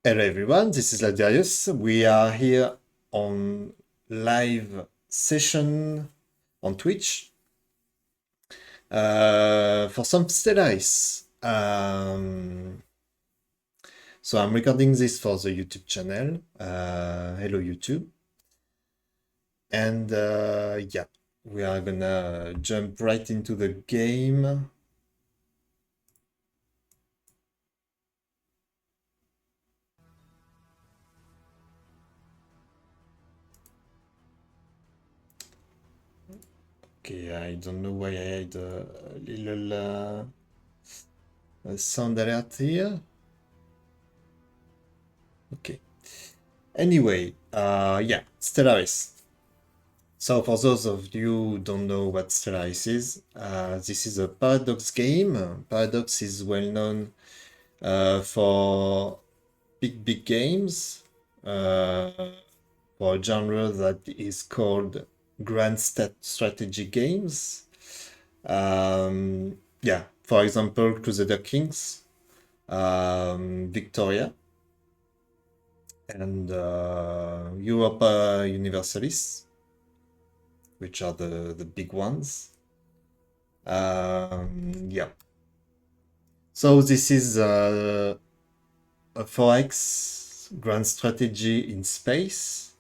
Hello everyone, this is Ladarius. We are here on live session on Twitch for some Stellaris. So I'm recording this for the YouTube channel. Hello YouTube. And yeah, we are gonna jump right into the game. Okay, I don't know why I had a little sound alert here. Okay. Anyway, yeah, Stellaris. So for those of you who don't know what Stellaris is, this is a Paradox game. Paradox is well known for big games, uh, for a genre that is called grand strategy games. Yeah, for example, Crusader Kings, Victoria, and Europa Universalis, which are the big ones. Yeah. So this is a 4X grand strategy in space.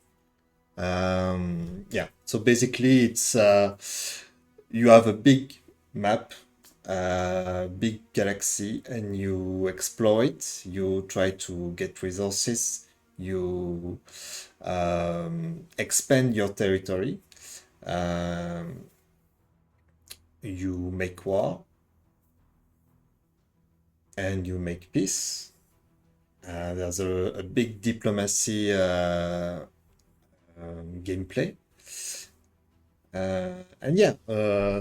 Yeah. So basically, it's you have a big map, big galaxy, and you explore it. You try to get resources. You expand your territory. You make war and you make peace. There's a big diplomacy gameplay. And yeah,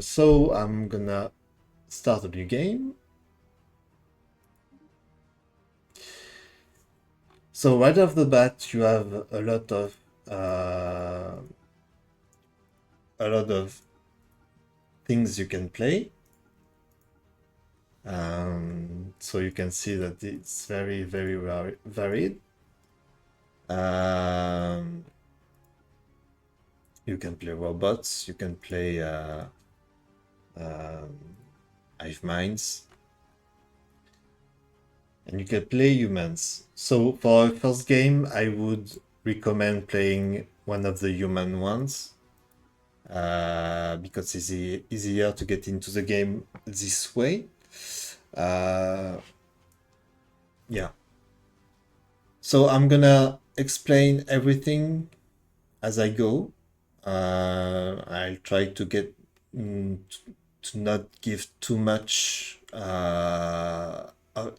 so I'm gonna start a new game. So right off the bat, you have a lot of things you can play. So you can see that it's very varied. You can play robots, you can play hive minds, and you can play humans. So for a first game, I would recommend playing one of the human ones because it's easier to get into the game this way. Yeah. So I'm gonna explain everything as I go. I'll try to get to not give too much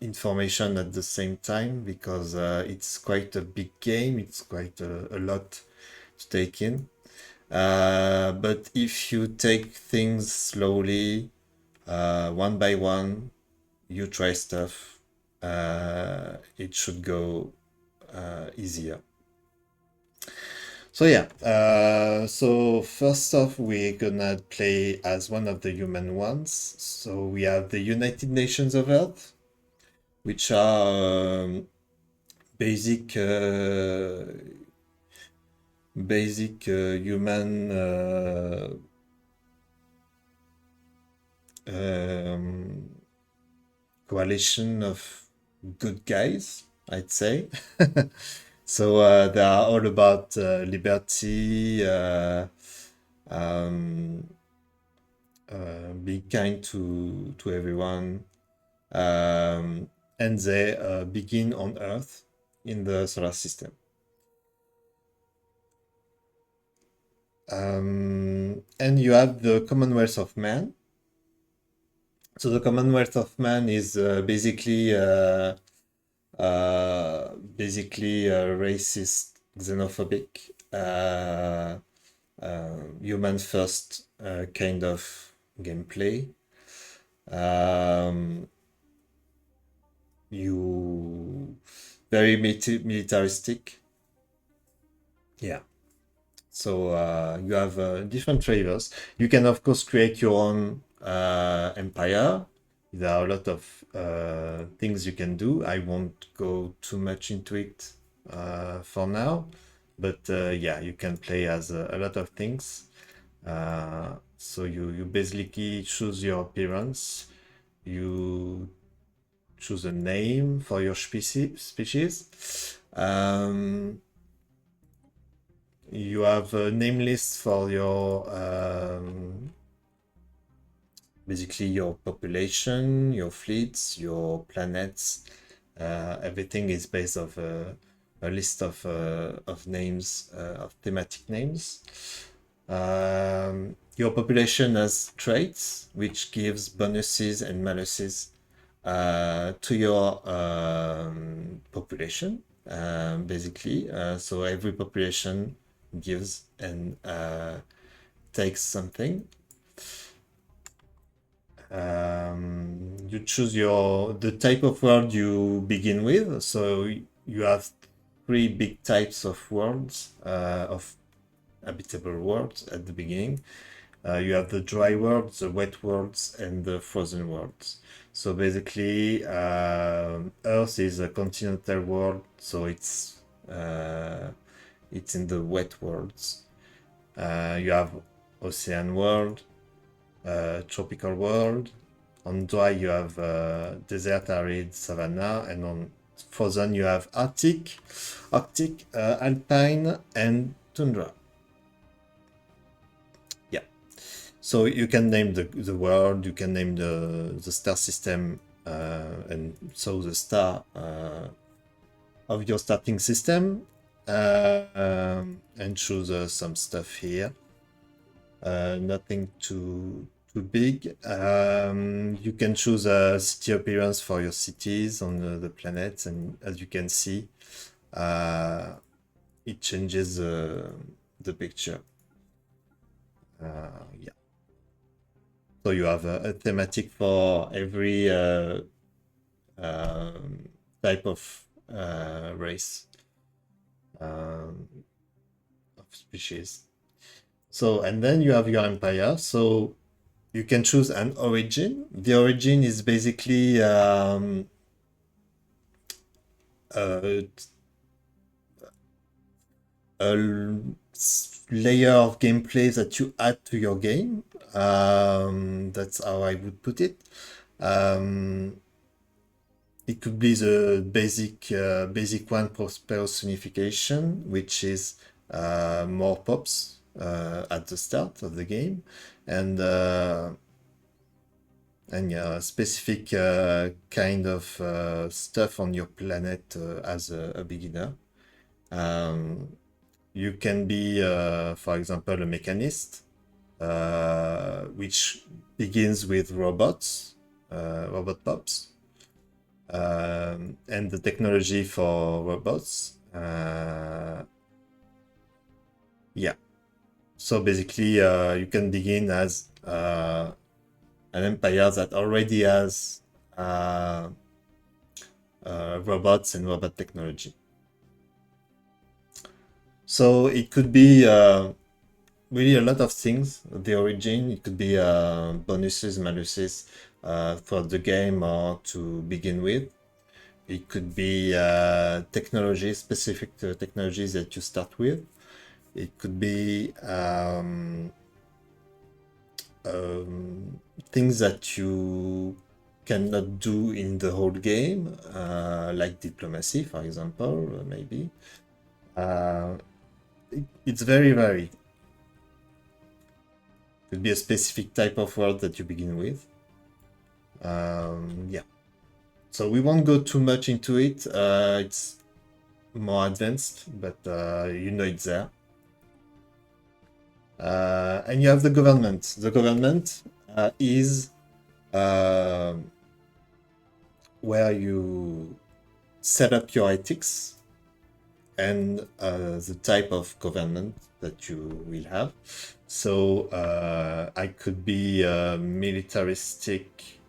information at the same time because it's quite a big game. It's quite a lot to take in. But if you take things slowly, one by one, you try stuff, it should go easier. So yeah, so first off, we're gonna play as one of the human ones. So we have the United Nations of Earth, which are basic human coalition of good guys, I'd say. So they are all about liberty, um, be kind to everyone, and they begin on Earth in the solar system. And you have the Commonwealth of Man. So the Commonwealth of Man is basically racist, xenophobic, human first kind of gameplay. You very militaristic. Yeah. So you have different flavors. You can of course create your own empire. there are a lot of things you can do. I won't go too much into it for now, but yeah, you can play as a lot of things. So you basically choose your appearance, you choose a name for your species. You have a name list for your basically your population, your fleets, your planets. Everything is based of a list of names, of thematic names. Your population has traits, which gives bonuses and maluses to your population, basically. So every population gives and takes something. You choose the type of world you begin with. So you have three big types of worlds, of habitable worlds at the beginning. You have the dry worlds, the wet worlds, and the frozen worlds. So basically, Earth is a continental world, so it's in the wet worlds. You have ocean world, tropical world. On dry, you have desert, arid, savanna, and on frozen, you have Arctic, alpine, and tundra. Yeah. So you can name the world, you can name the star system, and so the star of your starting system, and choose some stuff here. Nothing too big. You can choose a city appearance for your cities on the planets, and as you can see, it changes the picture. Yeah. So you have a thematic for every type of race, of species. So, and then you have your empire. So you can choose an origin. The origin is basically a layer of gameplay that you add to your game. That's how I would put it. It could be the basic one for personification, which is more pops at the start of the game, and yeah, specific kind of stuff on your planet as a beginner. You can be, for example, a mechanist, which begins with robots, robot pops, and the technology for robots. Yeah. So basically, you can begin as an empire that already has robots and robot technology. So it could be really a lot of things. The origin, it could be bonuses, maluses for the game or to begin with. It could be technology, specific technologies that you start with. It could be things that you cannot do in the whole game, like diplomacy, for example, maybe. It's very varied. Could be a specific type of world that you begin with. Yeah. So we won't go too much into it. It's more advanced, but you know it's there. And you have the government. The government is where you set up your ethics and the type of government that you will have. So I could be a militaristic,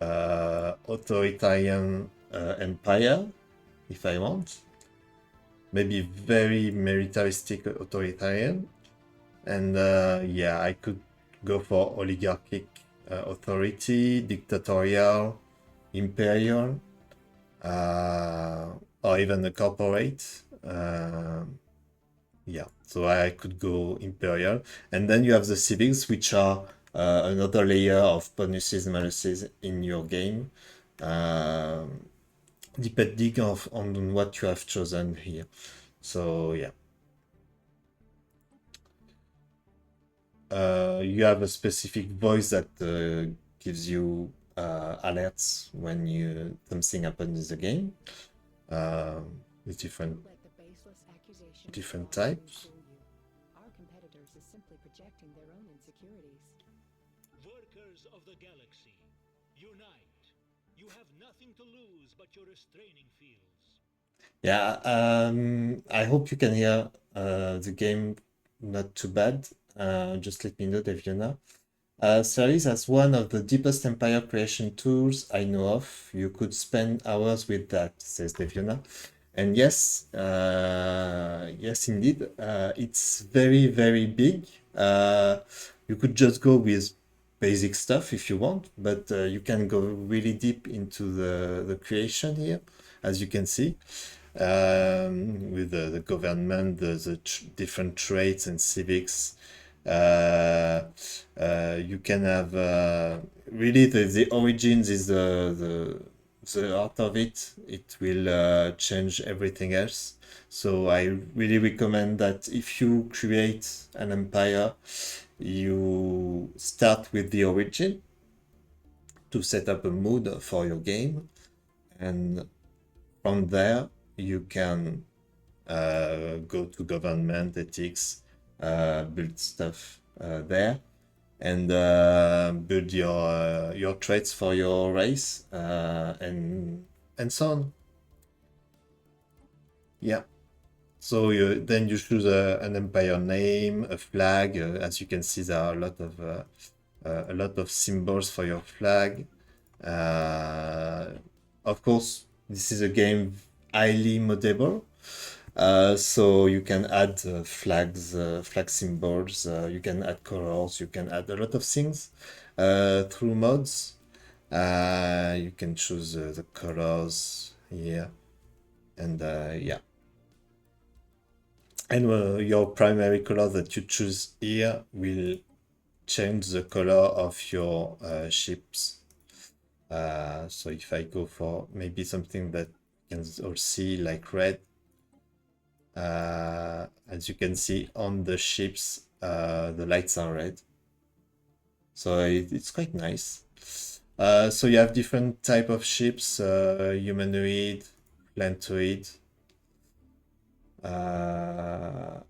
authoritarian empire if I want. Maybe very militaristic authoritarian. And yeah, I could go for oligarchic authority, dictatorial, imperial, or even a corporate. Yeah, so I could go imperial. And then you have the civics, which are another layer of bonuses and maluses in your game, depending on what you have chosen here. So yeah. You have a specific voice that gives you alerts when something happens in the game. With different types. Workers of the galaxy, unite. You have nothing to lose but your restraining fields. Yeah, I hope you can hear the game not too bad. Just let me know, Deviona. Stellaris has one of the deepest empire creation tools I know of. You could spend hours with that, says Deviona. And yes, yes, indeed, it's very, very big. You could just go with basic stuff if you want, but you can go really deep into the creation here, as you can see, with the government, the different traits and civics. You can have really the origins is the art of it. It will change everything else. So I really recommend that if you create an empire, you start with the origin to set up a mood for your game, and from there you can go to government, ethics, build stuff there, and build your traits for your race, and so on. Yeah. So then you choose an empire name, a flag. As you can see, there are a lot of symbols for your flag. Of course, this is a game highly modable. So you can add flags, flag symbols, you can add colors, you can add a lot of things through mods. You can choose the colors here, and yeah. And your primary color that you choose here will change the color of your ships. So if I go for maybe something that you can all see like red, as you can see on the ships, the lights are red. So it's quite nice. So you have different type of ships, humanoid, planetoid. It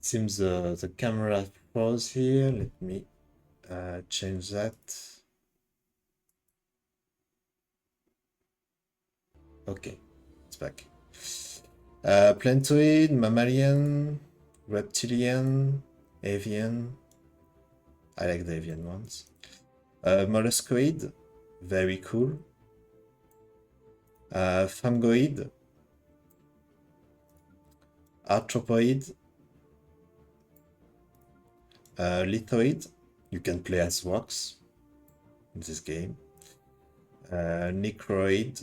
seems the camera froze here. Let me change that. Okay, it's back. Planetoid, mammalian, reptilian, avian. I like the avian ones. Molluscoid, very cool. Fungoid, arthropoid, lithoid. You can play as rocks in this game. Necroid,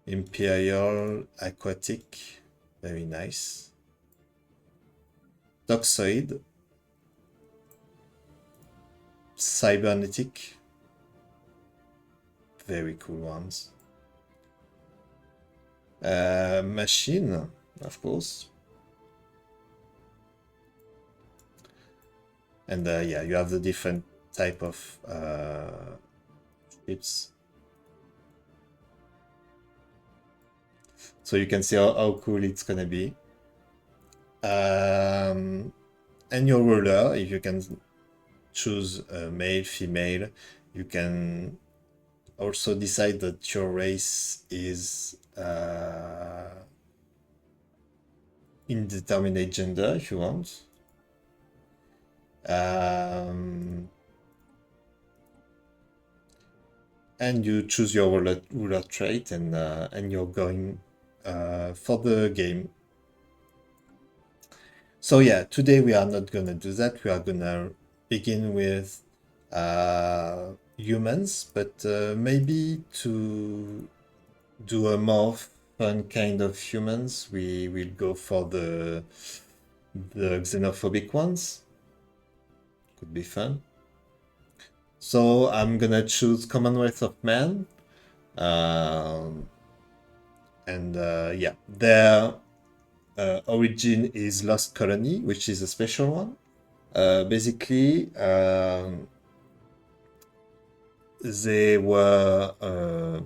imperial, aquatic, very nice. Toxoid, cybernetic, very cool ones. Machine, of course. And yeah, you have the different type of ships. So you can see how cool it's gonna be. And your ruler, if you can choose male, female, you can also decide that your race is indeterminate gender if you want. And you choose your ruler trait, and you're going for the game. So yeah, today we are not gonna do that. We are gonna begin with humans, but maybe to do a more fun kind of humans, we will go for the xenophobic ones. Could be fun. So I'm gonna choose Commonwealth of Man. Um, and yeah, their origin is Lost Colony, which is a special one. Basically, they were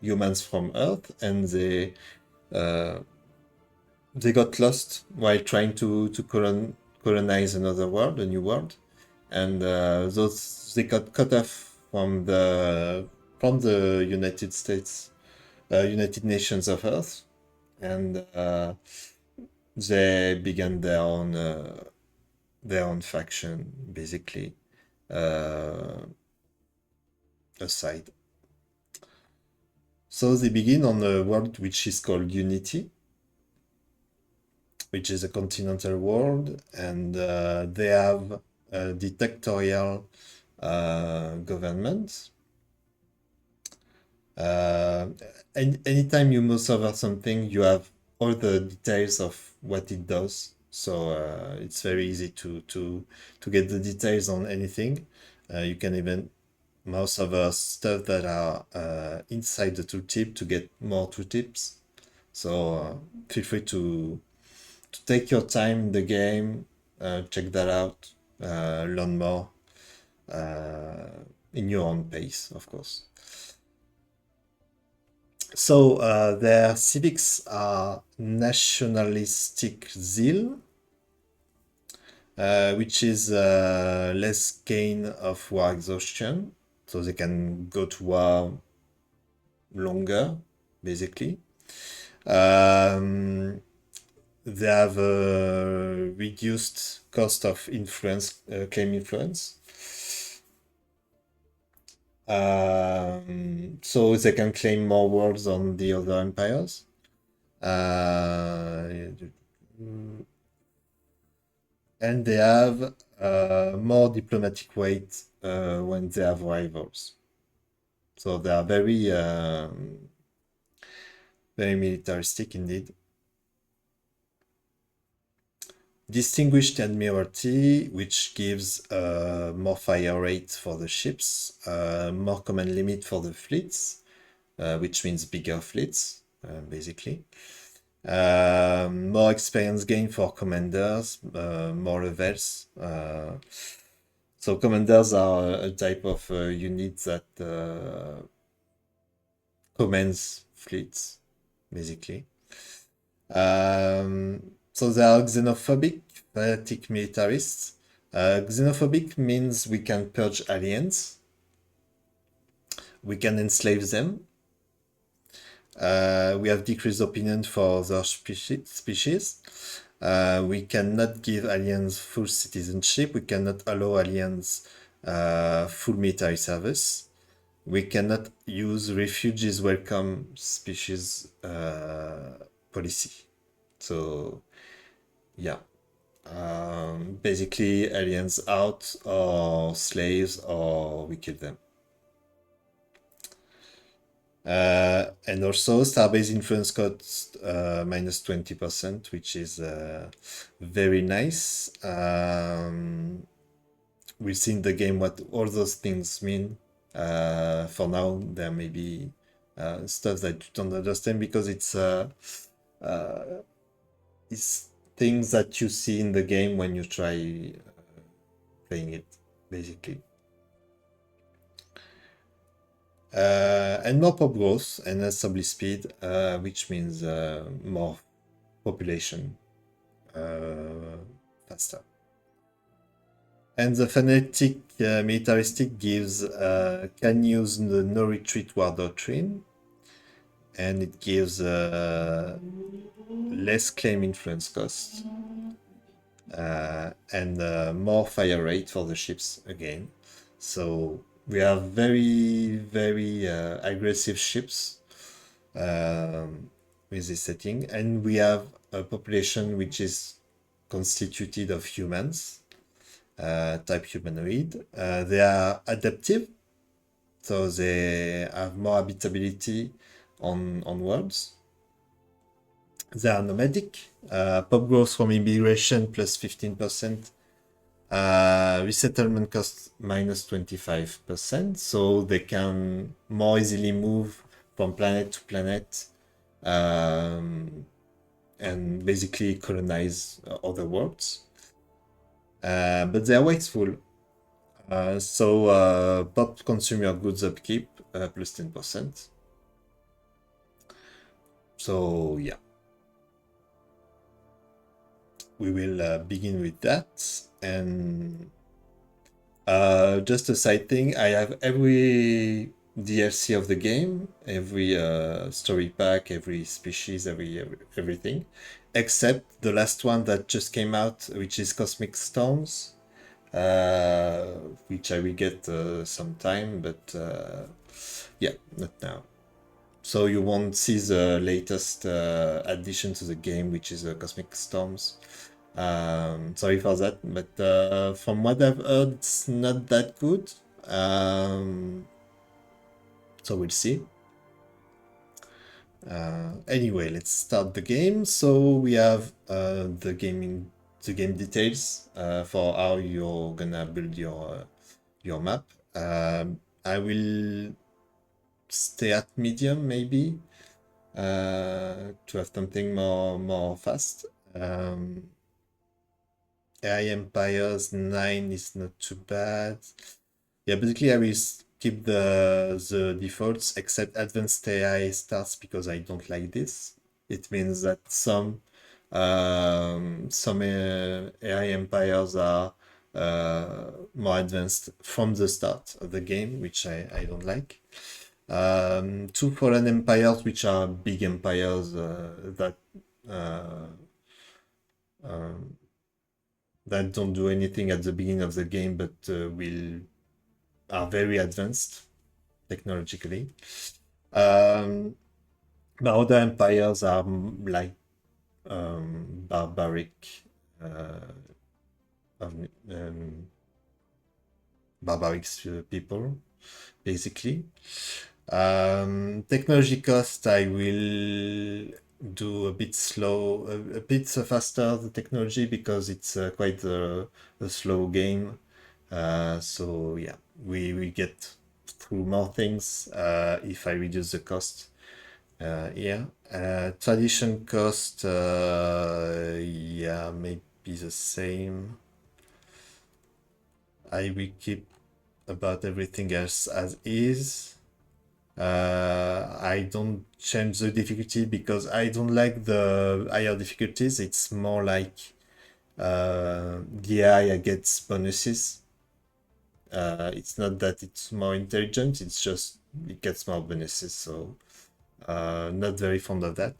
humans from Earth, and uh, they got lost while trying to colonize another world, a new world, and those they got cut off from the United States, United Nations of Earth, and they began their own faction, basically, uh, aside. So they begin on a world which is called Unity, which is a continental world, and they have a dictatorial government. Uh, Anytime you mouse over something, you have all the details of what it does. So it's very easy to get the details on anything. You can even mouse over stuff that are inside the tooltip to get more tooltips. So feel free to take your time in the game, check that out, learn more in your own pace, of course. So their civics are nationalistic zeal, which is less gain of war exhaustion, so they can go to war longer, basically. Um, they have a reduced cost of influence, claim influence. So they can claim more worlds on the other empires. Uh, and they have more diplomatic weight when they have rivals. So they are very militaristic indeed. Distinguished Admiralty, which gives more fire rate for the ships, more command limit for the fleets, which means bigger fleets, basically. More experience gain for commanders, more levels. So commanders are a type of unit that commands fleets, basically. So they are xenophobic, fanatic militarists. Xenophobic means we can purge aliens, we can enslave them. We have decreased opinion for their species. We cannot give aliens full citizenship. We cannot allow aliens full military service. We cannot use refugees welcome species policy. So, yeah. Basically, aliens out or slaves or we kill them. And also Starbase influence cost minus 20%, which is very nice. We've seen the game what all those things mean. For now, there may be stuff that you don't understand because it's things that you see in the game when you try playing it, basically. And more pop growth and assembly speed, which means more population faster. And the fanatic militaristic gives can use the no retreat war doctrine, and it gives less claim influence cost and more fire rate for the ships again. So we have very aggressive ships with this setting, and we have a population which is constituted of humans, type humanoid. They are adaptive, so they have more habitability on worlds. They are nomadic. Pop growth from immigration plus 15%. Resettlement cost minus 25%, so they can more easily move from planet to planet and basically colonize other worlds. But they are wasteful. So pop consumer goods upkeep plus 10%. So yeah, we will begin with that. And just a side thing, I have every DLC of the game, every story pack, every species, everything, except the last one that just came out, which is Cosmic Storms, which I will get sometime, but yeah, not now. So you won't see the latest addition to the game, which is Cosmic Storms. Sorry for that, but from what I've heard, it's not that good. So we'll see. Anyway, let's start the game. So we have the game details for how you're gonna build your map. I will stay at medium maybe to have something more fast. AI Empires 9 is not too bad. Yeah, basically I will keep the defaults except Advanced AI starts because I don't like this. It means that some AI empires are more advanced from the start of the game, which I don't like. Two fallen empires, which are big empires that don't do anything at the beginning of the game, but are very advanced technologically. But other empires are like barbaric people, basically. Technology cost, I will do a bit a bit faster the technology because it's quite a slow game. So yeah, we get through more things if I reduce the cost. Yeah, tradition cost, yeah, maybe the same. I will keep about everything else as is. I don't change the difficulty because I don't like the higher difficulties. It's more like the AI gets bonuses. It's not that it's more intelligent, it's just it gets more bonuses, so not very fond of that.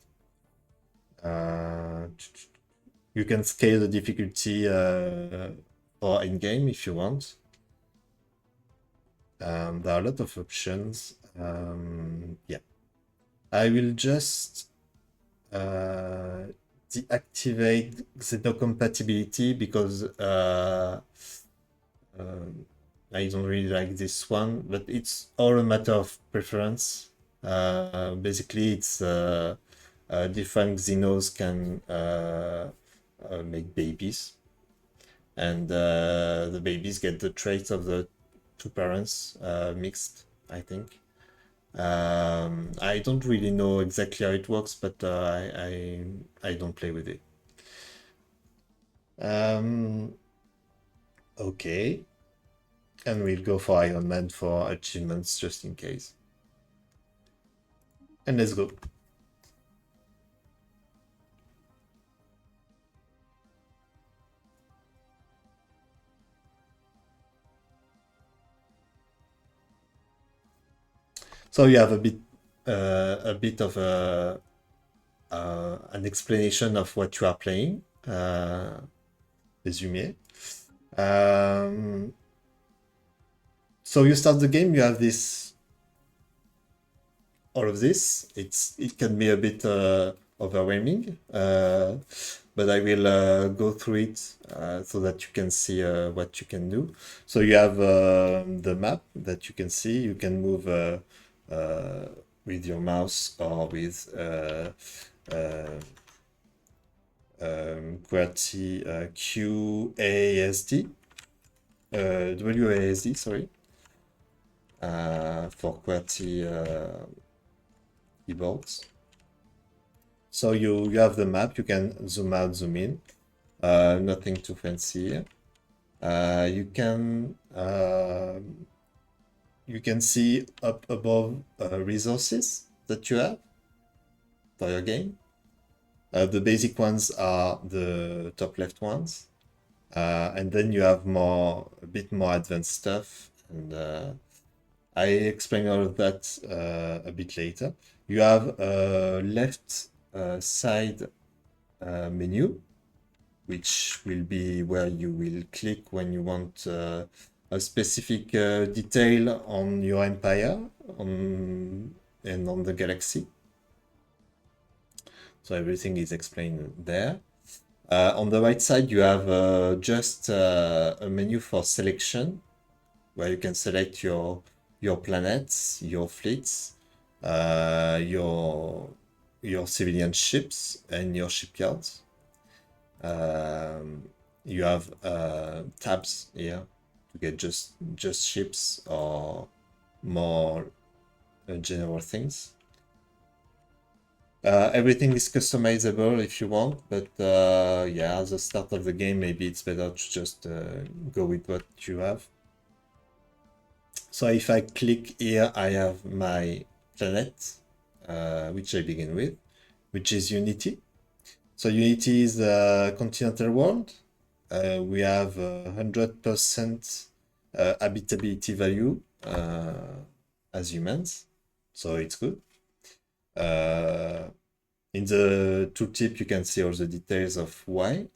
You can scale the difficulty for in-game if you want. There are a lot of options. Yeah. I will just deactivate the compatibility because I don't really like this one, but it's all a matter of preference. Basically, it's different Xenos can make babies, and the babies get the traits of the two parents mixed, I think. I don't really know exactly how it works, but I don't play with it. Okay. And we'll go for Iron Man for achievements just in case. And let's go. So you have a bit of an explanation of what you are playing. Résumé. So you start the game, you have this, all of this. It can be a bit overwhelming. but I will go through it so that you can see what you can do. So you have the map that you can see. You can move with your mouse or with QWERTY QASD, WASD, sorry, for QWERTY keyboards. So you have the map, you can zoom out, zoom in, nothing too fancy here. You can see up above resources that you have for your game. The basic ones are the top left ones, and then you have a bit more advanced stuff, and I explain all of that a bit later. You have a left side menu, which will be where you will click when you want a specific detail on your empire and on the galaxy. So everything is explained there. On the right side, you have just a menu for selection, where you can select your planets, your fleets, your civilian ships, and your shipyards. You have tabs here to get just ships or more general things. Everything is customizable if you want, but yeah, at the start of the game, maybe it's better to just go with what you have. So if I click here, I have my planet, which I begin with, which is Unity. So Unity is a continental world. We have 100% habitability value as humans, so it's good. In the tooltip, you can see all the details of why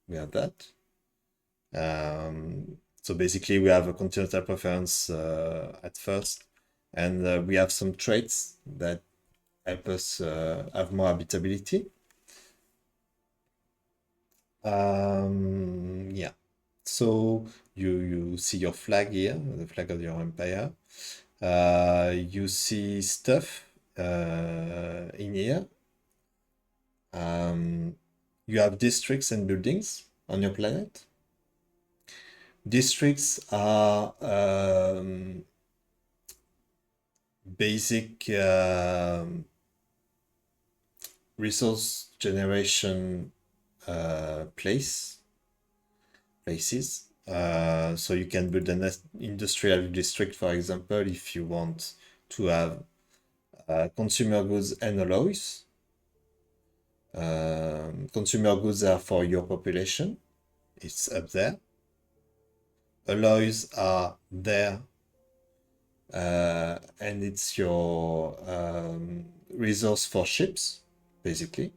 we have that. So basically, we have a continental preference at first, and we have some traits that help us have more habitability. Yeah. So you see your flag here, the flag of your empire. You see stuff in here. You have districts and buildings on your planet. Districts are basic resource generation places. So you can build an industrial district, for example, if you want to have consumer goods and alloys. Consumer goods are for your population. It's up there. Alloys are there, and it's your resource for ships, basically.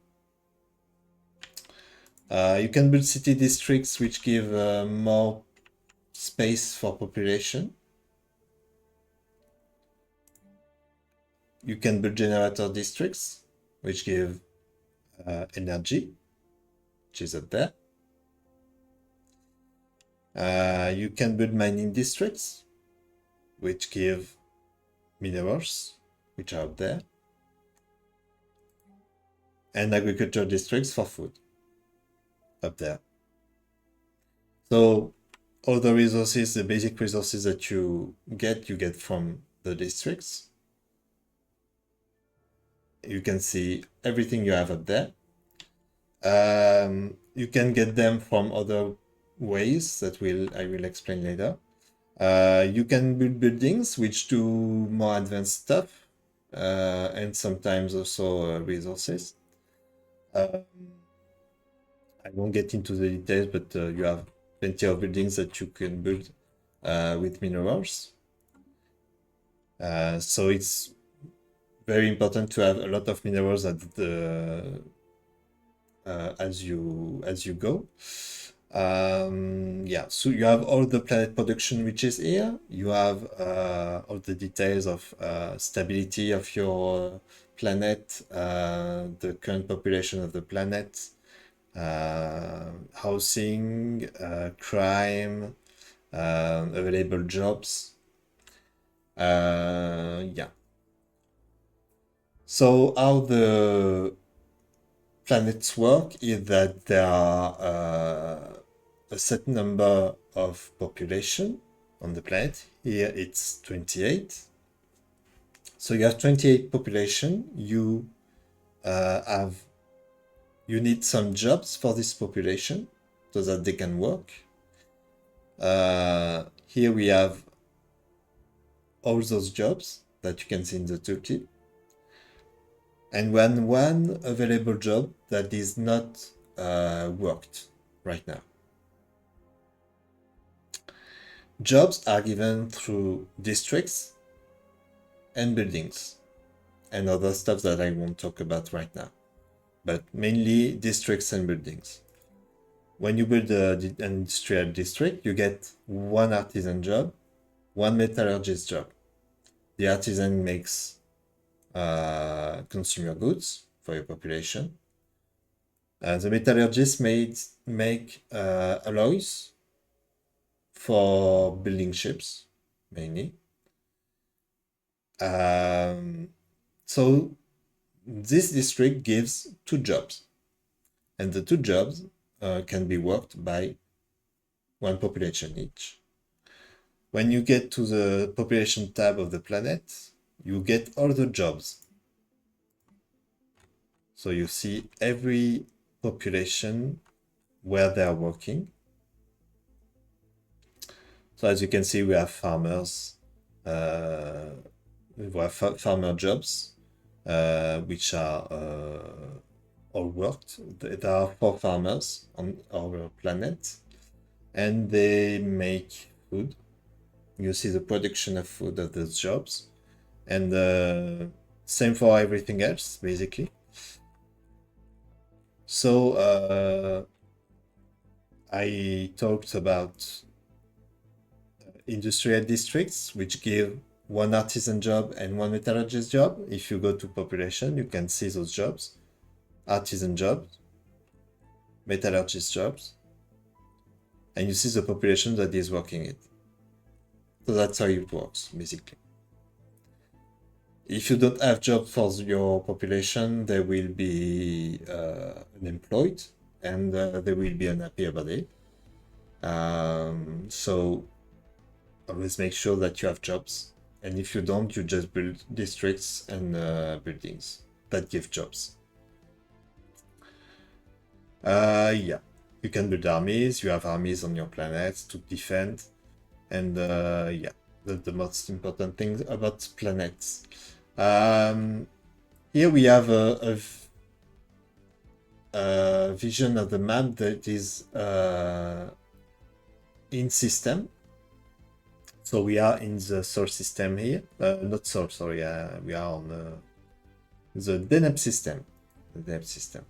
You can build city districts which give more space for population. You can build generator districts which give energy, which is up there. You can build mining districts which give minerals, which are up there, and agriculture districts for food, up there. So all the resources, the basic resources that you get from the districts. You can see everything you have up there. You can get them from other ways that I will explain later. You can build buildings which do more advanced stuff, and sometimes also resources. I won't get into the details, but you have plenty of buildings that you can build with minerals. So it's very important to have a lot of minerals at as you go. Yeah, so you have all the planet production which is here. You have all the details of stability of your planet, the current population of the planet, housing, crime, available jobs. Yeah. So how the planets work is that there are a set number of population on the planet. Here it's 28. So you have 28 population. You need some jobs for this population so that they can work. Here we have all those jobs that you can see in the tooltip. And one available job that is not worked right now. Jobs are given through districts and buildings and other stuff that I won't talk about right now, but mainly districts and buildings. When you build an industrial district, you get one artisan job, one metallurgist job. The artisan makes consumer goods for your population. The metallurgists make alloys for building ships, mainly. So this district gives two jobs, and the two jobs can be worked by one population each. When you get to the population tab of the planet, you get all the jobs. So you see every population where they are working. So as you can see, we have farmers, we have farmer jobs, which are all worked. There are 4 farmers on our planet, and they make food. You see the production of food of those jobs, and same for everything else, basically. So I talked about industrial districts, which give one artisan job and one metallurgist job. If you go to population, you can see those jobs: artisan jobs, metallurgist jobs, and you see the population that is working it. So that's how it works, basically. If you don't have job for your population, they will be unemployed, and they will be unhappy about it. So always make sure that you have jobs, and if you don't, you just build districts and buildings that give jobs. Yeah, you can build armies. You have armies on your planet to defend, and yeah, that's the most important thing about planets. Here we have a vision of the map that is in system. So we are in the solar system here. Not solar, sorry. We are on the Deneb system. The Deneb system.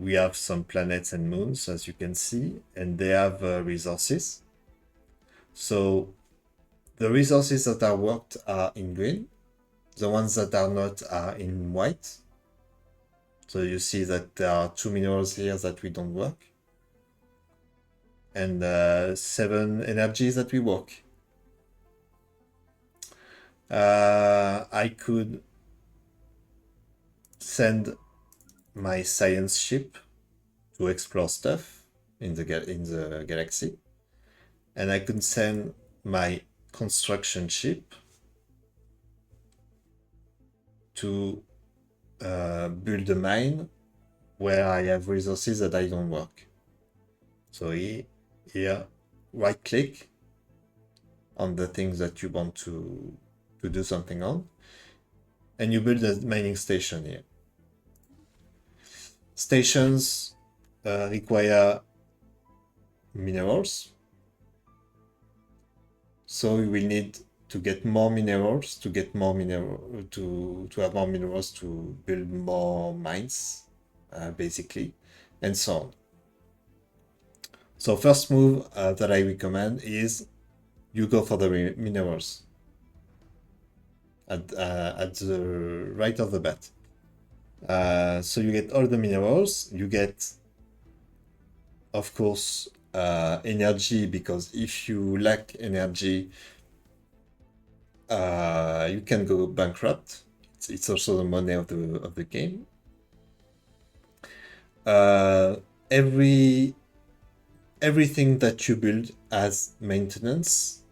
We have some planets and moons, as you can see, and they have resources. So the resources that are worked are in green. The ones that are not are in white. So you see that there are 2 minerals here that we don't work, and 7 energies that we work. I could send my science ship to explore stuff in the galaxy, and I could send my construction ship to build a mine where I have resources that I don't work. So here, right click on the things that you want to do something on, and you build a mining station here. Stations require minerals, so we will need to get more minerals to have more minerals to build more mines, basically, and so on. So first move that I recommend is you go for the minerals at the right of the bat. So you get all the minerals. You get, of course, energy, because if you lack energy, you can go bankrupt. It's also the money of the game. Uh, everything that you build has maintenance,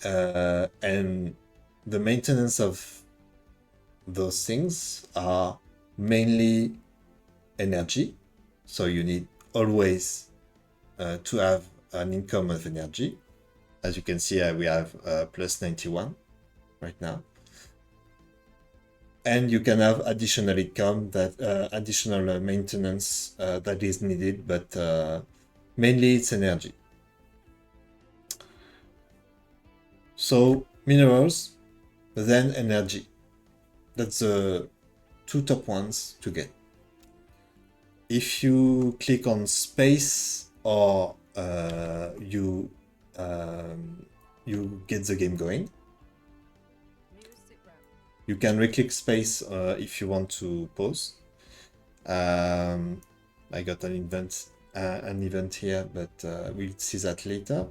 and the maintenance of those things are mainly energy. So you need always to have an income of energy. As you can see, we have plus 91 right now. And you can have additional income, that additional maintenance that is needed, but mainly it's energy. So minerals, then energy. That's the two top ones to get. If you click on space, or you get the game going. You can re-click space if you want to pause. I got an event here, but we'll see that later.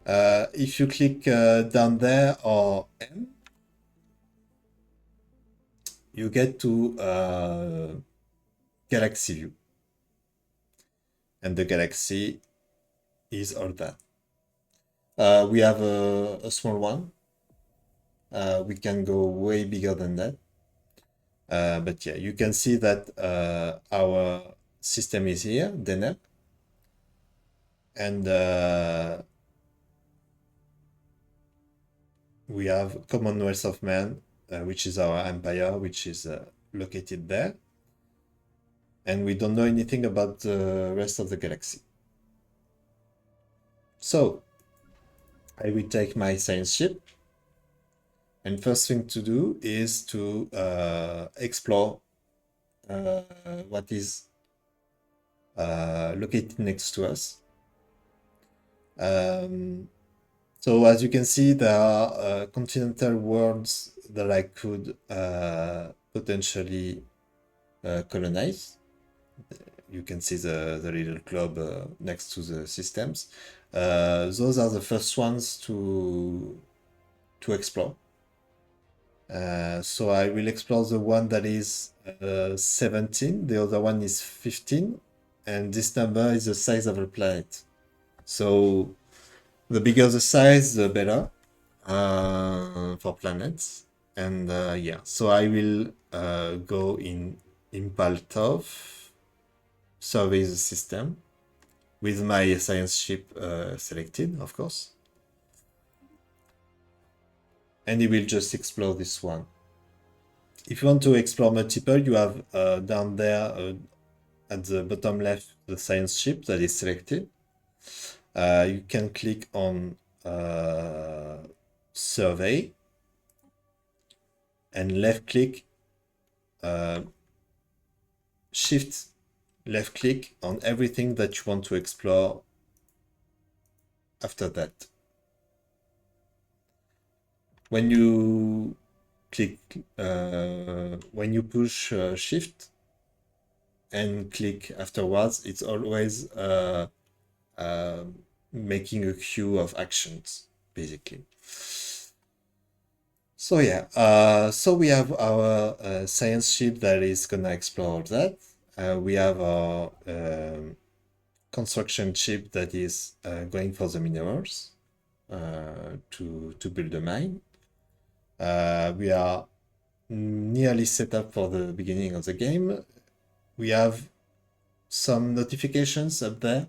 If you click down there, or M, you get to galaxy view. And the galaxy is all that. We have a small one. We can go way bigger than that. But yeah, you can see that our system is here, Deneb. And we have Commonwealth of Man, which is our empire, which is located there. And we don't know anything about the rest of the galaxy. So I will take my science ship. And first thing to do is to explore what is located next to us. So as you can see, there are continental worlds that I could potentially colonize. You can see the little globe next to the systems. Those are the first ones to explore. So I will explore the one that is 17, the other one is 15, and this number is the size of the planet. So the bigger the size, the better for planets. And yeah, so I will go in Impaltov, survey the system, with my science ship selected, of course. And it will just explore this one. If you want to explore multiple, you have down there at the bottom left the science ship that is selected. You can click on survey and left click, shift left click on everything that you want to explore after that. When you click, when you push shift and click afterwards, it's always making a queue of actions, basically. So yeah, so we have our science ship that is gonna explore that. We have our construction ship that is going for the minerals to build a mine. We are nearly set up for the beginning of the game. We have some notifications up there.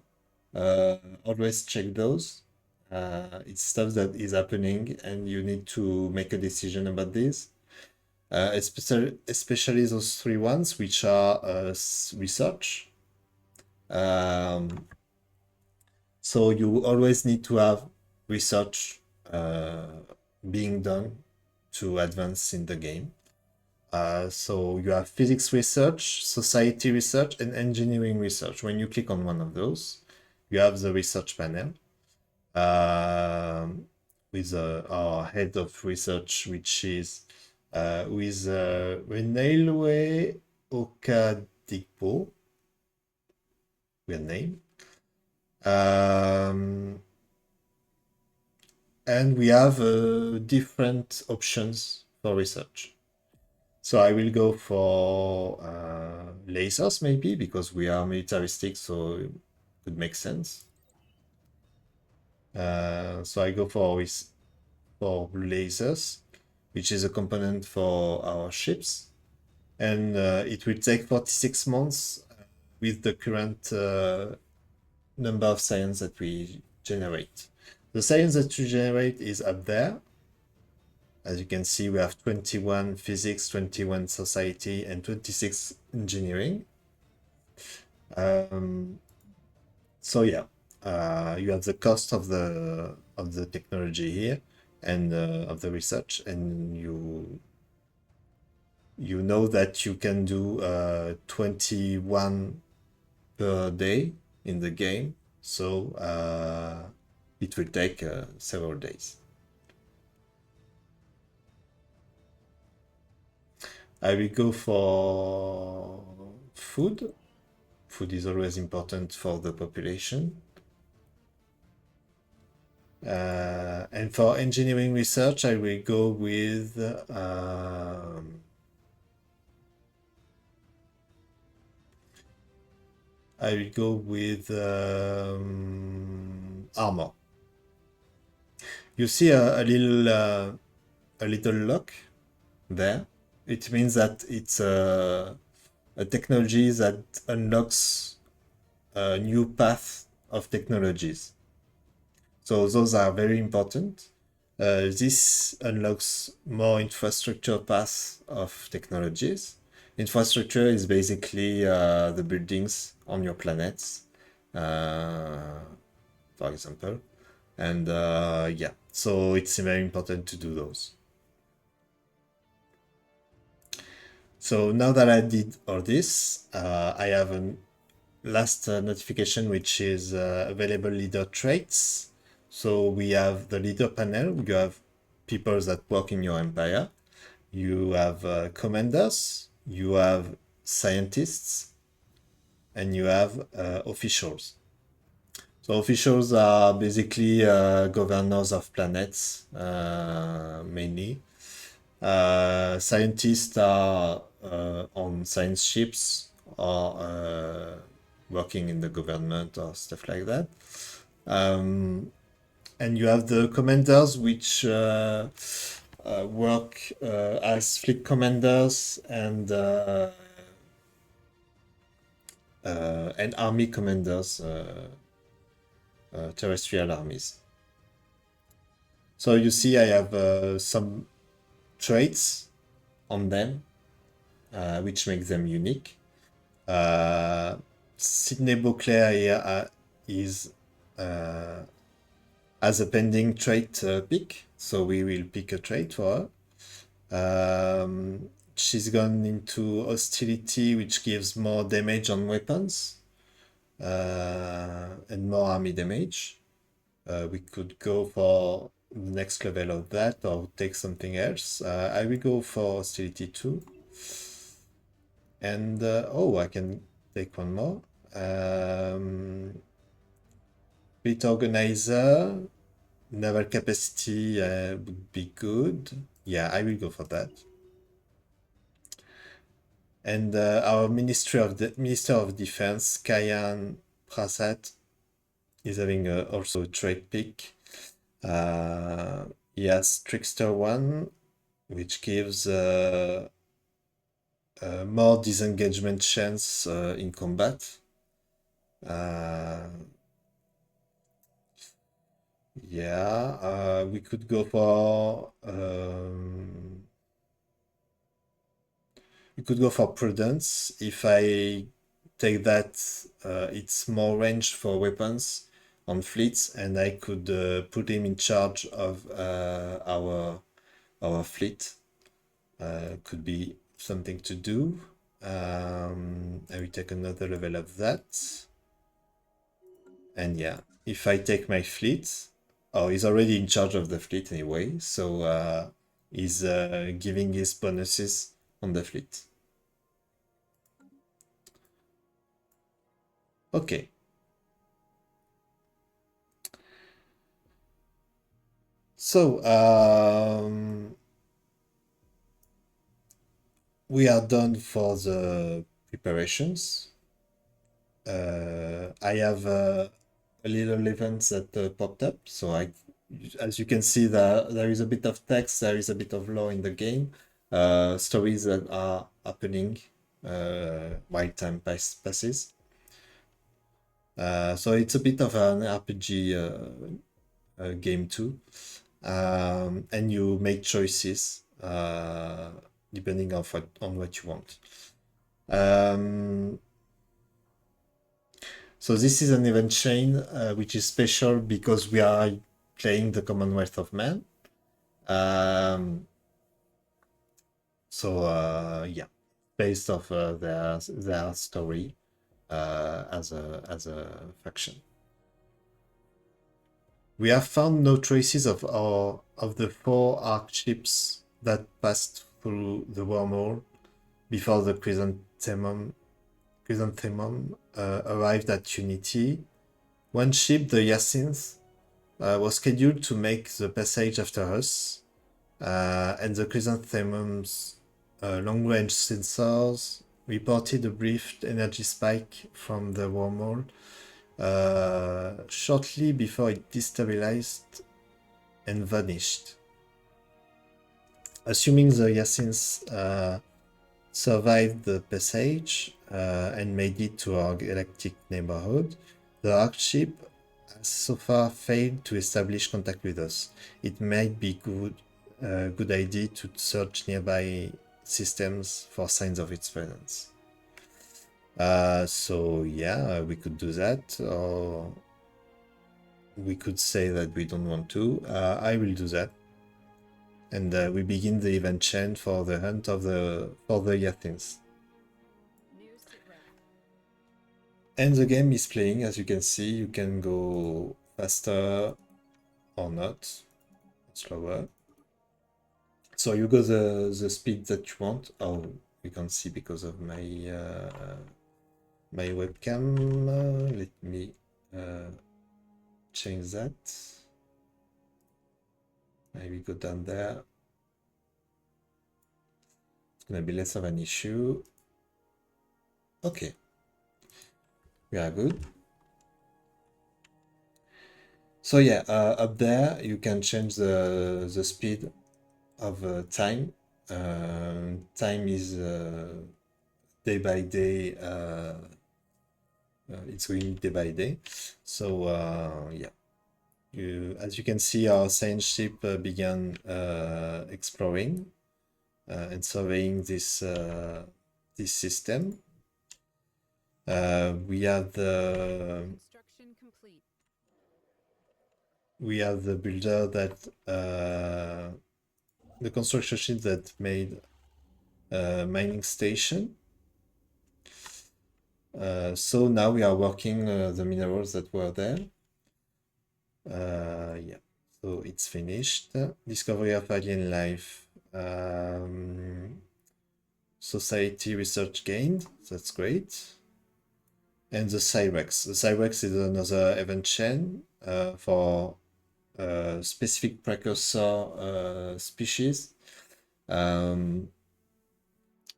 Always check those. It's stuff that is happening and you need to make a decision about this. Especially those three ones, which are research. So you always need to have research being done to advance in the game. So you have physics research, society research, and engineering research. When you click on one of those, you have the research panel with our head of research, which is with Railway Okadigbo, weird name. And we have different options for research. So I will go for lasers maybe because we are militaristic, so it could make sense. So I go for lasers, which is a component for our ships, and it will take 46 months with the current number of science that we generate. The science that we generate is up there. As you can see, we have 21 physics, 21 society, and 26 engineering. So yeah, you have the cost of the technology here and of the research, and you know that you can do 21 per day in the game, so it will take several days. I will go for food. Food is always important for the population. And for engineering research, I will go with armor. You see a little lock there. It means that it's a technology that unlocks a new path of technologies. So those are very important. This unlocks more infrastructure paths of technologies. Infrastructure is basically the buildings on your planets, for example. And yeah, so it's very important to do those. So now that I did all this, I have a last notification, which is available leader traits. So we have the leader panel. You have people that work in your empire. You have commanders. You have scientists. And you have officials. So officials are basically governors of planets, mainly. Scientists are on science ships or working in the government or stuff like that. And you have the commanders, which work as fleet commanders and army commanders, terrestrial armies. So you see, I have some traits on them, which make them unique. Sydney Beauclair here is as a pending trait pick, so we will pick a trait for her. She's gone into hostility, which gives more damage on weapons and more army damage. We could go for the next level of that or take something else. I will go for hostility 2. And oh, I can take one more. Fleet organizer, naval capacity would be good. Yeah, I will go for that. And our Minister of Defense, Kayan Prasad, is having also a trait pick. He has Trickster 1, which gives more disengagement chance in combat. Yeah, we could go for prudence. If I take that, it's more range for weapons on fleets, and I could put him in charge of our fleet. Could be something to do. I will take another level of that. And yeah, if I take my fleet, oh, he's already in charge of the fleet anyway, so is giving his bonuses on the fleet. Okay. So, we are done for the preparations. I have a little event that popped up. So as you can see, there is a bit of text, there is a bit of lore in the game, stories that are happening while time passes. So it's a bit of an RPG game too, and you make choices depending on what you want. So this is an event chain which is special because we are playing the Commonwealth of Man. So yeah, based off their story as a faction. We have found no traces of the 4 arc ships that passed through the wormhole before the Chrysanthemum arrived at Unity. One ship, the Hyacinth, was scheduled to make the passage after us, and the Chrysanthemum's long-range sensors reported a brief energy spike from the wormhole shortly before it destabilized and vanished. Assuming the Hyacinth survived the passage and made it to our galactic neighborhood, the arc ship has so far failed to establish contact with us. It might be good idea to search nearby systems for signs of its presence. So yeah, we could do that, or we could say that we don't want to. I will do that. And we begin the event chain for the hunt for the Hyacinth. And the game is playing, as you can see. You can go faster or not, slower. So you go the speed that you want. Oh, you can't see because of my my webcam. Let me change that. Maybe go down there. It's gonna be less of an issue. Okay, we are good. So yeah, up there you can change the speed of time. Time is day by day. It's going day by day. So yeah, as you can see, our science ship began exploring and surveying this system. We have the builder that the construction ship that made a mining station. So now we are working the minerals that were there. Yeah, so it's finished. Discovery of alien life. Society research gained. That's great. And the Cyrex. The Cyrex is another event chain for specific precursor species.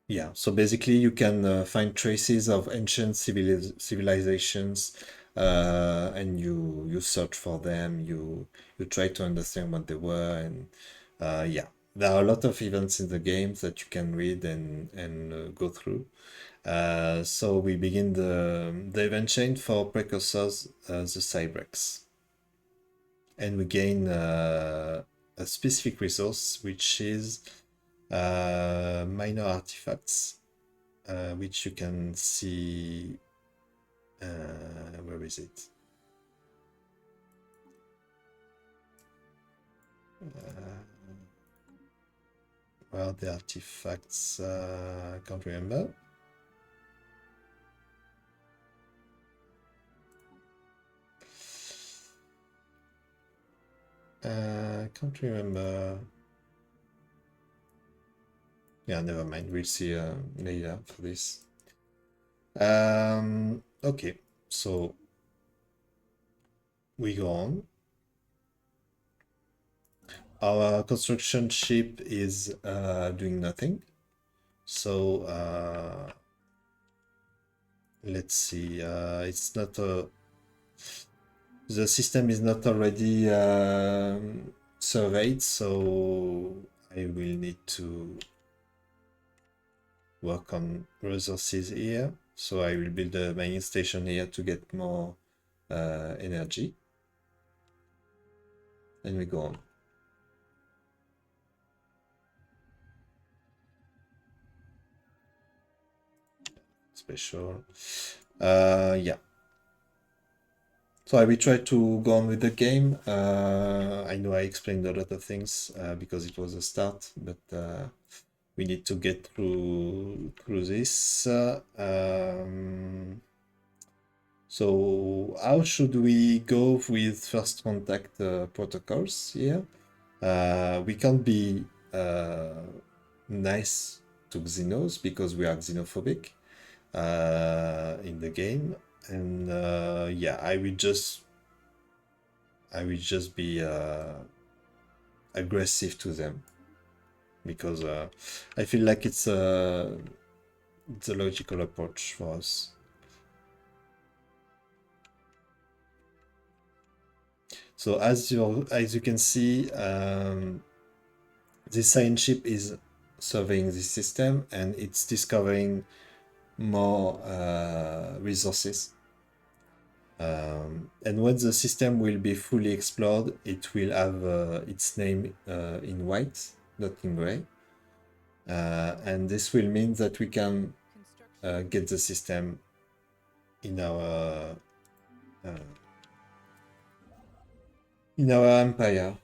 Yeah, so basically you can find traces of ancient civilizations and you search for them, you try to understand what they were, and yeah, there are a lot of events in the game that you can read and go through. So we begin the event chain for precursors, the Cybrex. And we gain a specific resource, which is minor artifacts, which you can see. Where is it? Where are the artifacts? I can't remember. I can't remember. Yeah, never mind. We'll see later for this. Okay, so we go on. Our construction ship is doing nothing. So let's see. It's not a. The system is not already surveyed, so I will need to work on resources here. So I will build a mining station here to get more energy. And we go on. Special. Yeah. So I will try to go on with the game. I know I explained a lot of things because it was a start, but we need to get through this. So how should we go with first contact protocols here? We can't be nice to Xenos because we are xenophobic in the game, and yeah, I will just be aggressive to them because I feel like it's a logical approach for us. So as you can see, this science ship is surveying the system and it's discovering more resources. And when the system will be fully explored, it will have its name in white, not in gray. And this will mean that we can get the system in our empire.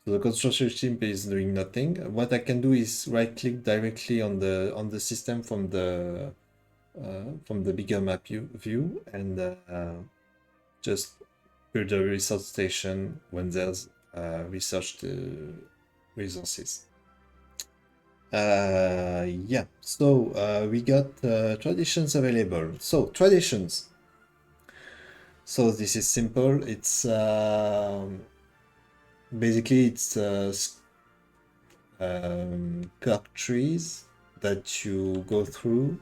So the construction ship is doing nothing. What I can do is right click directly on the system from the bigger map view and just build a research station when there's researched resources. Yeah, so we got traditions available. So traditions. So this is simple. It's basically it's perk trees that you go through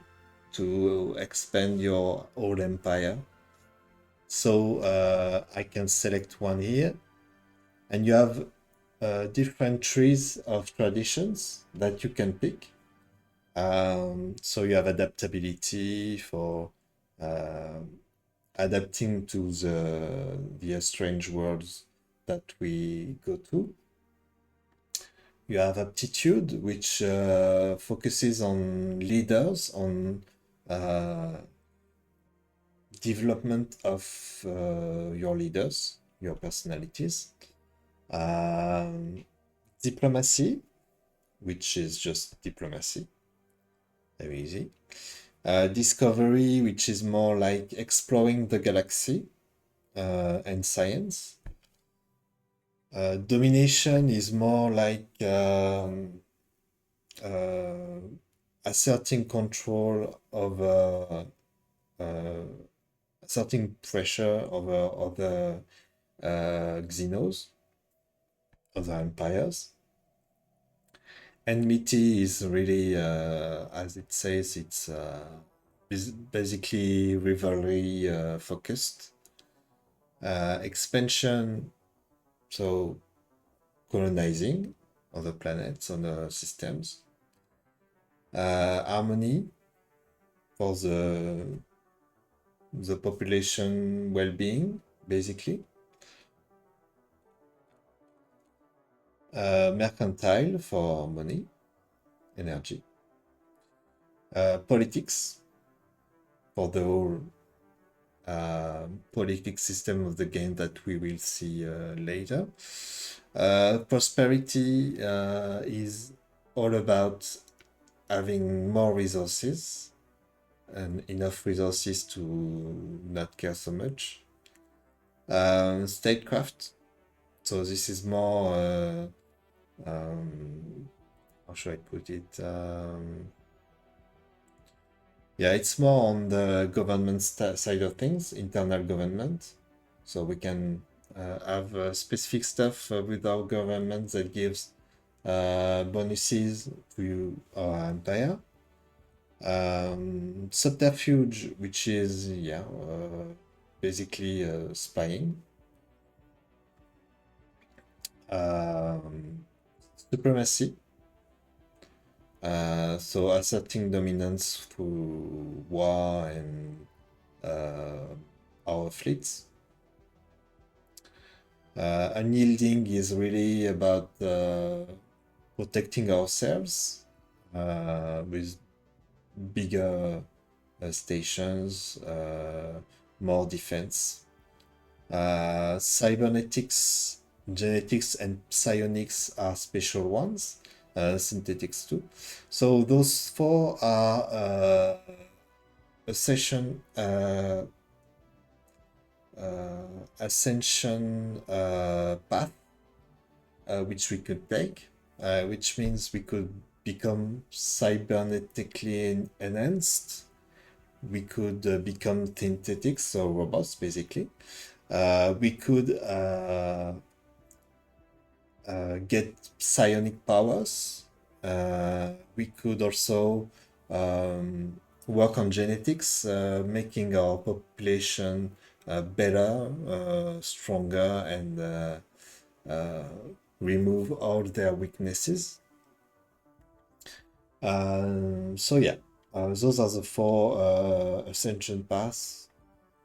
to expand your whole empire. So I can select one here, and you have different trees of traditions that you can pick. So you have adaptability for adapting to the strange worlds that we go to. You have aptitude, which focuses on leaders, on development of your leaders, your personalities. Diplomacy, which is just diplomacy, very easy. Discovery, which is more like exploring the galaxy and science. Domination is more like asserting control over asserting pressure over other Xenos, other empires. Enmity is really, as it says, it's basically rivalry focused. Expansion, so colonizing other planets, other systems. Harmony for the population well-being, basically. Mercantile for money, energy. Politics for the whole politics system of the game that we will see later. Prosperity is all about having more resources and enough resources to not care so much. Statecraft, so this is more how should I put it? Yeah, it's more on the government side of things, internal government. So we can have specific stuff with our government that gives bonuses to our empire. Subterfuge, which is, yeah, basically spying. Supremacy. So asserting dominance through war and our fleets. Unyielding is really about protecting ourselves with bigger stations, more defense. Cybernetics, genetics, and psionics are special ones. Synthetics too. So those four are ascension path which we could take, which means we could become cybernetically enhanced. We could become synthetics, so robots basically. We could get psionic powers. We could also work on genetics, making our population better, stronger, and remove all their weaknesses. So yeah, those are the four ascension paths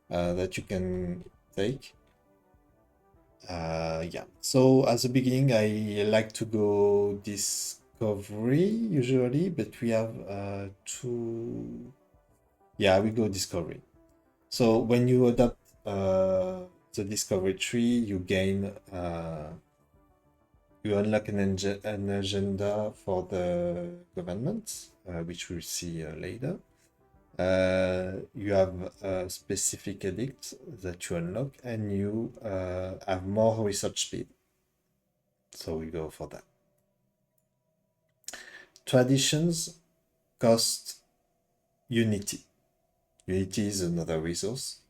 that you can take. Yeah, so at the beginning I like to go discovery usually, but we have two. Yeah, we go discovery. So when you adopt the discovery tree, you gain you unlock an agenda for the government, which we'll see later. You have a specific edict that you unlock, and you have more research speed. So we go for that. Traditions cost unity. Unity is another resource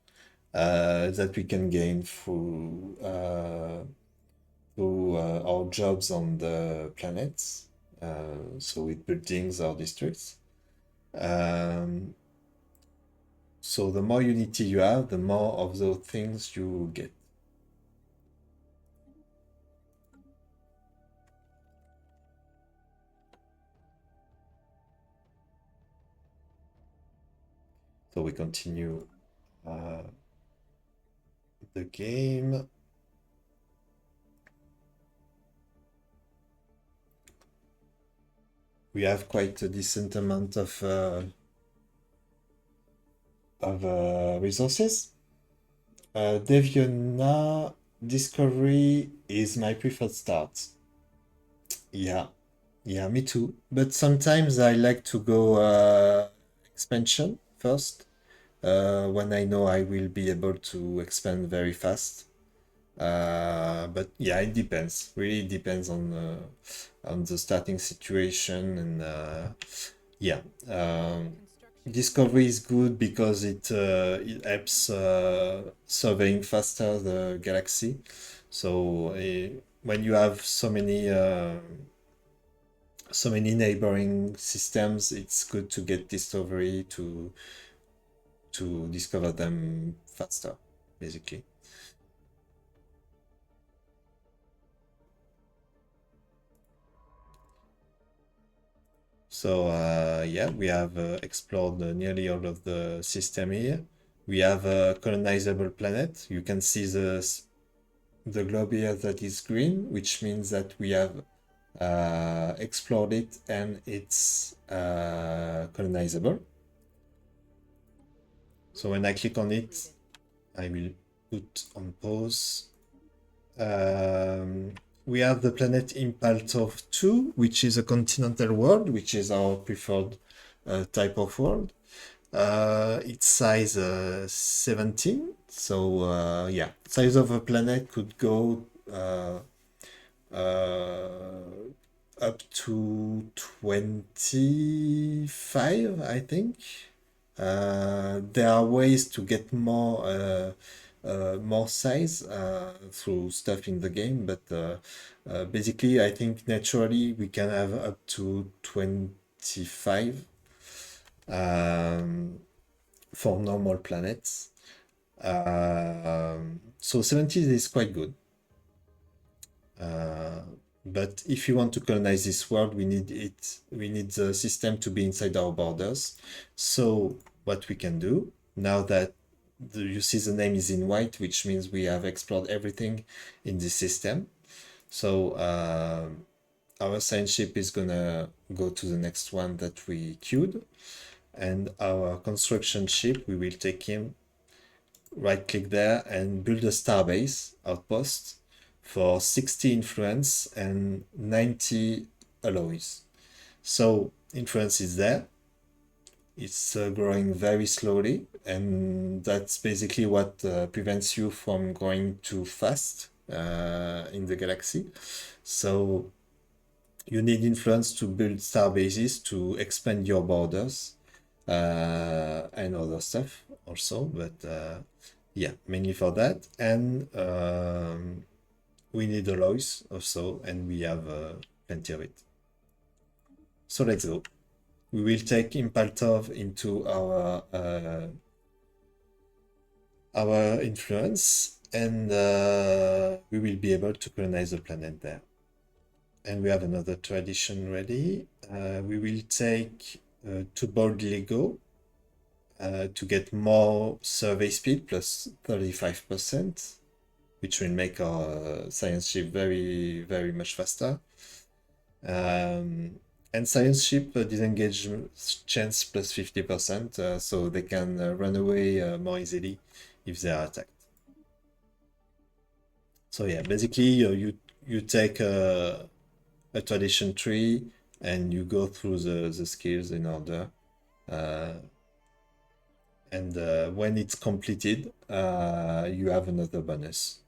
that we can gain through our jobs on the planets, so with buildings or districts. So the more unity you have, the more of those things you get. So we continue the game. We have quite a decent amount of resources. Deviana Discovery is my preferred start. Yeah, yeah, me too. But sometimes I like to go expansion first, when I know I will be able to expand very fast. But yeah, it depends. Really depends on the starting situation and yeah. Discovery is good because it helps surveying faster the galaxy. So when you have so many neighboring systems, it's good to get discovery to discover them faster, basically. So yeah, we have explored nearly all of the system here. We have a colonizable planet. You can see the globe here that is green, which means that we have explored it and it's colonizable. So when I click on it, I will put on pause. We have the planet Impaltov 2, which is a continental world, which is our preferred type of world. Its size 17. So yeah, size of a planet could go up to 25, I think. There are ways to get more size through stuff in the game, but basically, I think naturally we can have up to 25 for normal planets. So 70 is quite good. But if you want to colonize this world, we need the system to be inside our borders. So what we can do, now that you see the name is in white, which means we have explored everything in this system. So our science ship is gonna go to the next one that we queued. And our construction ship, we will take him, right click there and build a starbase outpost for 60 influence and 90 alloys. So influence is there. It's growing very slowly, and that's basically what prevents you from going too fast in the galaxy. So you need influence to build star bases to expand your borders and other stuff also, but yeah, mainly for that. And we need alloys also, and we have plenty of it. So let's go. We will take Impaltov into our influence, and we will be able to colonize the planet there. And we have another tradition ready. We will take to boldly go to get more survey speed plus 35%, which will make our science ship very, very much faster. And science ship disengage chance plus 50%, so they can run away more easily if they are attacked. So yeah, basically you take a tradition tree and you go through the skills in order. And when it's completed, you have another bonus.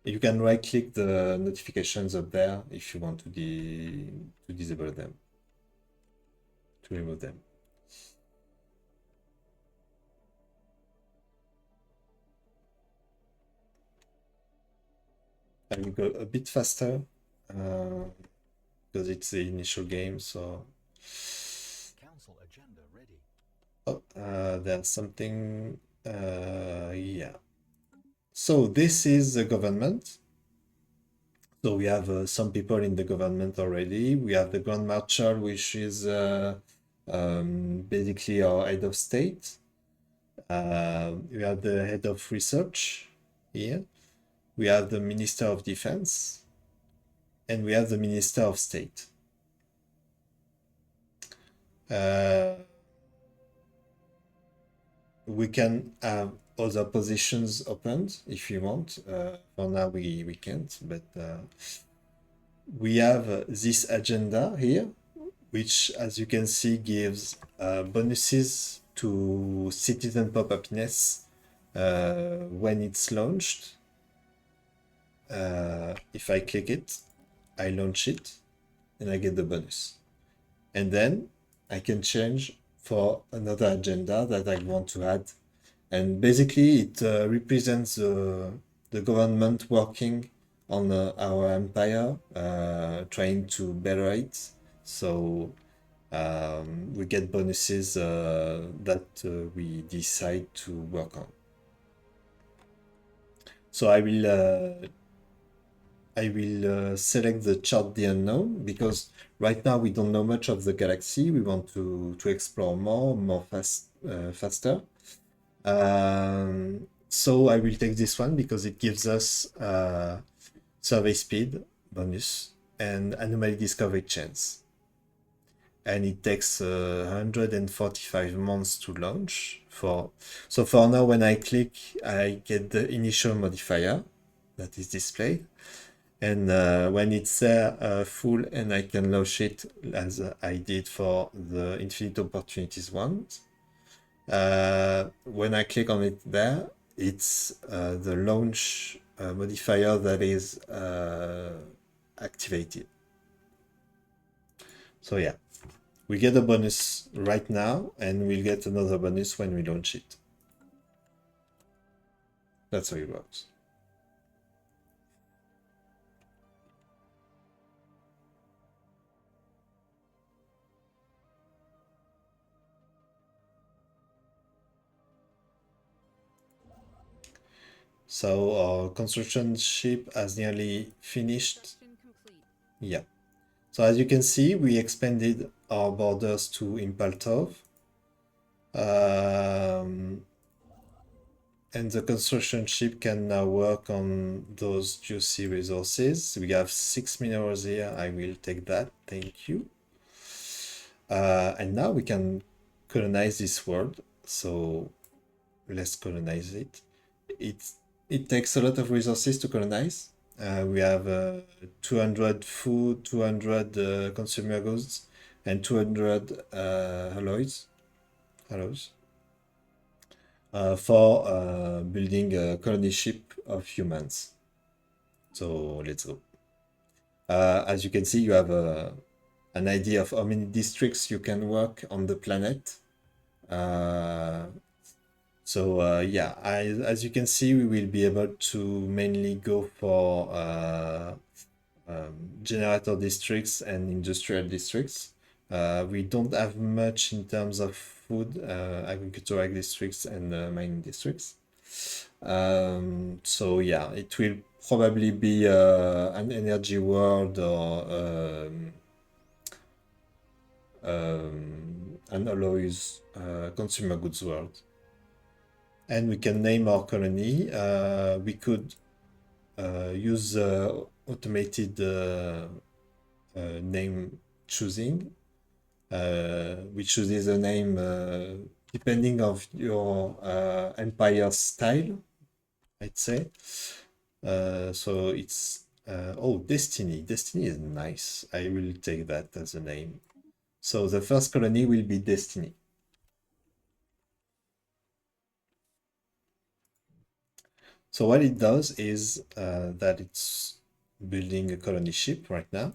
You can right click the notifications up there if you want to disable them, to remove them. I will go a bit faster because it's the initial game, so. Council agenda ready. Oh, there's something. Yeah. So this is the government. So we have some people in the government already. We have the Grand Marshal, which is basically our head of state. We have the head of research here. We have the Minister of Defense. And we have the Minister of State. We can have other positions opened if you want. For now, we can't, but we have this agenda here, which, as you can see, gives bonuses to citizen pop happiness when it's launched. If I click it, I launch it, and I get the bonus. And then I can change for another agenda that I want to add. And basically, it represents the government working on our empire, trying to better it. So we get bonuses that we decide to work on. So I will select the chart the unknown because right now we don't know much of the galaxy. We want to explore more faster. So I will take this one because it gives us survey speed bonus and anomaly discovery chance. And it takes 145 months to launch. So for now, when I click, I get the initial modifier that is displayed. And when it's there full and I can launch it as I did for the Infinite Opportunities one, when I click on it there, it's the launch modifier that is activated. So yeah, we get a bonus right now, and we'll get another bonus when we launch it. That's how it works. So our construction ship has nearly finished. Yeah. So as you can see, we expanded our borders to Impaltov. And the construction ship can now work on those juicy resources. We have 6 minerals here. I will take that. Thank you. And now we can colonize this world. So let's colonize it. It takes a lot of resources to colonize. We have 200 food, 200 consumer goods, and 200 alloys for building a colony ship of humans. So let's go. As you can see, you have an idea of how many districts you can work on the planet. Yeah, as you can see, we will be able to mainly go for generator districts and industrial districts. We don't have much in terms of food, agricultural districts and mining districts. So yeah, it will probably be an energy world or an alloys consumer goods world. And we can name our colony. We could use automated name choosing. We chooses a name depending of your empire style, I'd say. So it's oh, Destiny. Destiny is nice. I will take that as a name. So the first colony will be Destiny. So what it does is that it's building a colony ship right now.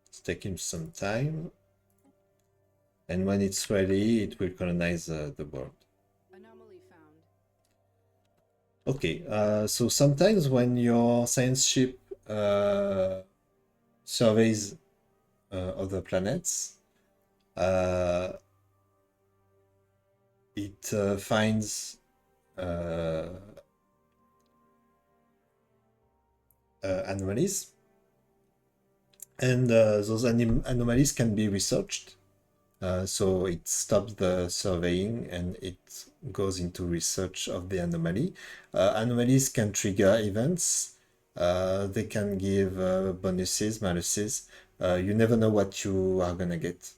It's taking some time. And when it's ready, it will colonize the world. Anomaly found. Okay, so sometimes when your science ship surveys other planets, it finds anomalies, and those anomalies can be researched. So it stops the surveying and it goes into research of the anomaly. Anomalies can trigger events. They can give bonuses, maluses. You never know what you are gonna get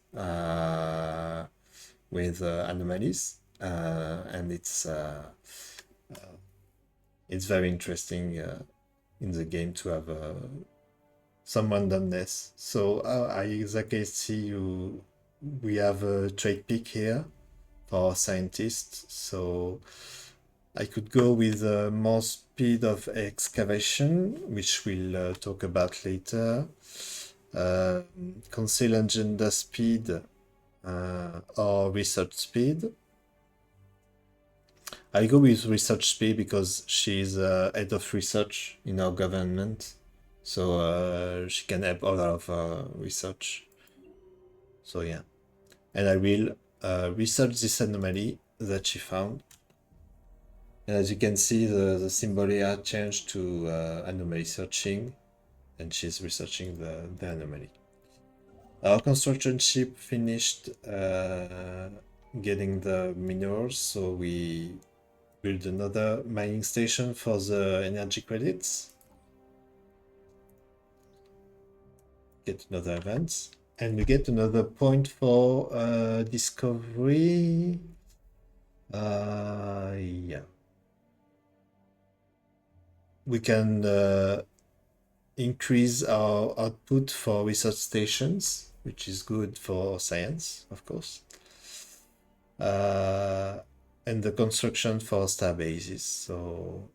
with anomalies, and it's very interesting in the game to have some randomness. So as I can see, we have a trade pick here for our scientists. So I could go with more speed of excavation, which we'll talk about later. Conceal agenda speed or research speed. I go with research speed because she's head of research in our government. So she can help all of our research. So yeah. And I will research this anomaly that she found. And as you can see, the symbol here changed to anomaly searching, and she's researching the anomaly. Our construction ship finished getting the minerals, so we build another mining station for the energy credits. Get another event. And we get another point for discovery. Yeah. We can increase our output for research stations, which is good for science, of course. and the construction for star bases. So,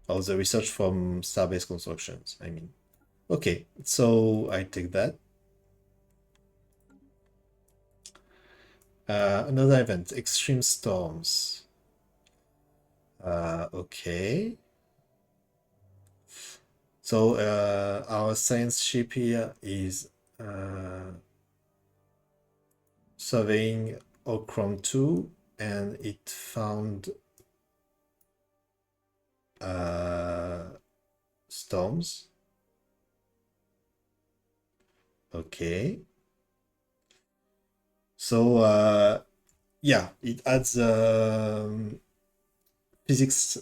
or the research from starbase constructions, I mean. Okay, so I take that. Another event, extreme storms. Okay. So our science ship here is surveying Okron 2, and it found storms. Okay. So yeah, it adds physics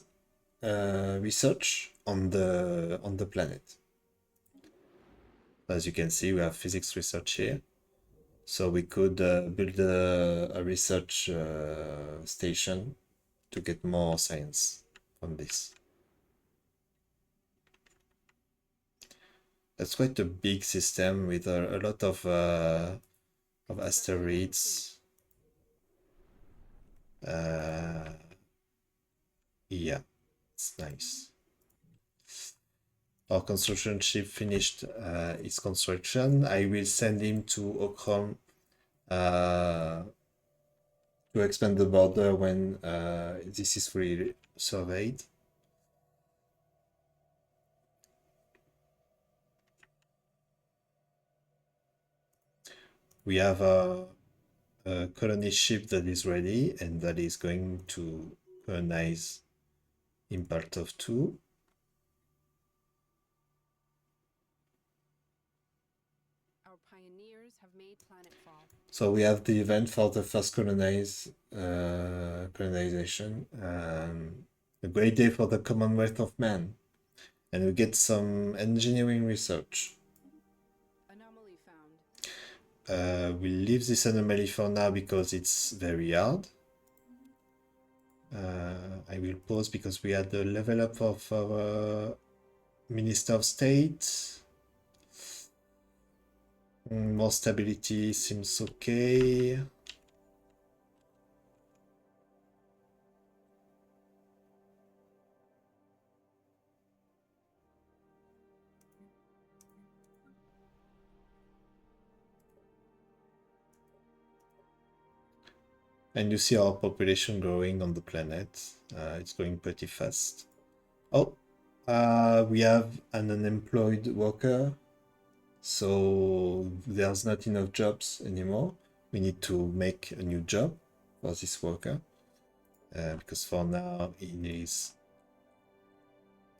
research on the planet. As you can see, we have physics research here. So we could build a research station to get more science from this. That's quite a big system with a lot of asteroids. Yeah, it's nice. Our construction ship finished its construction. I will send him to Okron to expand the border when this is fully surveyed. We have a colony ship that is ready and that is going to colonize Impart of 2. Our pioneers have made planetfall. So we have the event for the first colonization. A great day for the Commonwealth of Man. And we get some engineering research. Anomaly found. We'll leave this anomaly for now because it's very hard. I will pause because we had the level up of our Minister of State. More stability seems okay. And you see our population growing on the planet. It's going pretty fast. Oh, we have an unemployed worker. So there's not enough jobs anymore. We need to make a new job for this worker. Because for now he is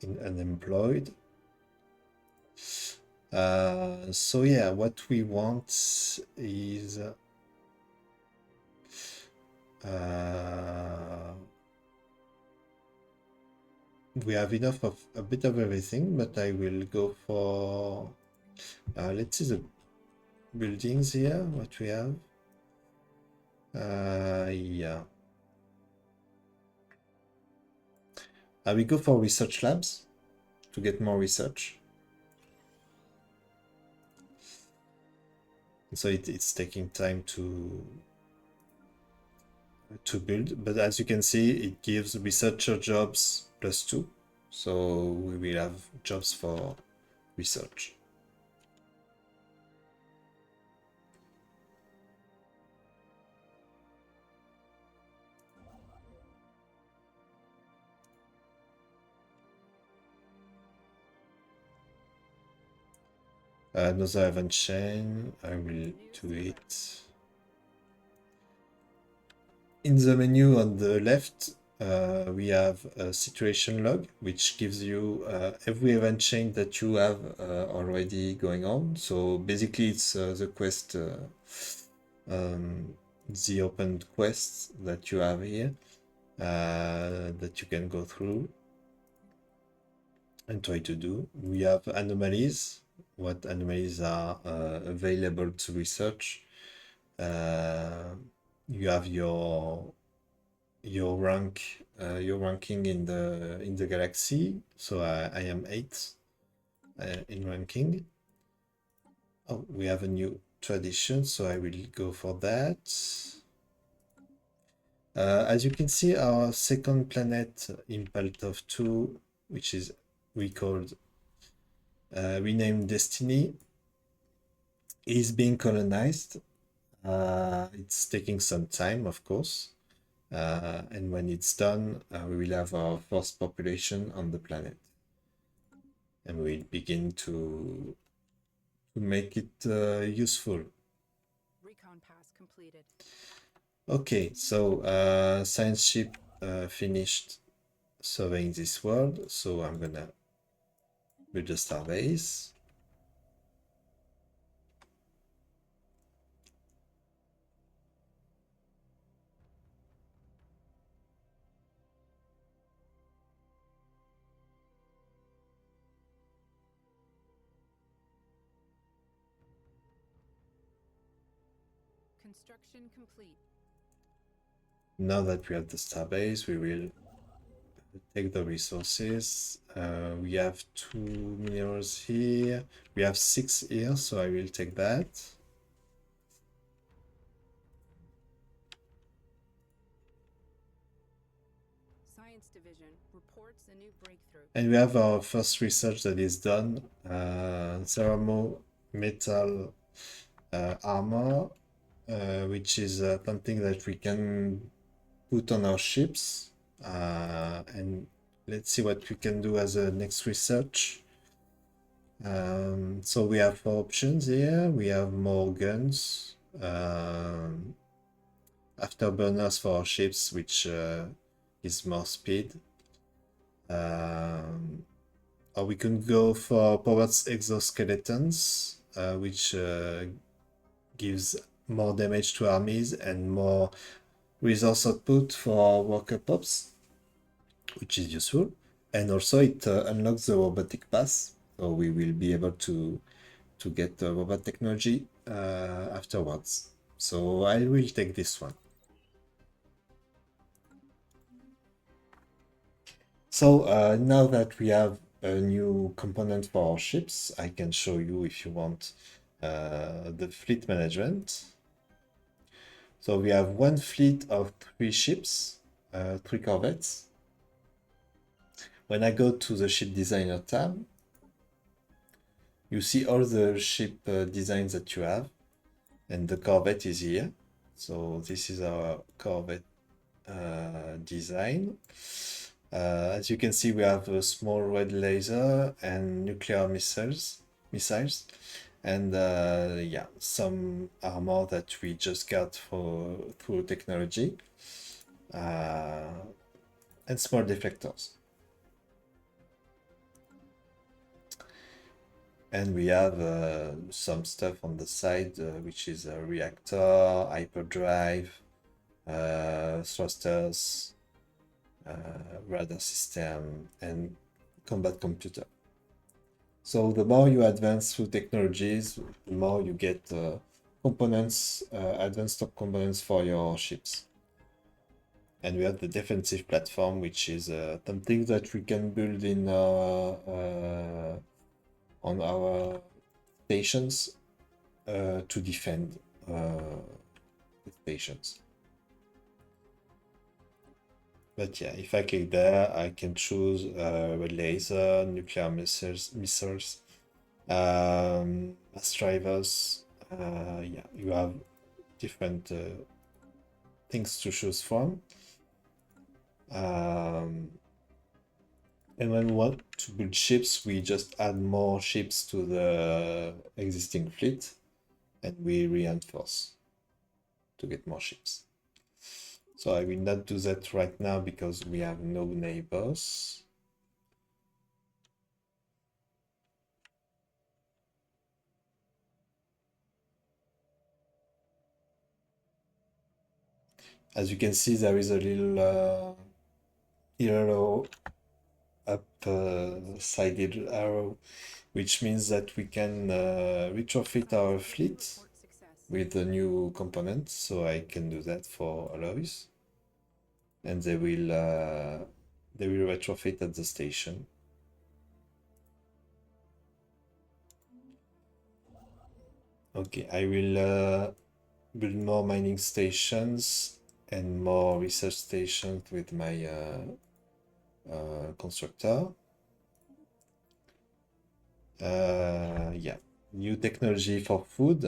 unemployed. So yeah, what we want is we have enough of a bit of everything, but I will go for let's see the buildings here, what we have. Yeah. I will go for research labs to get more research. So it's taking time to build, but as you can see, it gives researcher jobs +2. So we will have jobs for research. Another event chain, I will do it. In the menu on the left, we have a situation log, which gives you every event chain that you have already going on. So basically it's the quest, the open quests that you have here, that you can go through and try to do. We have anomalies, what anomalies are available to research. You have your rank, your ranking in the galaxy. So I am 8th in ranking. Oh, we have a new tradition, so I will go for that. As you can see, our second planet, Impaltov 2, which is renamed Destiny, is being colonized. It's taking some time, of course. And when it's done, we will have our first population on the planet. And we'll begin to make it useful. Recon pass completed. Okay, so science ship finished surveying this world, so I'm gonna build a starbase. Construction complete. Now that we have the starbase, we will take the resources. We have 2 minerals here. We have 6 here, so I will take that. Science division reports a new breakthrough. And we have our first research that is done. Ceramo metal armor, which is something that we can put on our ships. And let's see what we can do as a next research. So we have 4 options here. We have more guns, afterburners for our ships, which is more speed. Or we can go for powered exoskeletons, which gives more damage to armies and more resource output for worker pops, which is useful. And also it unlocks the robotic pass, so we will be able to get the robot technology afterwards. So I will take this one. So now that we have a new component for our ships, I can show you, if you want, the fleet management. So we have one fleet of 3 ships, 3 corvettes. When I go to the ship designer tab, you see all the ship designs that you have, and the corvette is here. So this is our corvette design. As you can see, we have a small red laser and nuclear missiles, and yeah, some armor that we just got through technology, and small deflectors. And we have some stuff on the side, which is a reactor, hyperdrive, thrusters, radar system, and combat computer. So the more you advance through technologies, the more you get components, advanced top components for your ships. And we have the defensive platform, which is something that we can build in on our stations to defend the stations. But yeah, if I click there, I can choose red laser, nuclear missiles, mass drivers. Yeah, you have different things to choose from. And when we want to build ships, we just add more ships to the existing fleet, and we reinforce to get more ships. So I will not do that right now because we have no neighbors. As you can see, there is a little arrow up, sided arrow, which means that we can retrofit our fleet Report success. with the new components. So I can do that for alloys, and they will retrofit at the station. Okay, I will build more mining stations and more research stations with my constructor. Yeah, new technology for food.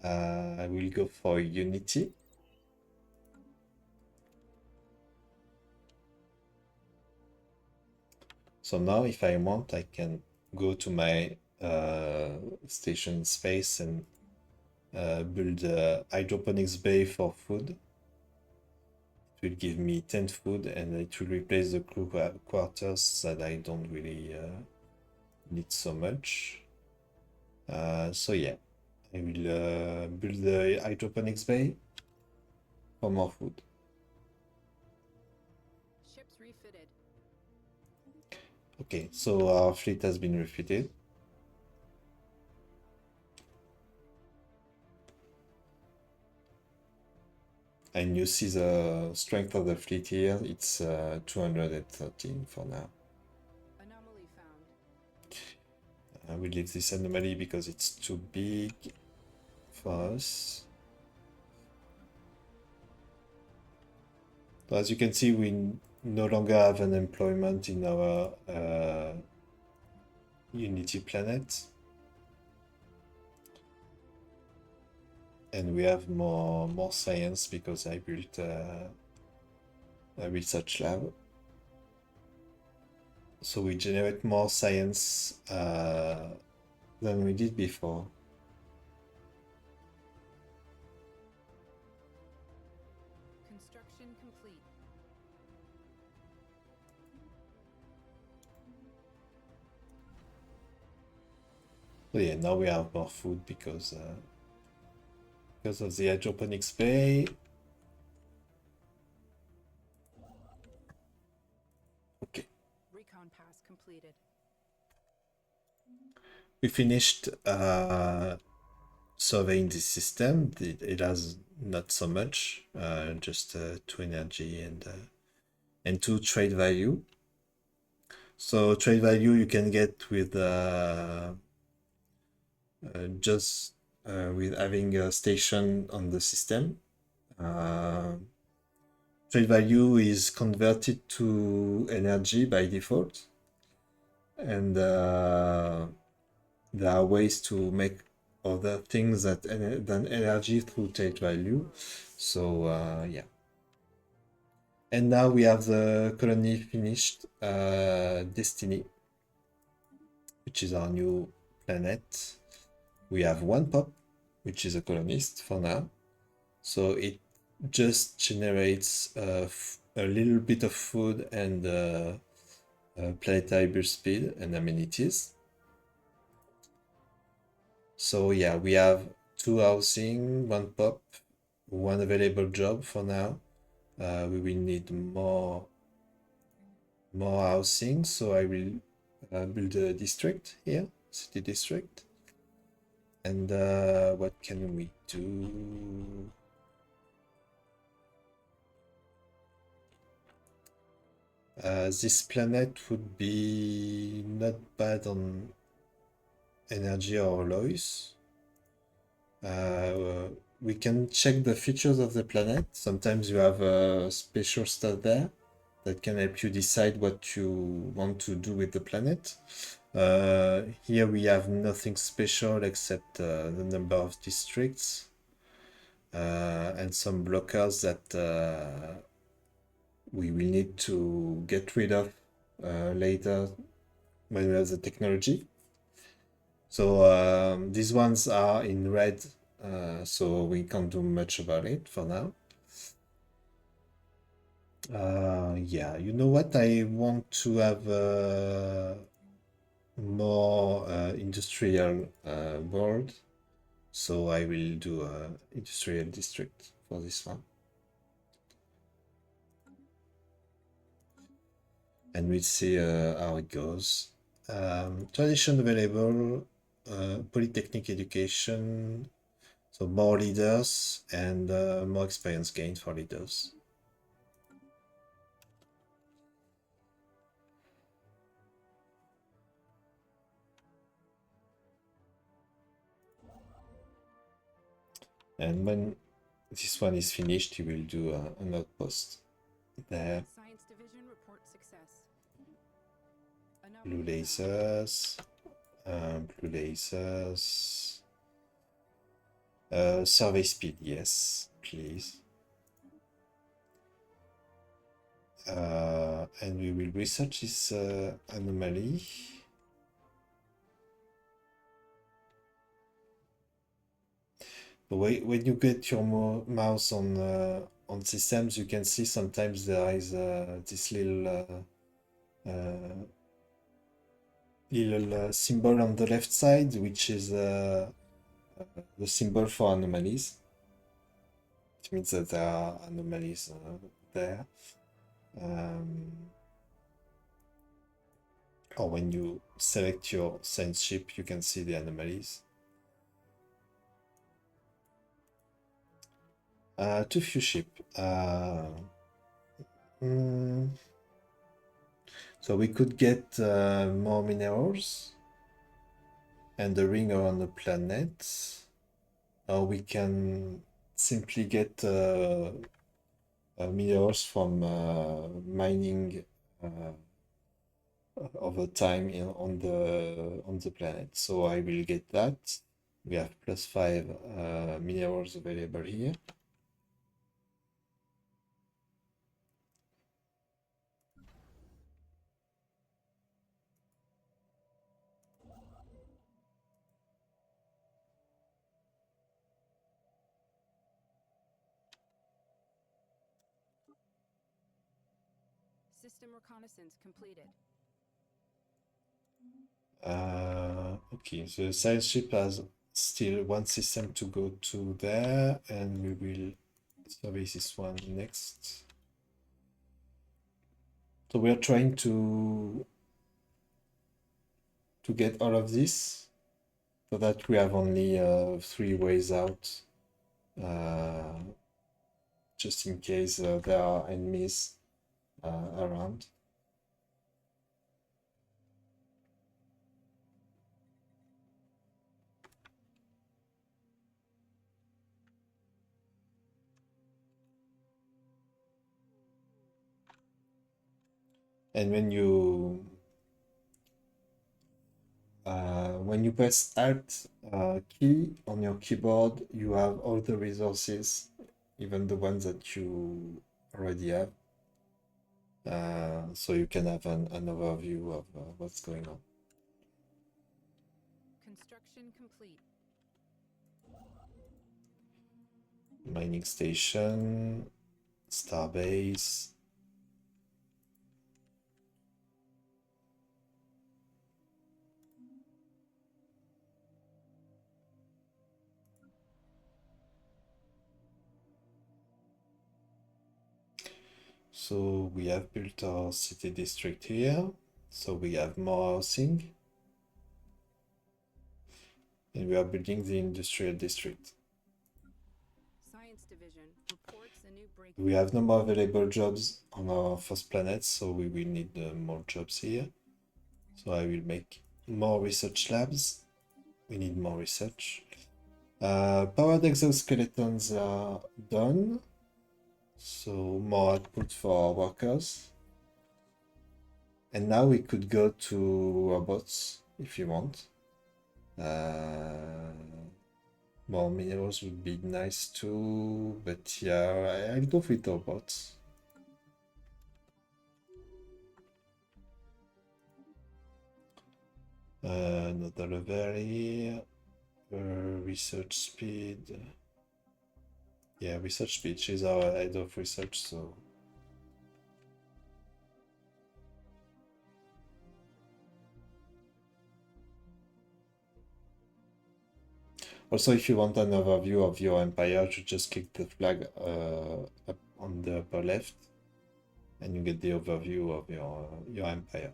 I will go for Unity. So now if I want, I can go to my station space and build a hydroponics bay for food. It will give me 10 food and it will replace the crew quarters that I don't really need so much. So yeah, I will build the hydroponics bay for more food. Ships refitted. Okay, so our fleet has been refitted. And you see the strength of the fleet here, it's 213 for now. Anomaly found. I will leave this anomaly because it's too big for us. So as you can see, we no longer have an employment in our Unity planet. And we have more science because I built a research lab. So we generate more science than we did before. Construction complete. So yeah, now we have more food because of the hydroponics bay. Okay. Recon pass completed. We finished surveying this system. It has not so much, just 2 energy and 2 trade value. So trade value you can get with just with having a station on the system. Trade value is converted to energy by default, and there are ways to make other things than energy through trade value. So yeah. And now we have the colony finished, Destiny, which is our new planet. We have 1 pop, which is a colonist for now. So it just generates a little bit of food and planetary burst speed and amenities. So yeah, we have 2 housing, 1 pop, 1 available job for now. We will need more housing, so I will build a district here, city district. And what can we do? This planet would be not bad on energy or alloys. We can check the features of the planet. Sometimes you have special stuff there that can help you decide what you want to do with the planet. Here we have nothing special except the number of districts and some blockers that we will need to get rid of later when we have the technology. So these ones are in red, so we can't do much about it for now. Yeah, you know what? I want to have more industrial world, so I will do a industrial district for this one. And we'll see how it goes. Tradition available, polytechnic education, so more leaders and more experience gained for leaders. And when this one is finished, you will do an outpost there. Science division reports success. Blue Anomaly found. lasers, blue lasers. Survey speed, yes, please. And we will research this anomaly. The way when you get your mouse on systems, you can see sometimes there is this little symbol on the left side, which is the symbol for anomalies. It means that there are anomalies there. Or when you select your science ship, you can see the anomalies. Too few ship. So we could get more minerals and the ring around the planet. Or we can simply get minerals from mining over time on the planet. So I will get that. We have +5 minerals available here. System reconnaissance completed. Okay, so the science ship has still one system to go to there, and we will survey this one next. So we are trying to get all of this so that we have only 3 ways out, just in case there are enemies around. And when you press Alt key on your keyboard, you have all the resources, even the ones that you already have. So you can have an overview of what's going on. Construction complete. Mining station, starbase. So we have built our city district here. So we have more housing. And we are building the industrial district. Science division reports a new breakthrough. We have no more available jobs on our first planet, so we will need more jobs here. So I will make more research labs. We need more research. Powered exoskeletons are done. So more output for our workers. And now we could go to robots if you want. More minerals would be nice too, but yeah, I'll go with robots. Another level here. Research speed. Yeah, research speed. She's our head of research, so. Also, if you want an overview of your empire, you just click the flag up on the upper left, and you get the overview of your empire.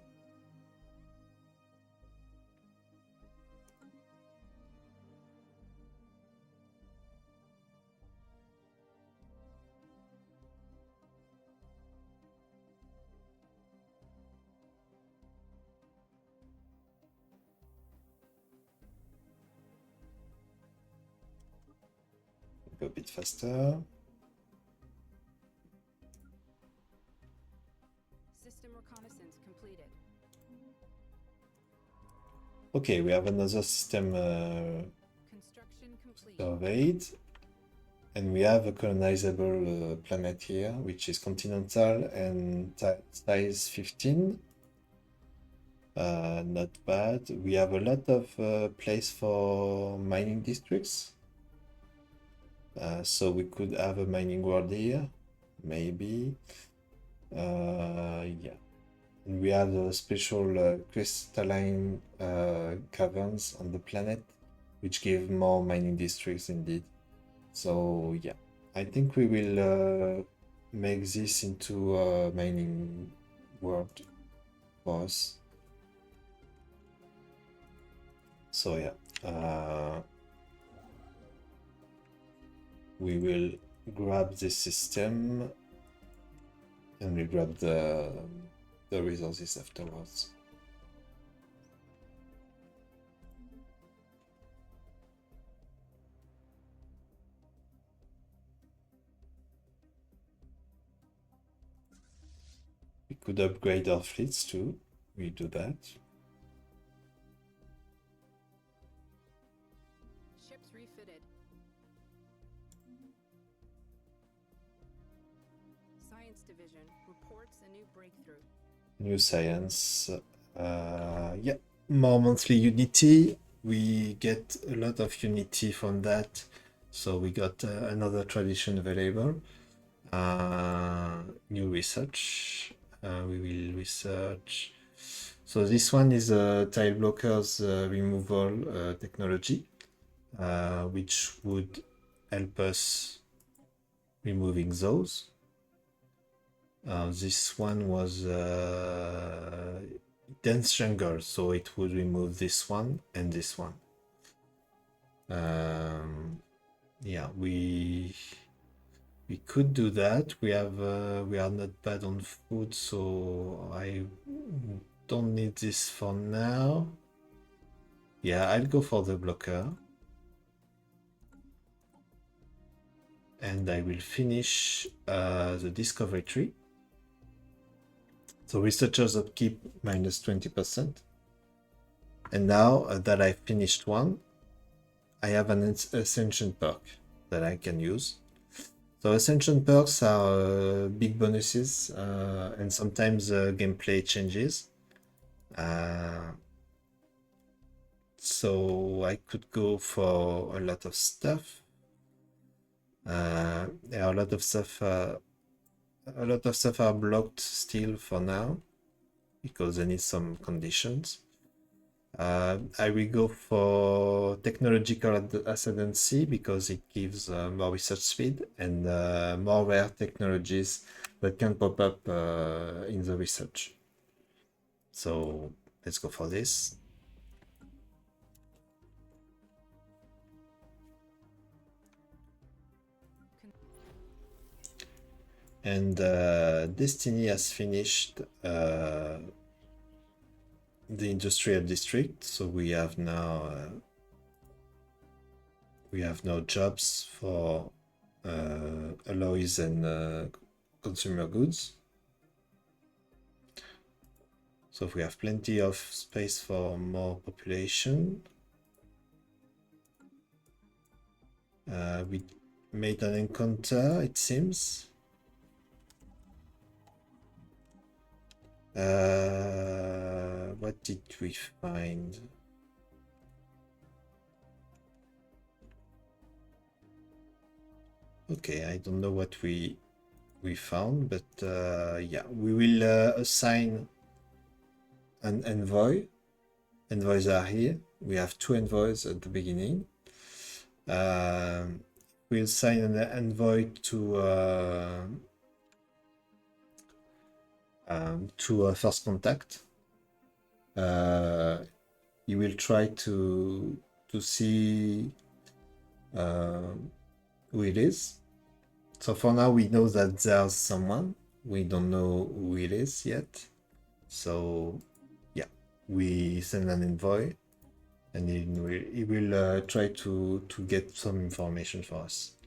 go a bit faster. System reconnaissance completed. Okay, we have another system Construction complete. surveyed. And we have a colonizable planet here, which is continental and size 15. Not bad. We have a lot of place for mining districts. So we could have a mining world here, maybe. Yeah. And we have a special crystalline caverns on the planet, which give more mining districts indeed. So yeah, I think we will make this into a mining world for us. So yeah, we will grab this system and we grab the resources afterwards. We could upgrade our fleets too. We do that. Ships refitted. Science division reports a new breakthrough. New science. Yeah, more monthly Unity. We get a lot of Unity from that. So we got another tradition available. New research. We will research. So this one is a tile blockers removal technology, which would help us removing those. This one was dense jungle, so it would remove this one and this one. Yeah, we could do that. We are not bad on food, so I don't need this for now. Yeah, I'll go for the blocker. And I will finish the discovery tree. So researchers upkeep minus 20%. And now that I finished one, I have an ascension perk that I can use. So ascension perks are big bonuses and sometimes gameplay changes. So I could go for a lot of stuff. There are a lot of stuff. A lot of stuff are blocked still for now because they need some conditions. I will go for technological ascendancy because it gives more research speed and more rare technologies that can pop up in the research. So let's go for this. And Destiny has finished the industrial district, so we have now jobs for alloys and consumer goods. So we have plenty of space for more population. We made an encounter, it seems. What did we find? Okay, I don't know what we found, but yeah, we will assign an envoy. Envoys are here. We have 2 envoys at the beginning. We'll assign an envoy to first contact. You will try to see who it is. So for now, we know that there's someone. We don't know who it is yet. So yeah, we send an envoy, and he will try to get some information for us.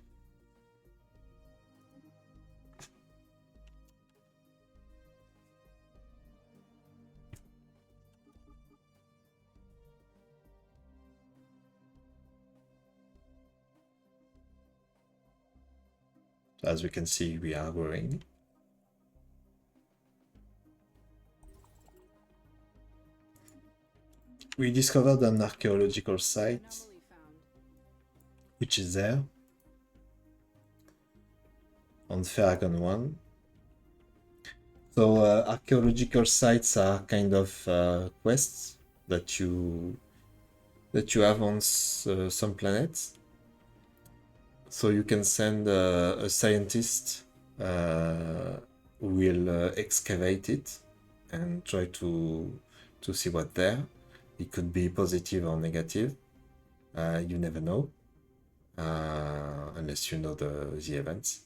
As we can see, we are growing. We discovered an archaeological site, Anomaly found. which is there on Ferragon 1. So archaeological sites are kind of quests that you have on some planets. So you can send a scientist who will excavate it and try to see what's there. It could be positive or negative. You never know, unless you know the events.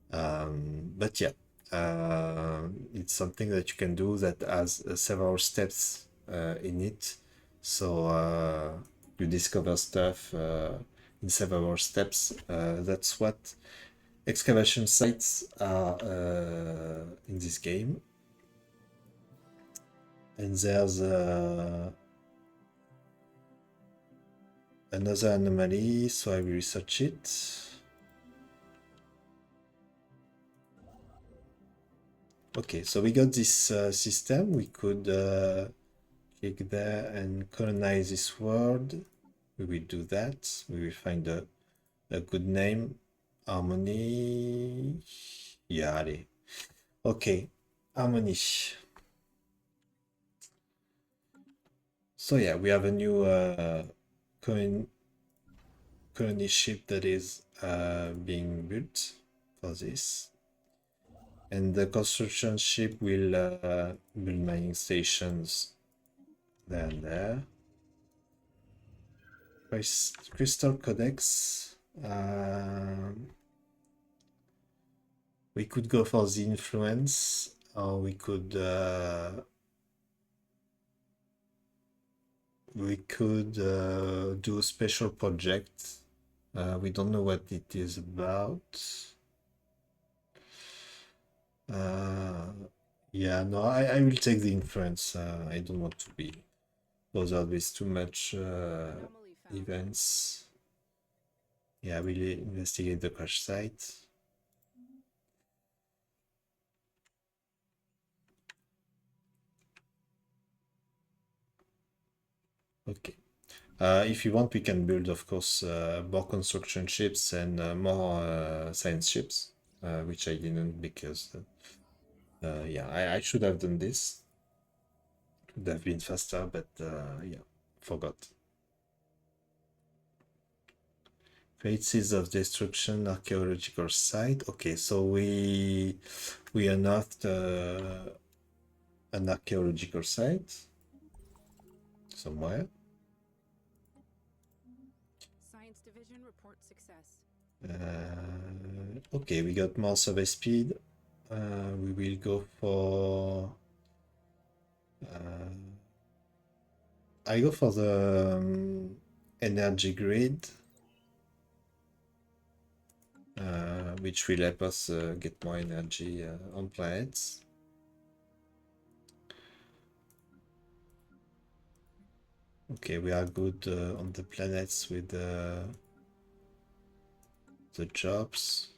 But yeah, it's something that you can do that has several steps in it. So you discover stuff in several steps. That's what excavation sites are in this game. And there's another anomaly, so I will research it. Okay, so we got this system. We could click there and colonize this world. We will do that. We will find a good name. Harmony. Yeah, allez. Okay, Harmony. So yeah, we have a new colony ship that is being built for this. And the construction ship will build mining stations there and there. Crystal Codex. We could go for the influence, or we could do a special project. We don't know what it is about. Yeah, no, I will take the influence. I don't want to be bothered with too much Anomaly found. events. Yeah, we'll investigate the crash site. Okay. If you want, we can build, of course, more construction ships and more science ships, which I didn't because, yeah, I should have done this. It would have been faster, but yeah, forgot. Great Seeds of Destruction archaeological site. Okay, so we unearthed an archaeological site somewhere. Science division report success. Okay, we got more survey speed. We will go for. I go for the energy grid, which will help us get more energy on planets. Okay, we are good on the planets with the jobs.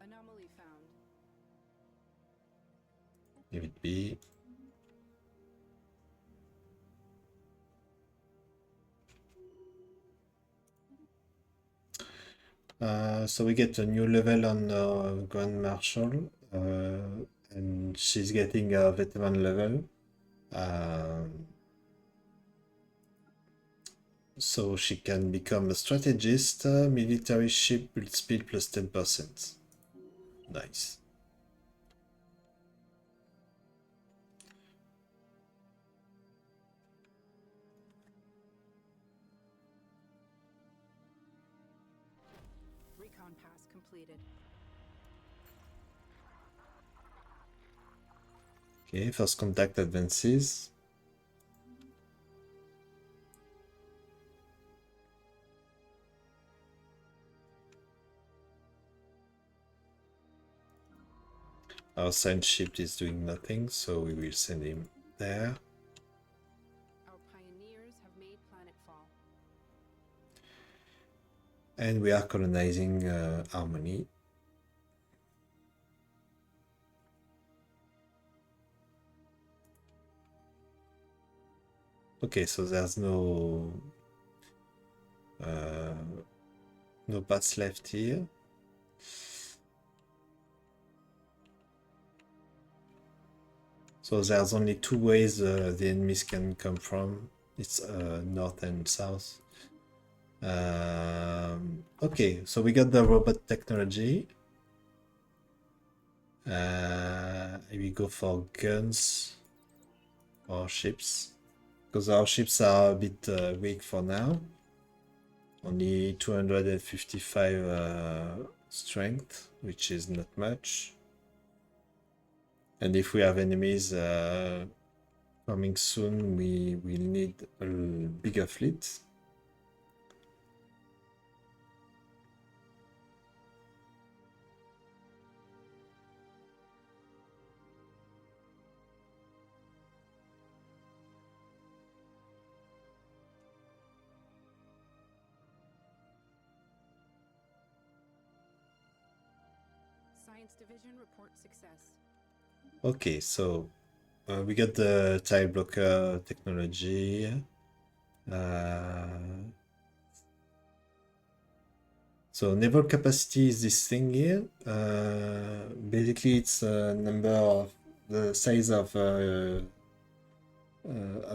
Anomaly found. Leave it be. So we get a new level on Grand Marshal, and she's getting a veteran level. So she can become a strategist, military ship build speed plus 10%. Nice. Recon pass completed. Okay, first contact advances. Our science ship is doing nothing, so we will send him there. Our pioneers have made planetfall. And we are colonizing Harmony. Okay, so there's no paths left here. So there's only two ways the enemies can come from. It's north and south. Okay, so we got the robot technology. We go for guns or ships, because our ships are a bit weak for now. Only 255 strength, which is not much. And if we have enemies coming soon, we will need a bigger fleet. Science Division reports success. Okay, so we got the tile blocker technology. So naval capacity is this thing here. Basically, it's a number of the size of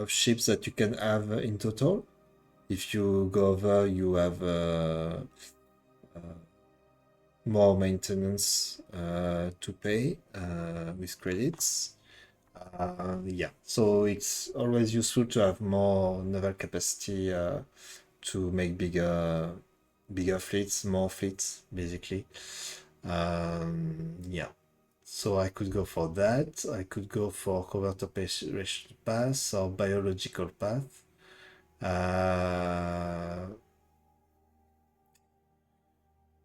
ships that you can have in total. If you go over, you have more maintenance to pay with credits. Yeah, so it's always useful to have more naval capacity to make bigger fleets, more fleets, basically. Yeah, so I could go for that. I could go for covert operation path or biological path.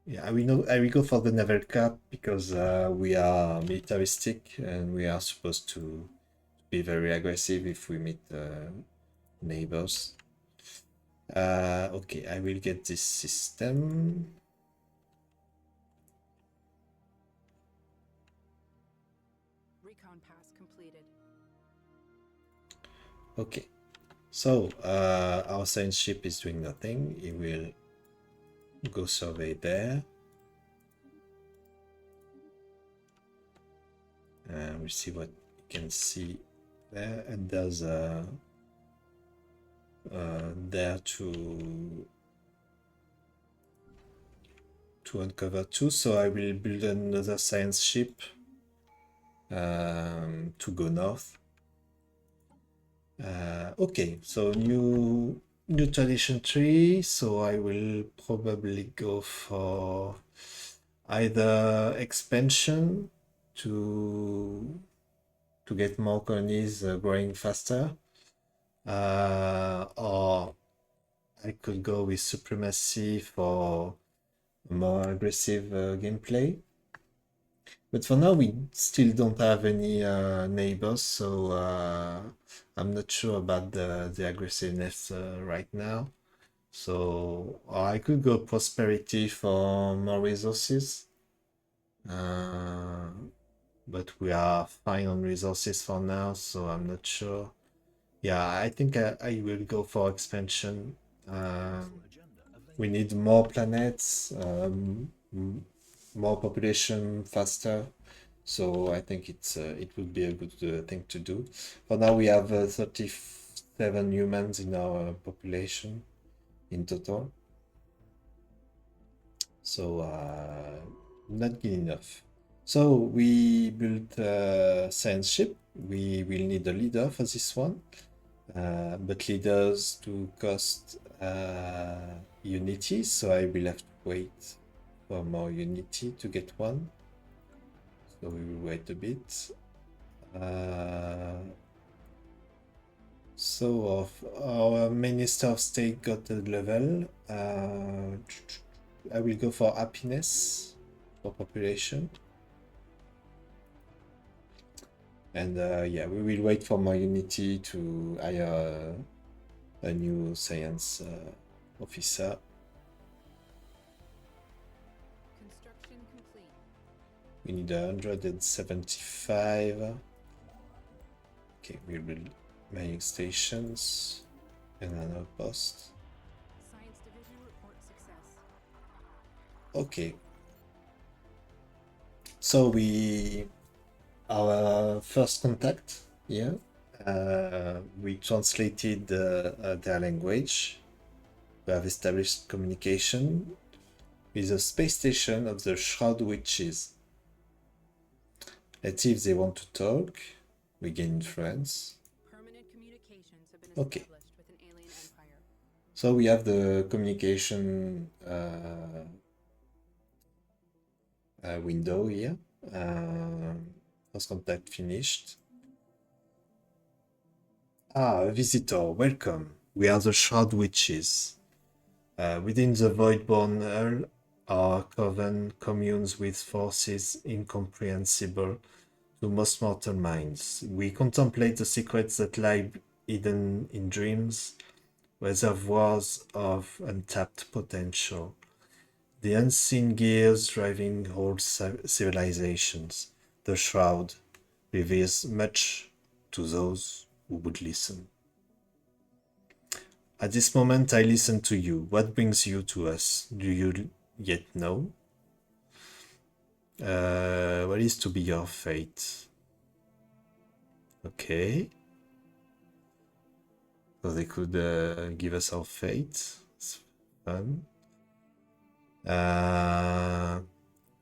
Yeah, I will go for the naval cap because we are militaristic and we are supposed to be very aggressive if we meet neighbors. Okay, I will get this system. Recon pass completed. Okay, so our science ship is doing nothing. It will go survey there. We'll see what you can see there, and there's there to uncover too. So I will build another science ship to go north. Okay, so new tradition tree. So I will probably go for either expansion to get more colonies growing faster, or I could go with supremacy for more aggressive gameplay. But for now, we still don't have any neighbors, so I'm not sure about the aggressiveness right now. So I could go prosperity for more resources. But we are fine on resources for now, so I'm not sure. Yeah, I think I will go for expansion. We need more planets, more population faster. So I think it would be a good thing to do. For now, we have 37 humans in our population in total. So not good enough. So we built a science ship. We will need a leader for this one. But leaders do cost unity, so I will have to wait for more unity to get one. So we will wait a bit. So our Minister of State got a level. I will go for happiness for population. And yeah, we will wait for more unity to hire a new science officer. We need 175. Okay, we will mining stations and another post. Science Division report success. Okay. So our first contact here, we translated their language. We have established communication with the space station of the Shroud Witches. Let's see if they want to talk. We gain influence. Permanent communications have been Okay. established with an alien empire. So we have the communication window here. First contact finished. A visitor, welcome. We are the Shroud Witches. Within the Voidborn Earl, our coven communes with forces incomprehensible to most mortal minds. We contemplate the secrets that lie hidden in dreams, reservoirs of untapped potential. The unseen gears driving whole civilizations. The Shroud reveals much to those who would listen. At this moment, I listen to you. What brings you to us? Do you yet know? What is to be your fate? Okay. So they could give us our fate. It's fun.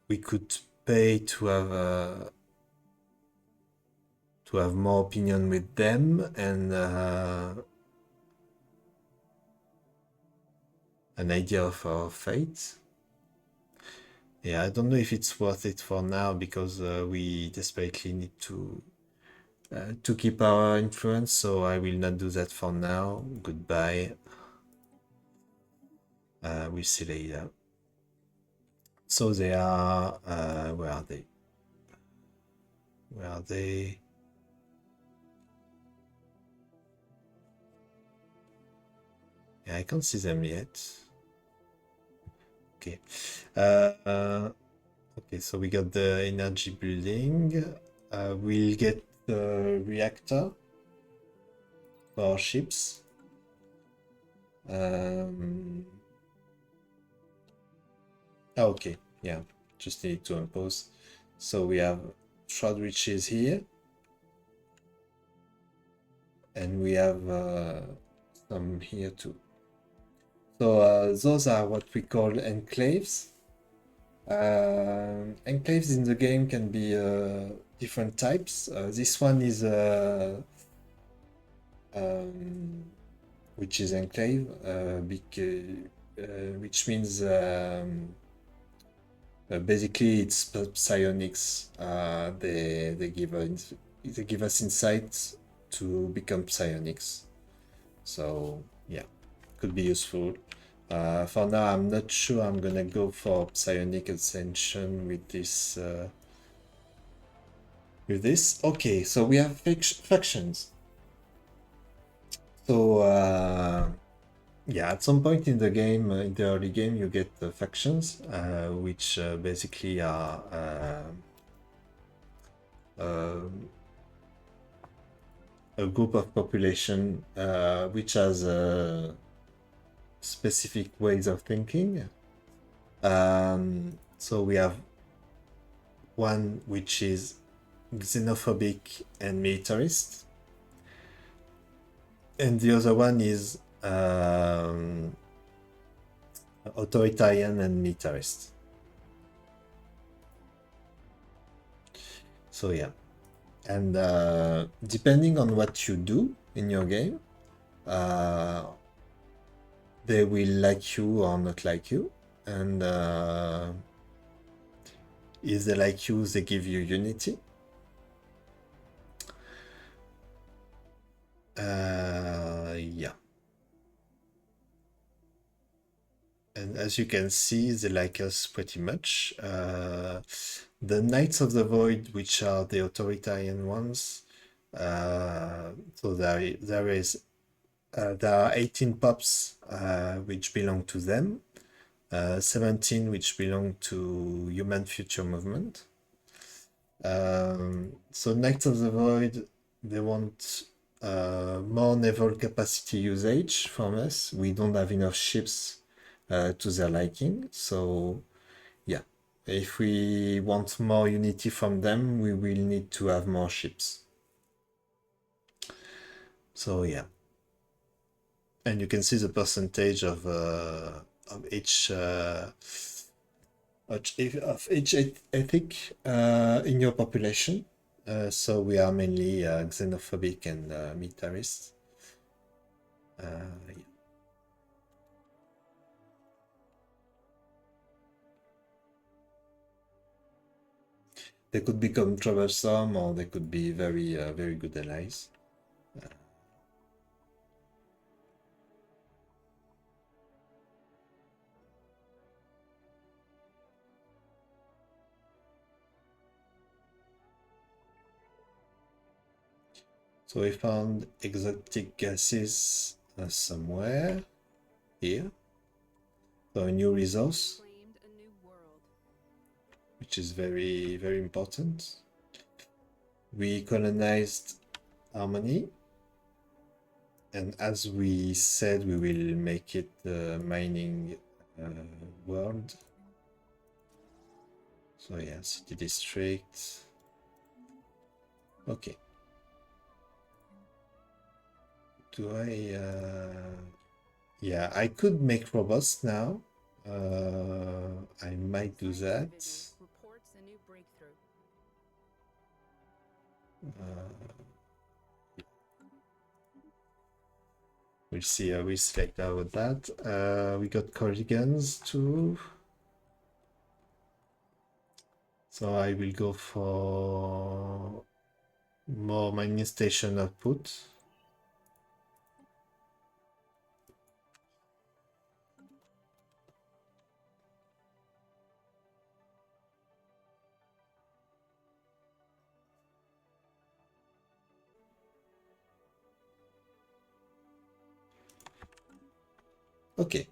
We could pay to have more opinion with them and an idea of our fate. Yeah, I don't know if it's worth it for now because we desperately need to keep our influence, so I will not do that for now. Goodbye. We'll see later. So they are, where are they? Where are they? Yeah, I can't see them yet. Okay. Okay, so we got the energy building. We'll get the reactor for our ships. Okay, yeah, just need to impose. So we have Shroud Witches here. And we have some here too. So those are what we call enclaves. Enclaves in the game can be different types. This one is which is enclave, which means basically it's psionics. They give us insight to become psionics. So yeah, could be useful. For now, I'm not sure I'm gonna go for psionic ascension with this. Okay, so we have factions. So yeah, at some point in the game, in the early game, you get the factions, which basically are a group of population which has specific ways of thinking. So we have one which is xenophobic and militarist, and the other one is authoritarian and militarist. So yeah, and depending on what you do in your game, they will like you or not like you, and if they like you, they give you unity. Yeah. And as you can see, they like us pretty much. The Knights of the Void, which are the authoritarian ones, so there are 18 pups which belong to them, 17 which belong to Human Future Movement. So Knights of the Void, they want more naval capacity usage from us. We don't have enough ships to their liking. So yeah, if we want more unity from them, we will need to have more ships. So yeah. And you can see the percentage of each ethic in your population. So we are mainly xenophobic and militarist. Yeah. They could become troublesome, or they could be very, very good allies. So we found exotic gases somewhere here. So a new resource, Claimed a new world. which is very, very important. We colonized Harmony, and as we said, we will make it the mining world. So yeah, city district. Okay. Do I? Yeah, I could make robots now. I might do that. Science division reports a new breakthrough. We'll see how we select out that. We got Corrigans too. So I will go for more mining station output. Okay.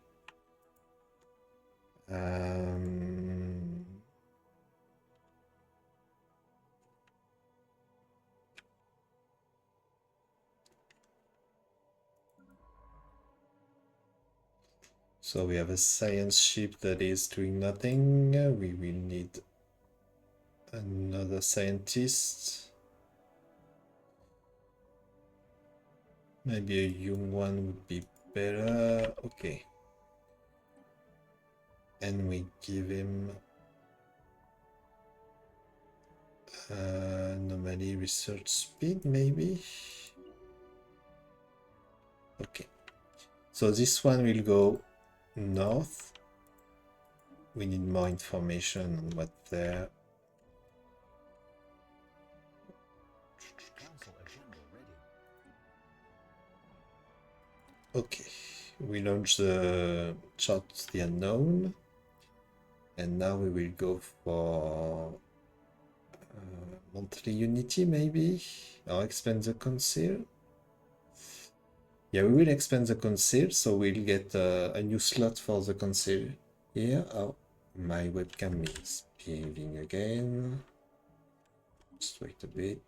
So we have a science ship that is doing nothing. We will need another scientist. Maybe a young one would be better. Okay. And we give him anomaly research speed, maybe. Okay. So this one will go north. We need more information on what there. Council agenda ready. Okay. We launch the chart the unknown. And now we will go for monthly unity, maybe, or expand the conceal. Yeah, we will expand the conceal, so we'll get a new slot for the conceal here. Oh, my webcam is behaving again. Just wait a bit.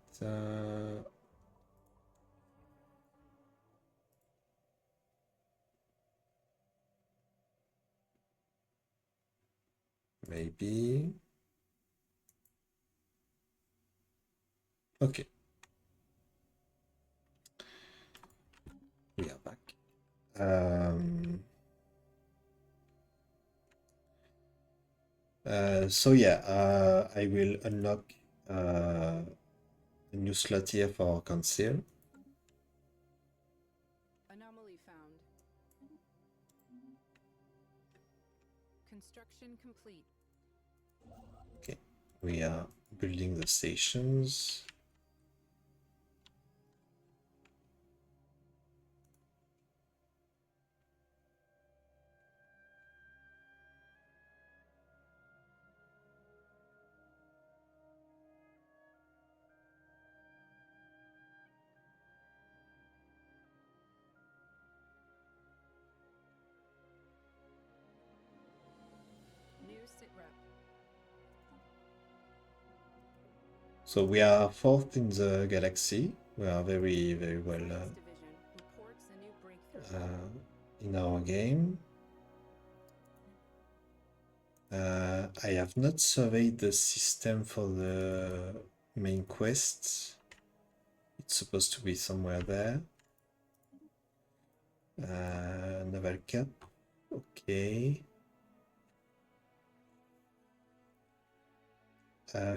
Maybe. Okay. We are back. So yeah, I will unlock a new slot here for conceal. Anomaly found. Construction complete. Okay, we are building the stations. New sit rep. So we are fourth in the galaxy. We are very, very well Science Division reports a new breakthrough. in our game. I have not surveyed the system for the main quest. It's supposed to be somewhere there. Naval cap. Okay.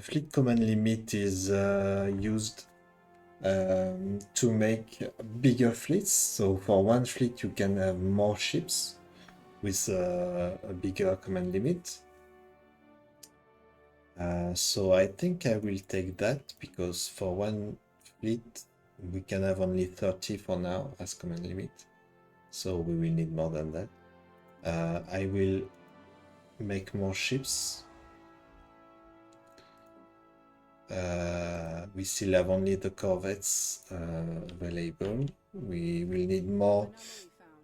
Fleet command limit is used to make bigger fleets. So for one fleet, you can have more ships with a bigger command limit. So I think I will take that because for one fleet, we can have only 30 for now as command limit. So we will need more than that. I will make more ships. We still have only the corvettes available. We will need more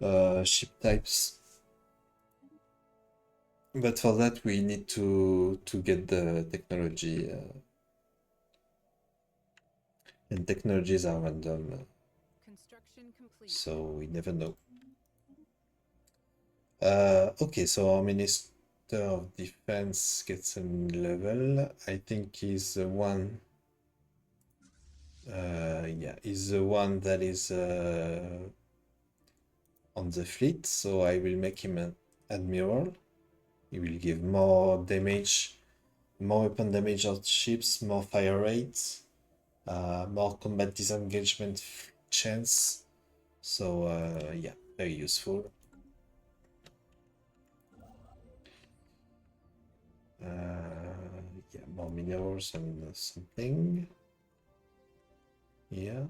Anomaly found. ship types, but for that we need to get the technology, and technologies are random, Construction complete. so we never know. Okay, so our Minister of Defense gets a level. I think he's the one. Yeah, he's the one that is on the fleet, so I will make him an admiral. He will give more damage, more weapon damage on ships, more fire rates, more combat disengagement chance. So yeah, very useful. Yeah, more minerals and something. Yeah.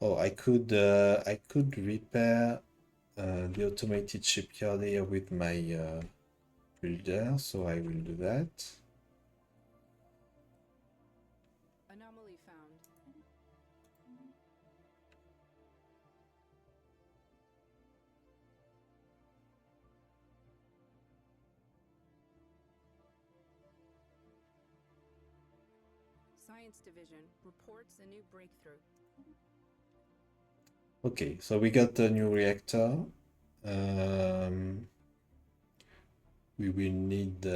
Oh, I could repair the automated shipyard here with my builder, so I will do that. Anomaly found. Science Division reports a new breakthrough. Okay, so we got a new reactor. We will need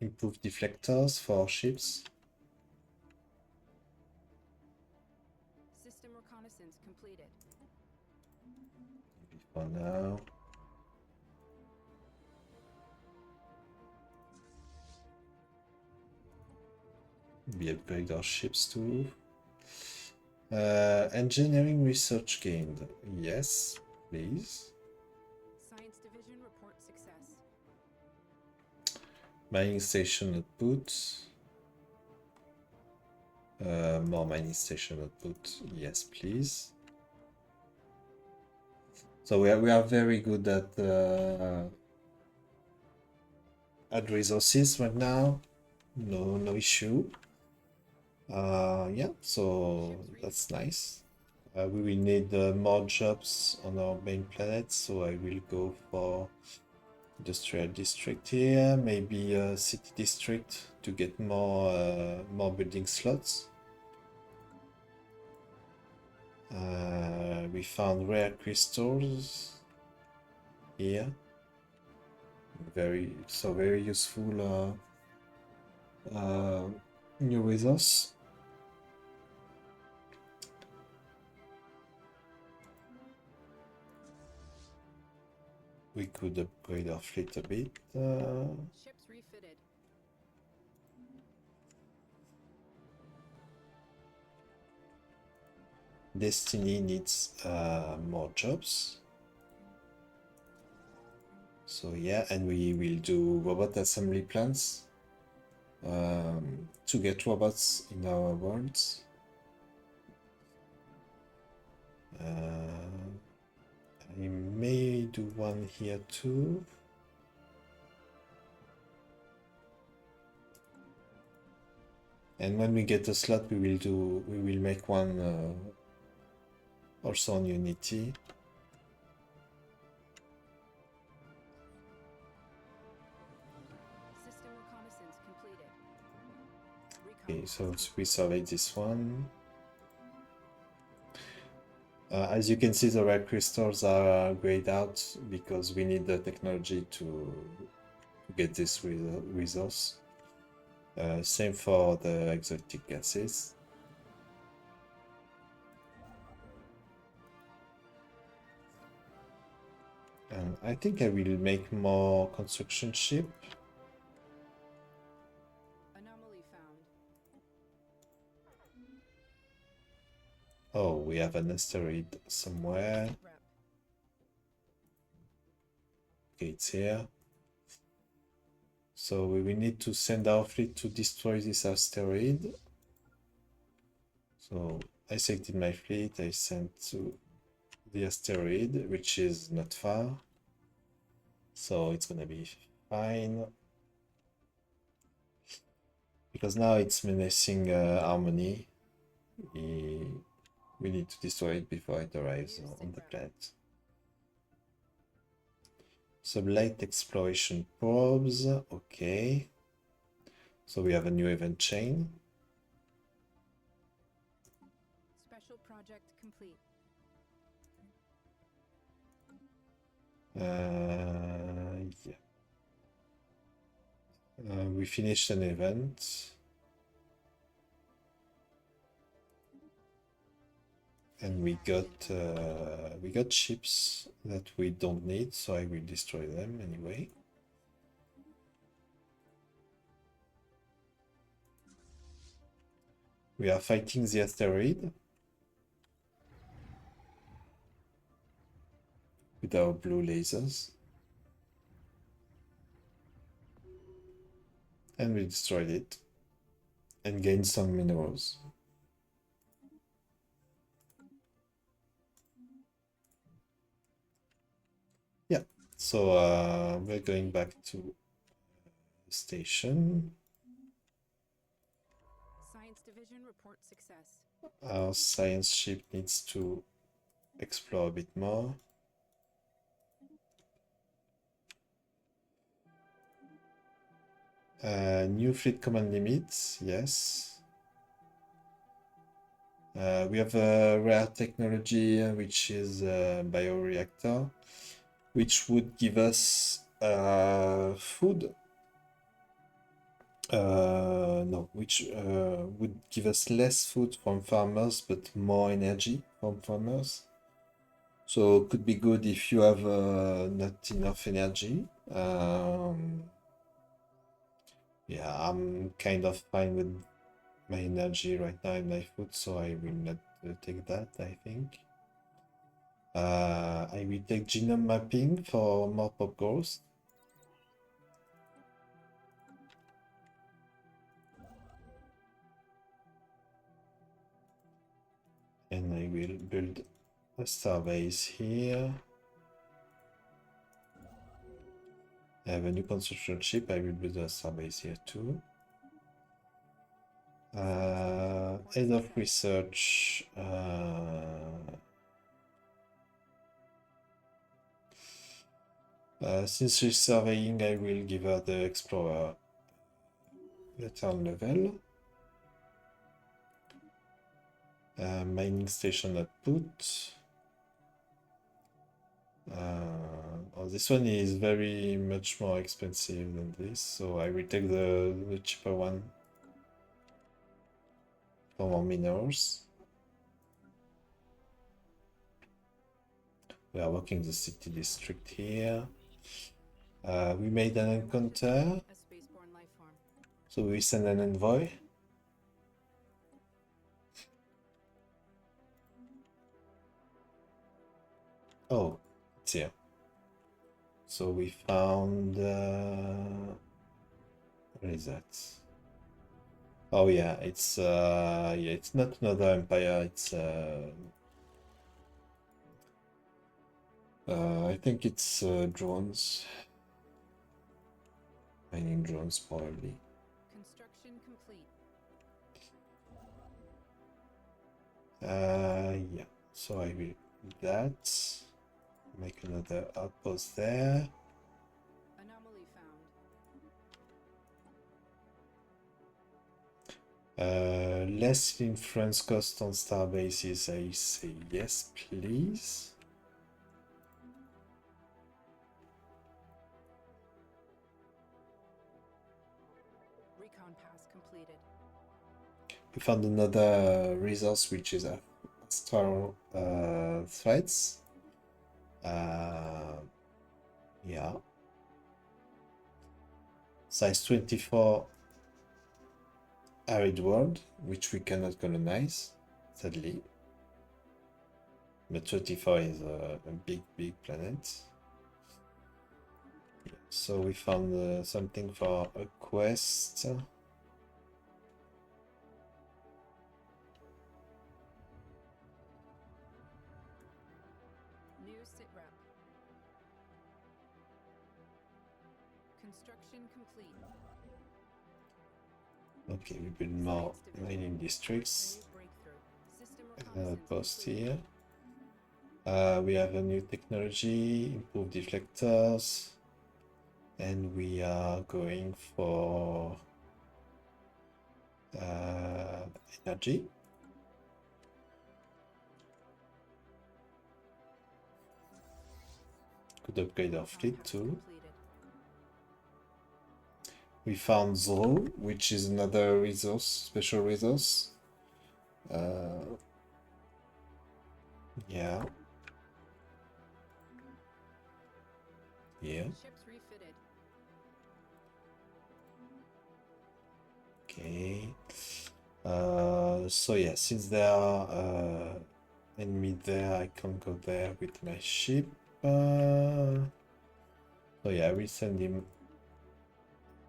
improved deflectors for ships. System reconnaissance completed. For now. We upgrade our ships too. Engineering research gained. Yes, please. Science Division reports success. Mining station output. More mining station output. Yes, please. So we are very good at resources right now. No issue. Yeah, so that's nice. We will need more jobs on our main planet, so I will go for industrial district here, maybe a city district to get more building slots. We found rare crystals here. Very useful new resource. We could upgrade our fleet a bit. Ships refitted. Destiny needs more jobs. So yeah, and we will do robot assembly plants to get robots in our worlds. I may do one here too. And when we get a slot, we will make one also on Unity. System reconnaissance completed. Okay, so we surveyed this one. As you can see, the red crystals are grayed out because we need the technology to get this resource. Same for the exotic gases. And I think I will make more construction ship. Anomaly found. Oh, we have an asteroid somewhere. Rep. Okay, it's here. So we will need to send our fleet to destroy this asteroid. So I selected my fleet, I sent to the asteroid, which is not far. So it's gonna be fine. Because now it's menacing Harmony. We need to destroy it before it arrives on the planet. Sublight exploration probes, okay. So we have a new event chain. Special project complete. Yeah. We finished an event. And we got ships that we don't need, so I will destroy them anyway. We are fighting the asteroid with our blue lasers. And we destroyed it and gained some minerals. Yeah, so we're going back to the station. Science division reports success. Our science ship needs to explore a bit more. New fleet command limits, yes. We have a rare technology, which is a bioreactor, which would give us food. No, which would give us less food from farmers, but more energy from farmers. So it could be good if you have not enough energy. Yeah, I'm kind of fine with my energy right now in my food, so I will not take that, I think. I will take genome mapping for more pop growth. And I will build a starbase here. I have a new construction ship, I will build a starbase here too. Head of research. Since she's surveying, I will give her the explorer return level. Mining station output. Oh, this one is very much more expensive than this, so I will take the cheaper one for more minerals. We are working the city district here. We made an encounter, A spaceborne life form. so we send an envoy. Oh, it's here. So we found what is that? Oh yeah, it's not another empire, it's I think it's drones. Mining drones probably. Construction complete. Yeah, so I will do that. Make another outpost there. Anomaly Less influence cost on star bases. I say yes, please. Recon pass completed. We found another resource, which is astral threads. Yeah. Size 24 arid world, which we cannot colonize, sadly. But 24 is a big planet. Yeah. So we found something for a quest. New sit rep. Construction complete. Okay, we build more Science division mining districts. reports a new breakthrough. System reconnaissance Post complete. here. We have a new technology, improved deflectors, and we are going for energy. Could upgrade our fleet too. We found Zoro, which is another resource, special resource. Yeah. Yeah. Ships refitted. Okay. So yeah, since there are enemy there, I can't go there with my ship. So yeah, we send him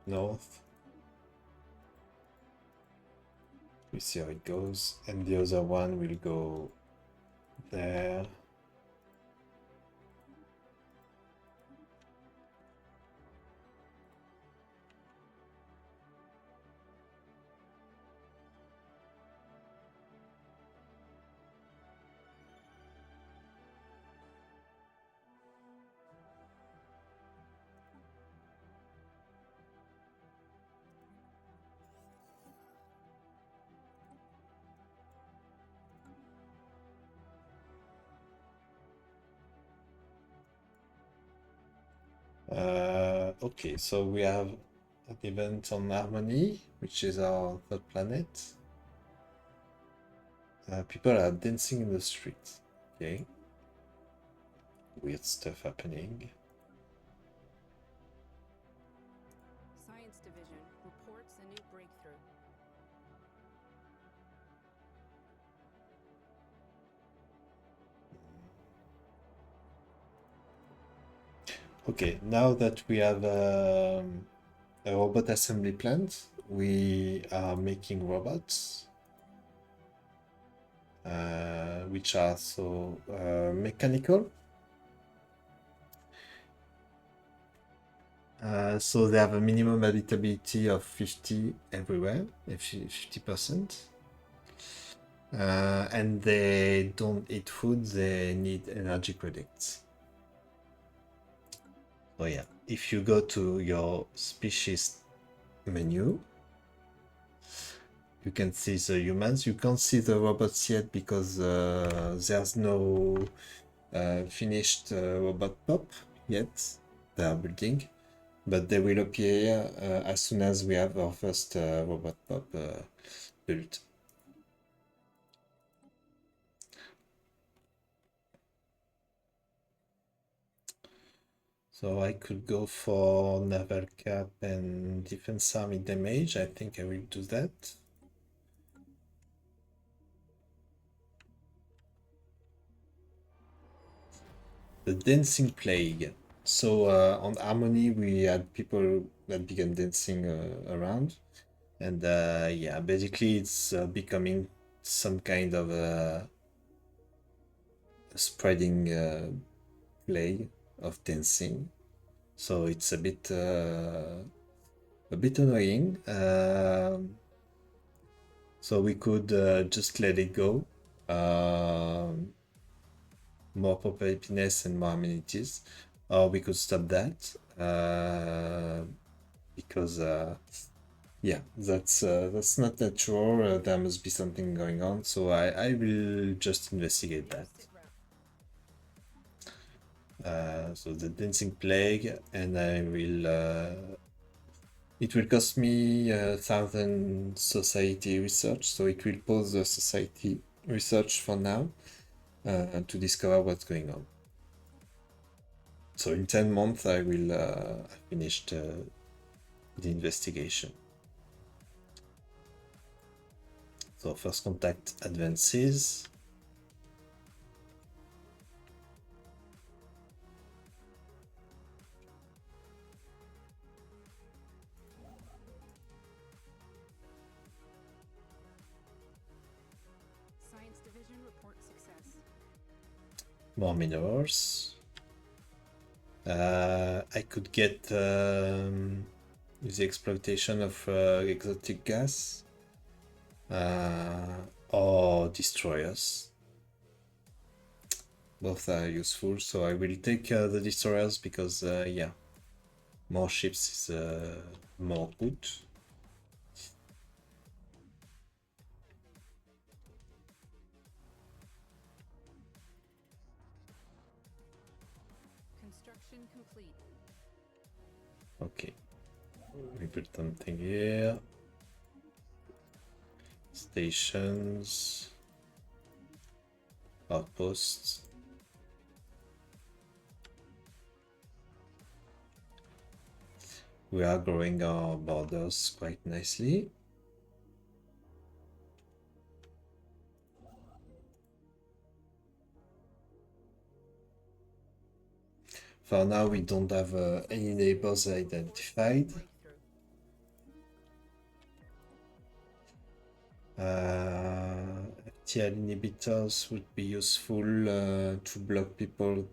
north. We see how it goes, and the other one will go there. Okay, so we have an event on Harmony, which is our third planet. People are dancing in the streets. Okay. Weird stuff happening. Science division reports a new breakthrough. Okay, now that we have a robot assembly plant, we are making robots, which are so mechanical. So they have a minimum habitability of 50 everywhere, 50%. And they don't eat food, they need energy credits. So yeah, if you go to your species menu, you can see the humans. You can't see the robots yet because there's no finished robot pop yet. They are building, but they will appear as soon as we have our first robot pop built. So I could go for naval cap and defense army damage. I think I will do that. The dancing plague. So on Harmony, we had people that began dancing around, and yeah, basically it's becoming some kind of spreading plague of dancing. So it's a bit annoying. So we could just let it go. More popularness and more amenities, or we could stop that because Yeah, that's not natural. There must be something going on, so I will just investigate that. Sit rep. So the dancing plague, and I will. It will cost me 1,000 society research, so it will pause the society research for now to discover what's going on. So in 10 months, I will finish the investigation. So first contact advances. Science division reports success. More minerals. I could get the exploitation of exotic gas or destroyers. Both are useful, so I will take the destroyers because, yeah, more ships is more good. Construction complete. Okay, we put something here. Stations, outposts. We are growing our borders quite nicely. For now, we don't have any neighbors identified. FTL inhibitors would be useful to block people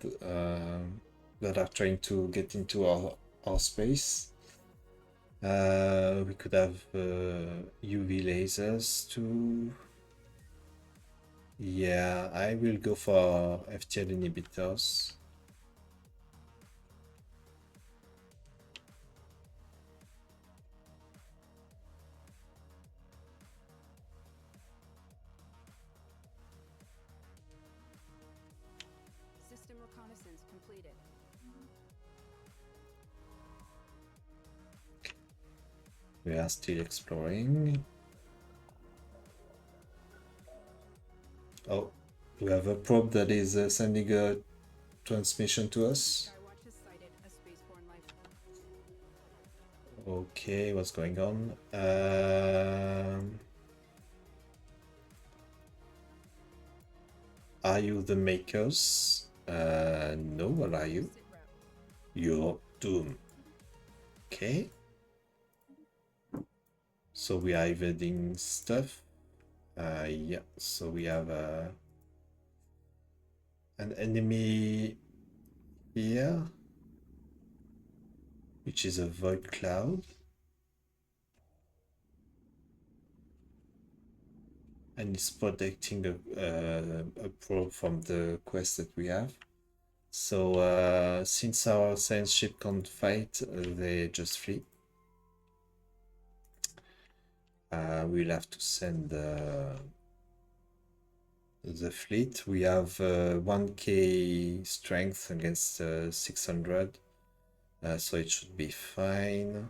that are trying to get into our space. We could have UV lasers too. Yeah, I will go for FTL inhibitors. System reconnaissance completed. We are still exploring. Oh, we have a probe that is sending a transmission to us. Skywatch has sighted a spaceborne life form. Okay, what's going on? Are you the makers? No, what are you? Sit rep. You're Doom. Okay. So we are evading stuff. Yeah, so we have an enemy here, which is a void cloud. And it's protecting a probe from the quest that we have. So since our science ship can't fight, they just flee. We'll have to send the fleet. We have 1k strength against 600, so it should be fine.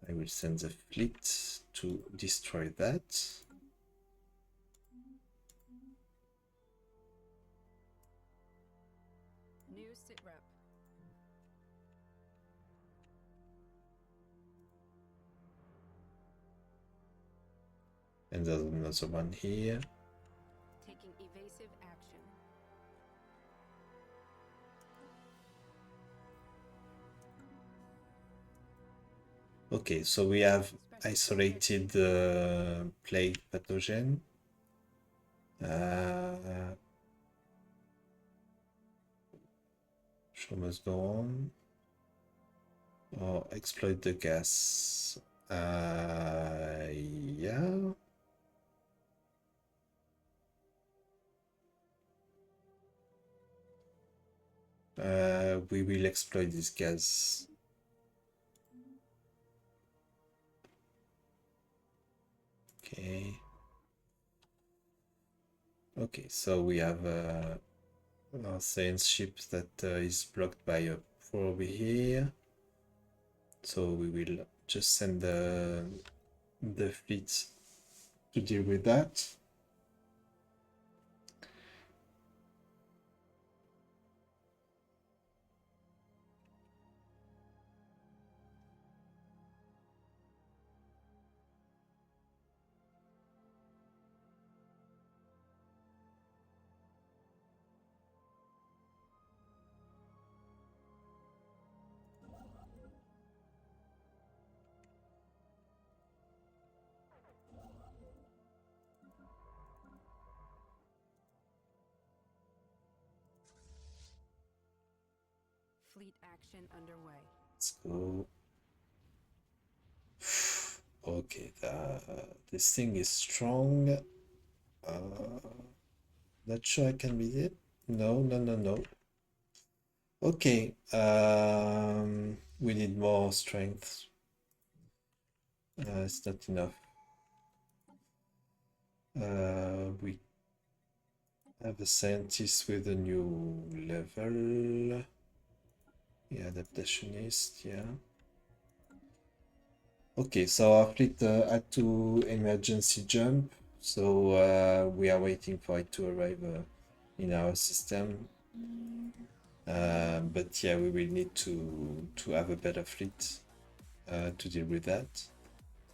I will send the fleet to destroy that. New sit rep. And there's another one here. Taking evasive action. Okay, so we have isolated the plague pathogen. Show must go on. Or exploit the gas. Yeah. We will exploit this gas. Okay. Okay, so we have our science ship that is blocked by a probe here. So we will just send the fleet to deal with that. Fleet action underway. Let's go. Okay, this thing is strong. Not sure I can beat it. No, no, no, no. Okay, we need more strength. It's not enough. We have a scientist with a new level. Yeah, adaptationist, yeah. Okay, so our fleet had to emergency jump, so we are waiting for it to arrive in our system. But yeah, we will need to have a better fleet to deal with that.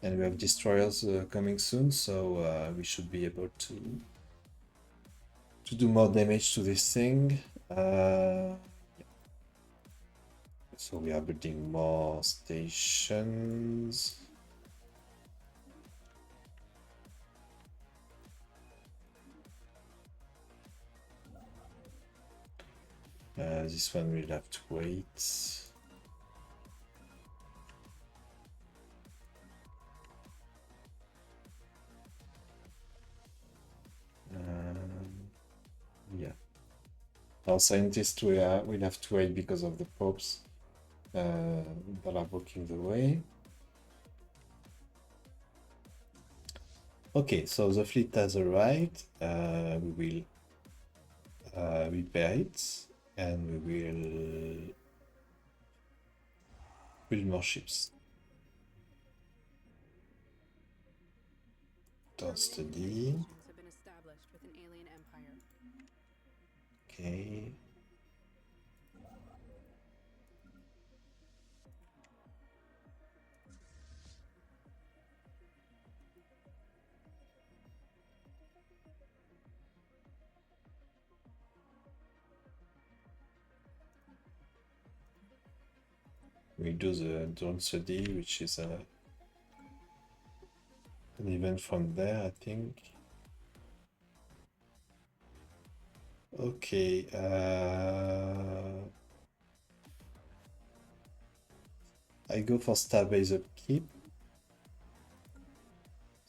And we have destroyers coming soon, so we should be able to do more damage to this thing. So we are building more stations. This one will have to wait. Yeah. Our scientists will have to wait because of the probes that are blocking the way. Okay, so the fleet has arrived. We will repair it and we will build more ships. Don't study. Have been established with an alien empire. Okay. We do the drone study, which is an event from there, I think. Okay. I go for starbase upkeep.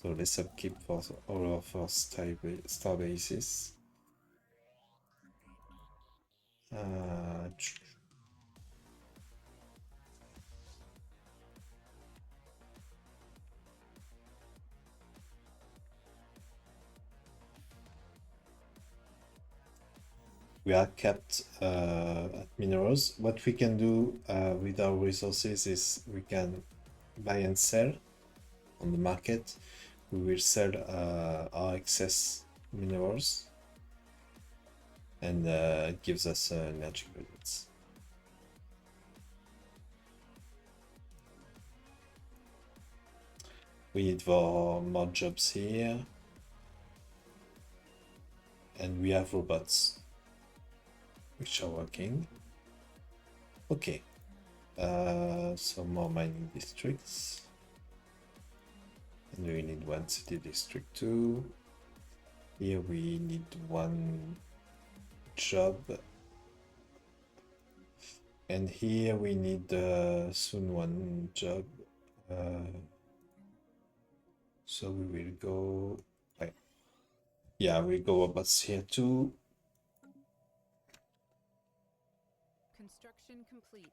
So let's upkeep for all of our starbases. We are capped at minerals. What we can do with our resources is we can buy and sell on the market. We will sell our excess minerals, and it gives us energy credits. We need more jobs here, and we have robots which are working. Okay, so more mining districts, and we need one city district too. Here we need one job, and here we need soon one job. So we will go. Yeah, we go robots here too. Construction complete.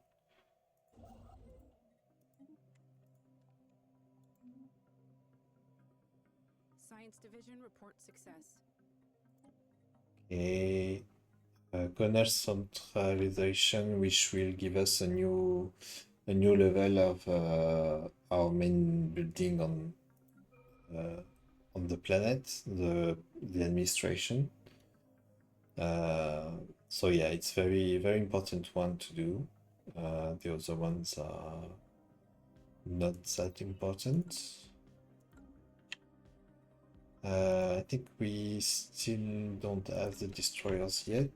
Science Division reports success. Okay. Corner centralization, which will give us a new level of our main building on the planet, the administration. So yeah, it's very important one to do. The other ones are not that important. I think we still don't have the destroyers yet.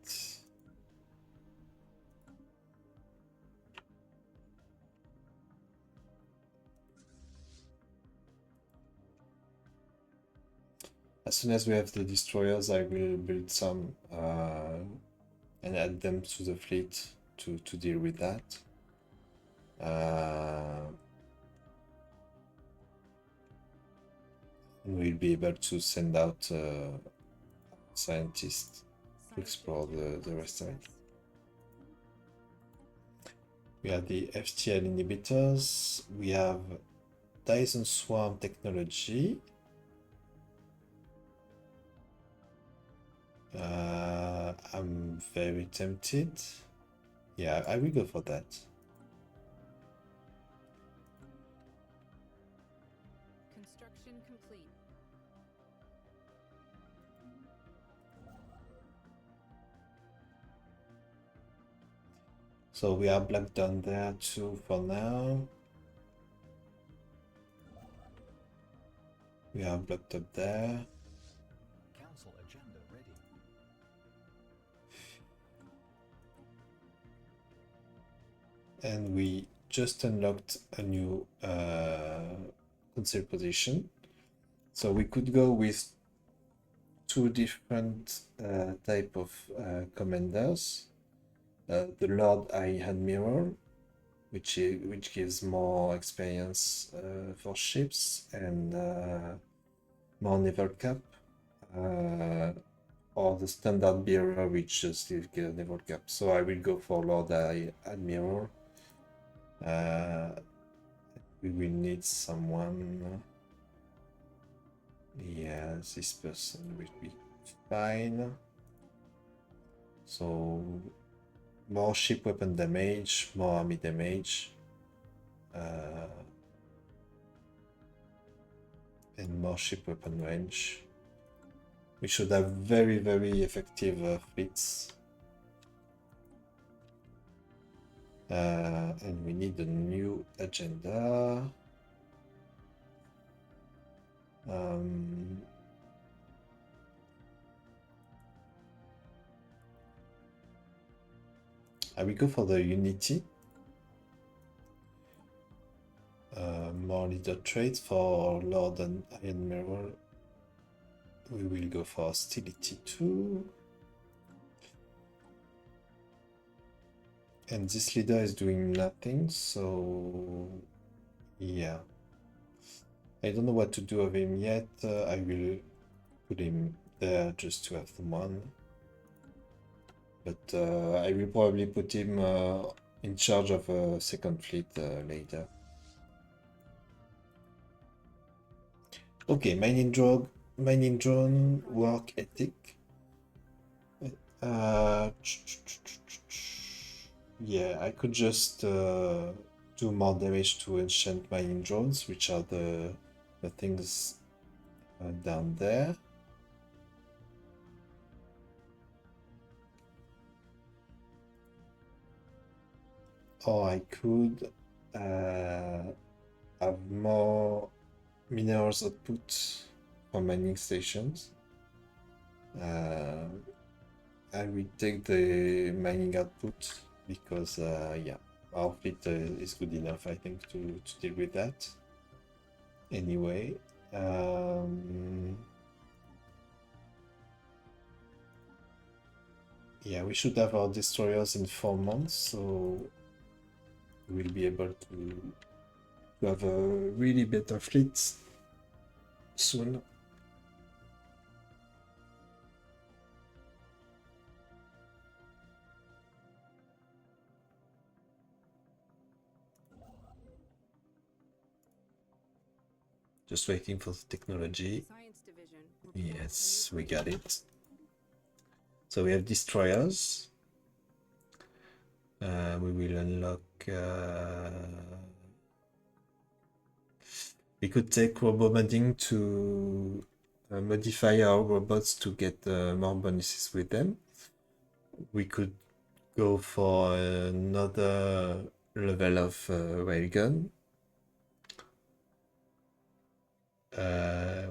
As soon as we have the destroyers, I will build some and add them to the fleet to deal with that. And we'll be able to send out scientists to explore the rest of it. We have the FTL inhibitors. We have Dyson Swarm technology. I'm very tempted. Yeah, I will go for that. Construction complete. So we are blocked down there too for now. We are blocked up there. Council agenda ready. And we just unlocked a new council position. So we could go with two different type of commanders. The Lord High Admiral, which gives more experience for ships and more naval cap, or the Standard Bearer, which just gives a naval cap. So I will go for Lord High Admiral. We will need someone. Yeah, this person will be fine. So more ship weapon damage, more army damage, and more ship weapon range. We should have very effective fleets. And we need a new agenda. I will go for the Unity. More leader traits for Lord and Admiral. We will go for Hostility 2. And this leader is doing nothing, so yeah. I don't know what to do of him yet. I will put him there just to have the one. But I will probably put him in charge of a second fleet later. Okay, mining drone, work ethic. Yeah, I could just do more damage to ancient mining drones, which are the things down there. Or I could have more minerals output from mining stations. I will take the mining output because yeah, our fleet is good enough, I think, to deal with that. Anyway, yeah, we should have our destroyers in 4 months, so we'll be able to have a really better fleet soon. Just waiting for the technology. Science Division Yes, we got it. So we have destroyers. We will unlock. We could take robomodding to modify our robots to get more bonuses with them. We could go for another level of railgun.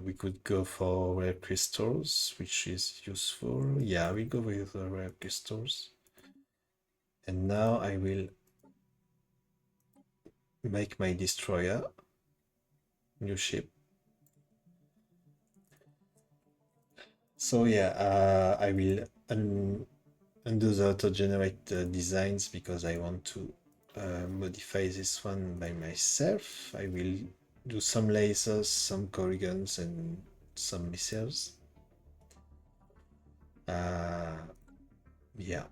We could go for rare crystals, which is useful. Yeah, we go with rare crystals. And now I will make my destroyer. New ship. So yeah, I will undo the auto-generate designs because I want to modify this one by myself. I will do some lasers, some corrigans, and some missiles. Yeah,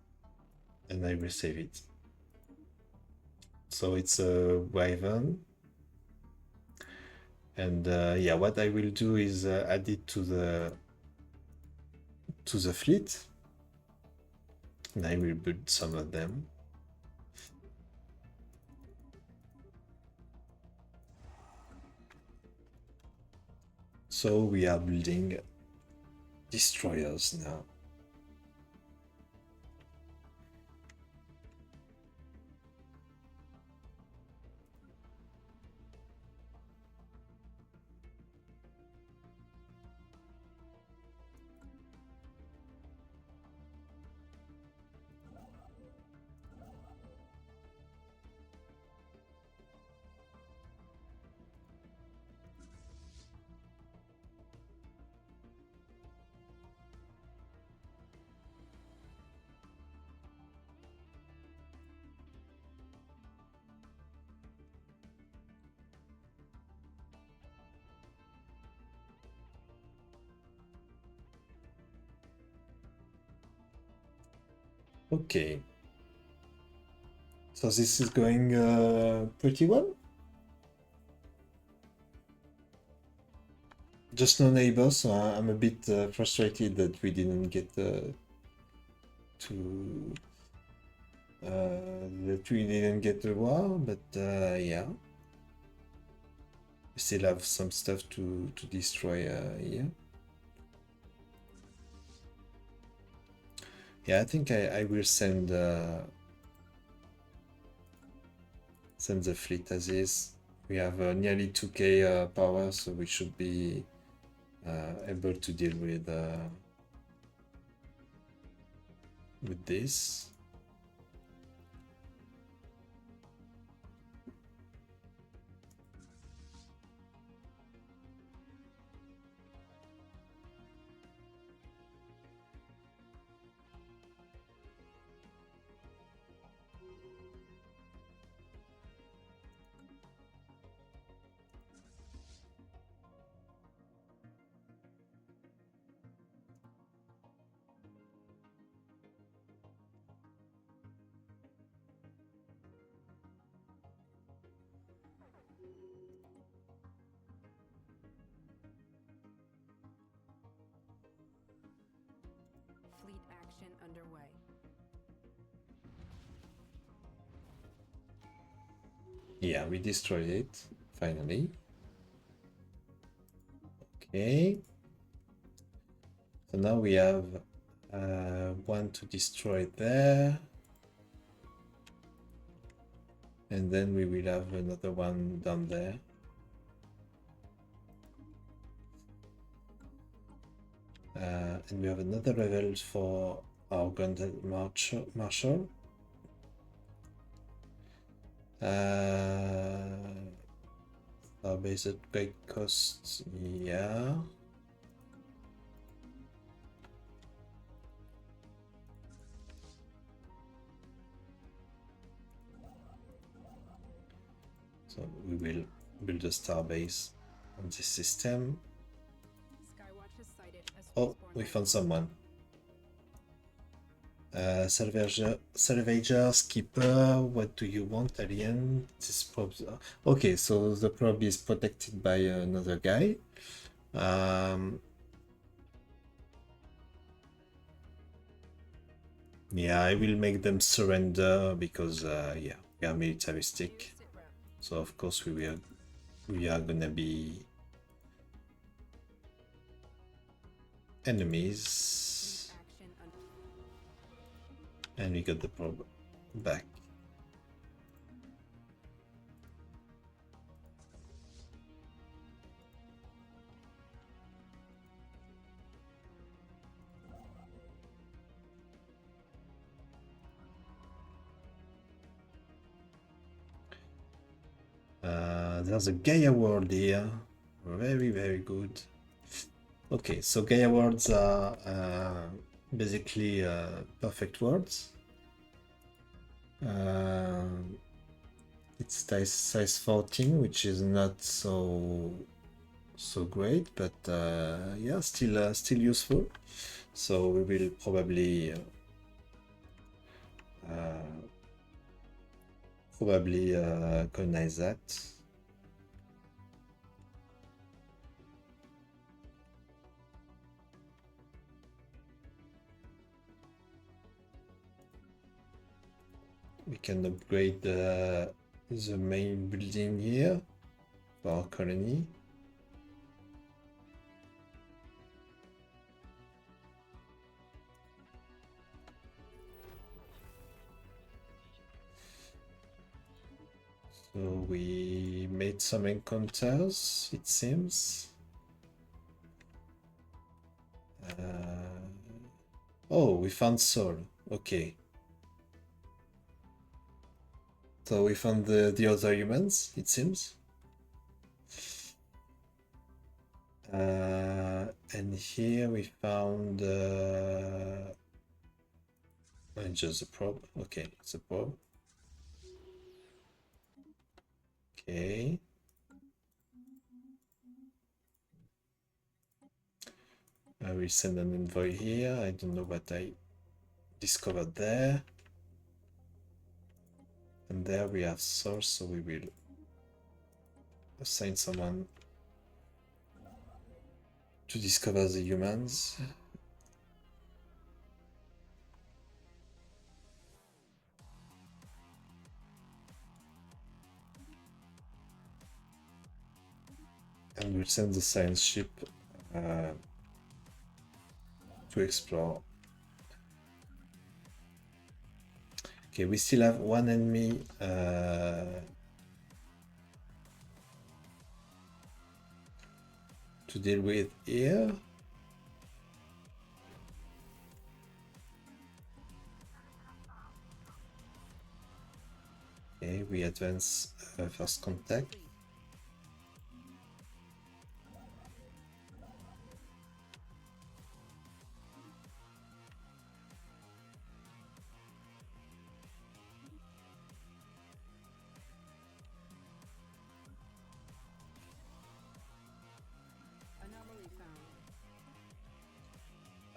and I will save it. So it's a Wyvern. And yeah, what I will do is add it to the fleet. And I will build some of them. So we are building destroyers now. Okay. So this is going pretty well. Just no neighbors, so I'm a bit frustrated that we didn't get that we didn't get the war, but yeah. We still have some stuff to destroy here. Yeah, I think I will send the fleet as is. We have nearly 2k power, so we should be able to deal with this. Fleet action underway. Yeah, we destroyed it, finally. Okay. So now we have one to destroy there. And then we will have another one down there. And we have another level for our gun marshal. Our base upgrade costs, yeah. So we will build a star base on this system. Skywatch has sighted a Oh, spaceborne we found vessel. someone. Salvager, skipper, what do you want, alien? This probe. Okay, so the probe is protected by another guy. Yeah, I will make them surrender because yeah, we are militaristic. Sit rep. So of course we are gonna be enemies. Action And we got the probe back. There's a Gaia world here. Very, very good. Okay, so Gaia words are basically perfect words. It's size 14, which is not so great, but yeah, still useful. So we will probably colonize that. We can upgrade the main building here for our colony. So we made some encounters, it seems. Oh, we found Sol. Okay. So we found the other humans, it seems. And here we found just a probe. Okay, it's a probe. Okay. I will send an envoy here. I don't know what I discovered there. And there we have source, so we will assign someone to discover the humans. And we'll send the science ship to explore. Okay, we still have one enemy to deal with here. Okay, we advance first contact. anomaly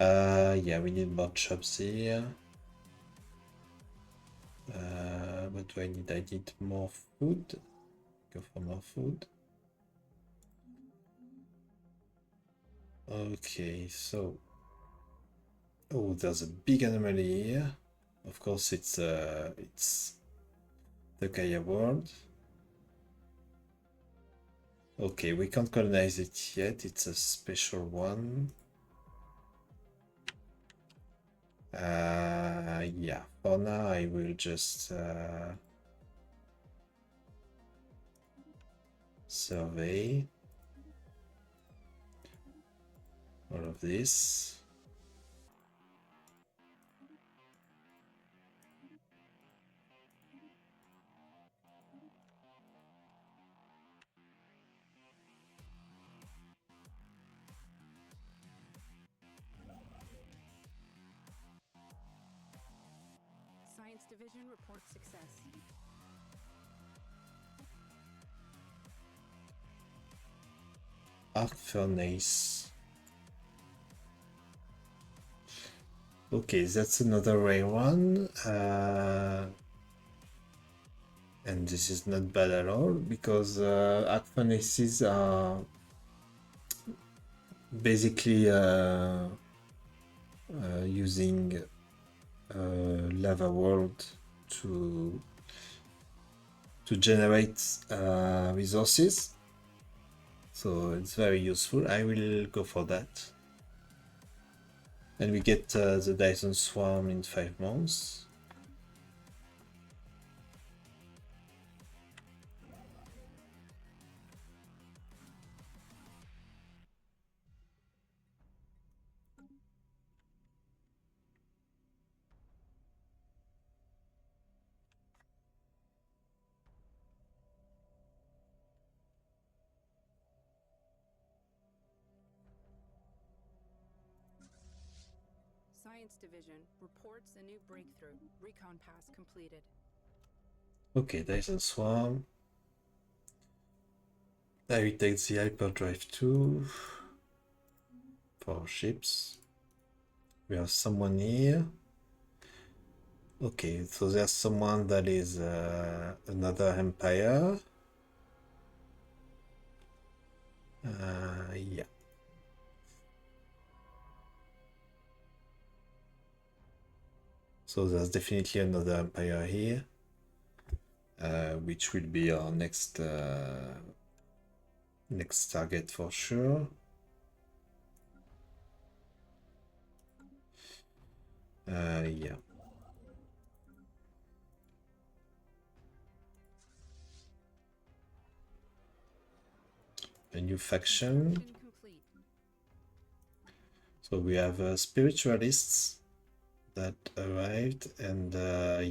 found. Yeah, we need more chops here. What do I need? I need more food. Go for more food. Okay, so oh, there's a big anomaly here. Of course, it's the Gaia world. Okay, we can't colonize it yet. It's a special one. Yeah, for now I will just survey all of this. Science division reports success. Arc furnace. Okay, that's another rare one. And this is not bad at all because arc furnaces are basically using lava world to generate resources. So it's very useful. I will go for that. And we get the Dyson Swarm in 5 months. Science Division reports a new breakthrough. Recon pass completed. Okay, Dyson Swarm. I will take the hyperdrive 2 for ships. We have someone here. Okay, so there's someone that is another empire. Yeah. So there's definitely another empire here, which will be our next next target for sure. Yeah. A new faction. Construction complete. So we have spiritualists that arrived, and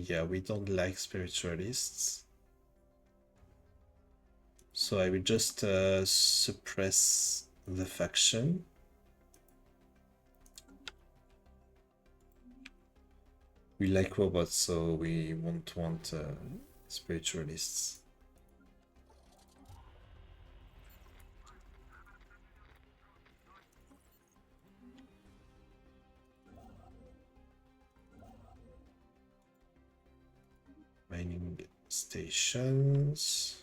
yeah, we don't like spiritualists. So I will just suppress the faction. We like robots, so we won't want spiritualists. Mining stations.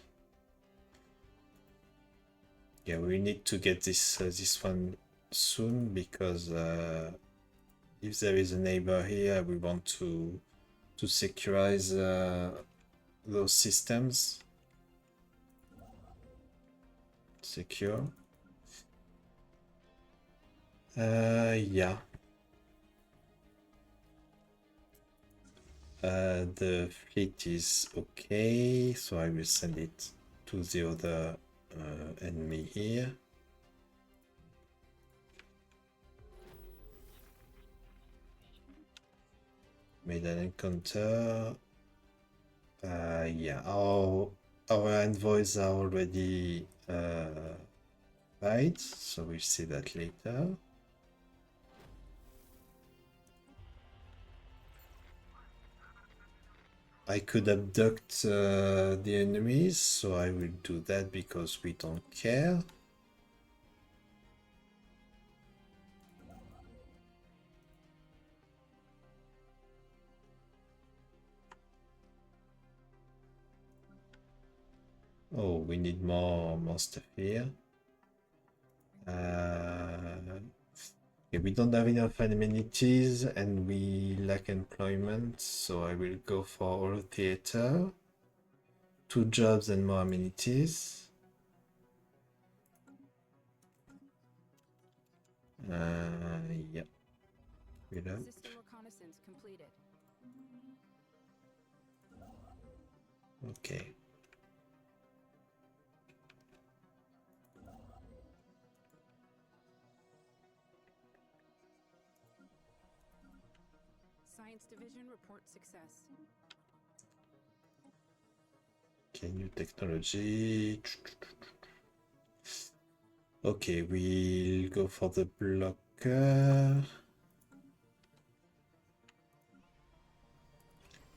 Yeah, we need to get this this one soon, because if there is a neighbor here, we want to securize those systems. Secure. Yeah. The fleet is okay, so I will send it to the other enemy here. Made an encounter. Yeah, our envoys are already right, so we'll see that later. I could abduct the enemies, so I will do that because we don't care. Oh, we need more stuff here. Yeah, we don't have enough amenities and we lack employment, so I will go for all theater. 2 jobs and more amenities. Yeah. System reconnaissance completed. Okay. Science Division reports success. Okay, new technology. Okay, we'll go for the blocker.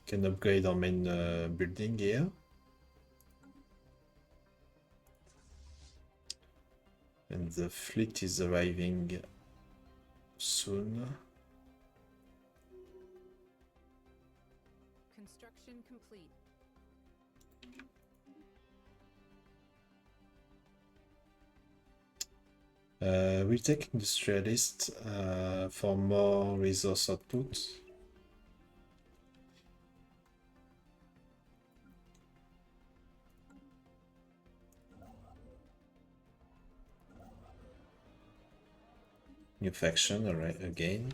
Can upgrade our main building here. And the fleet is arriving soon. Construction complete. We'll take industrialist for more resource output. New faction, alright, again.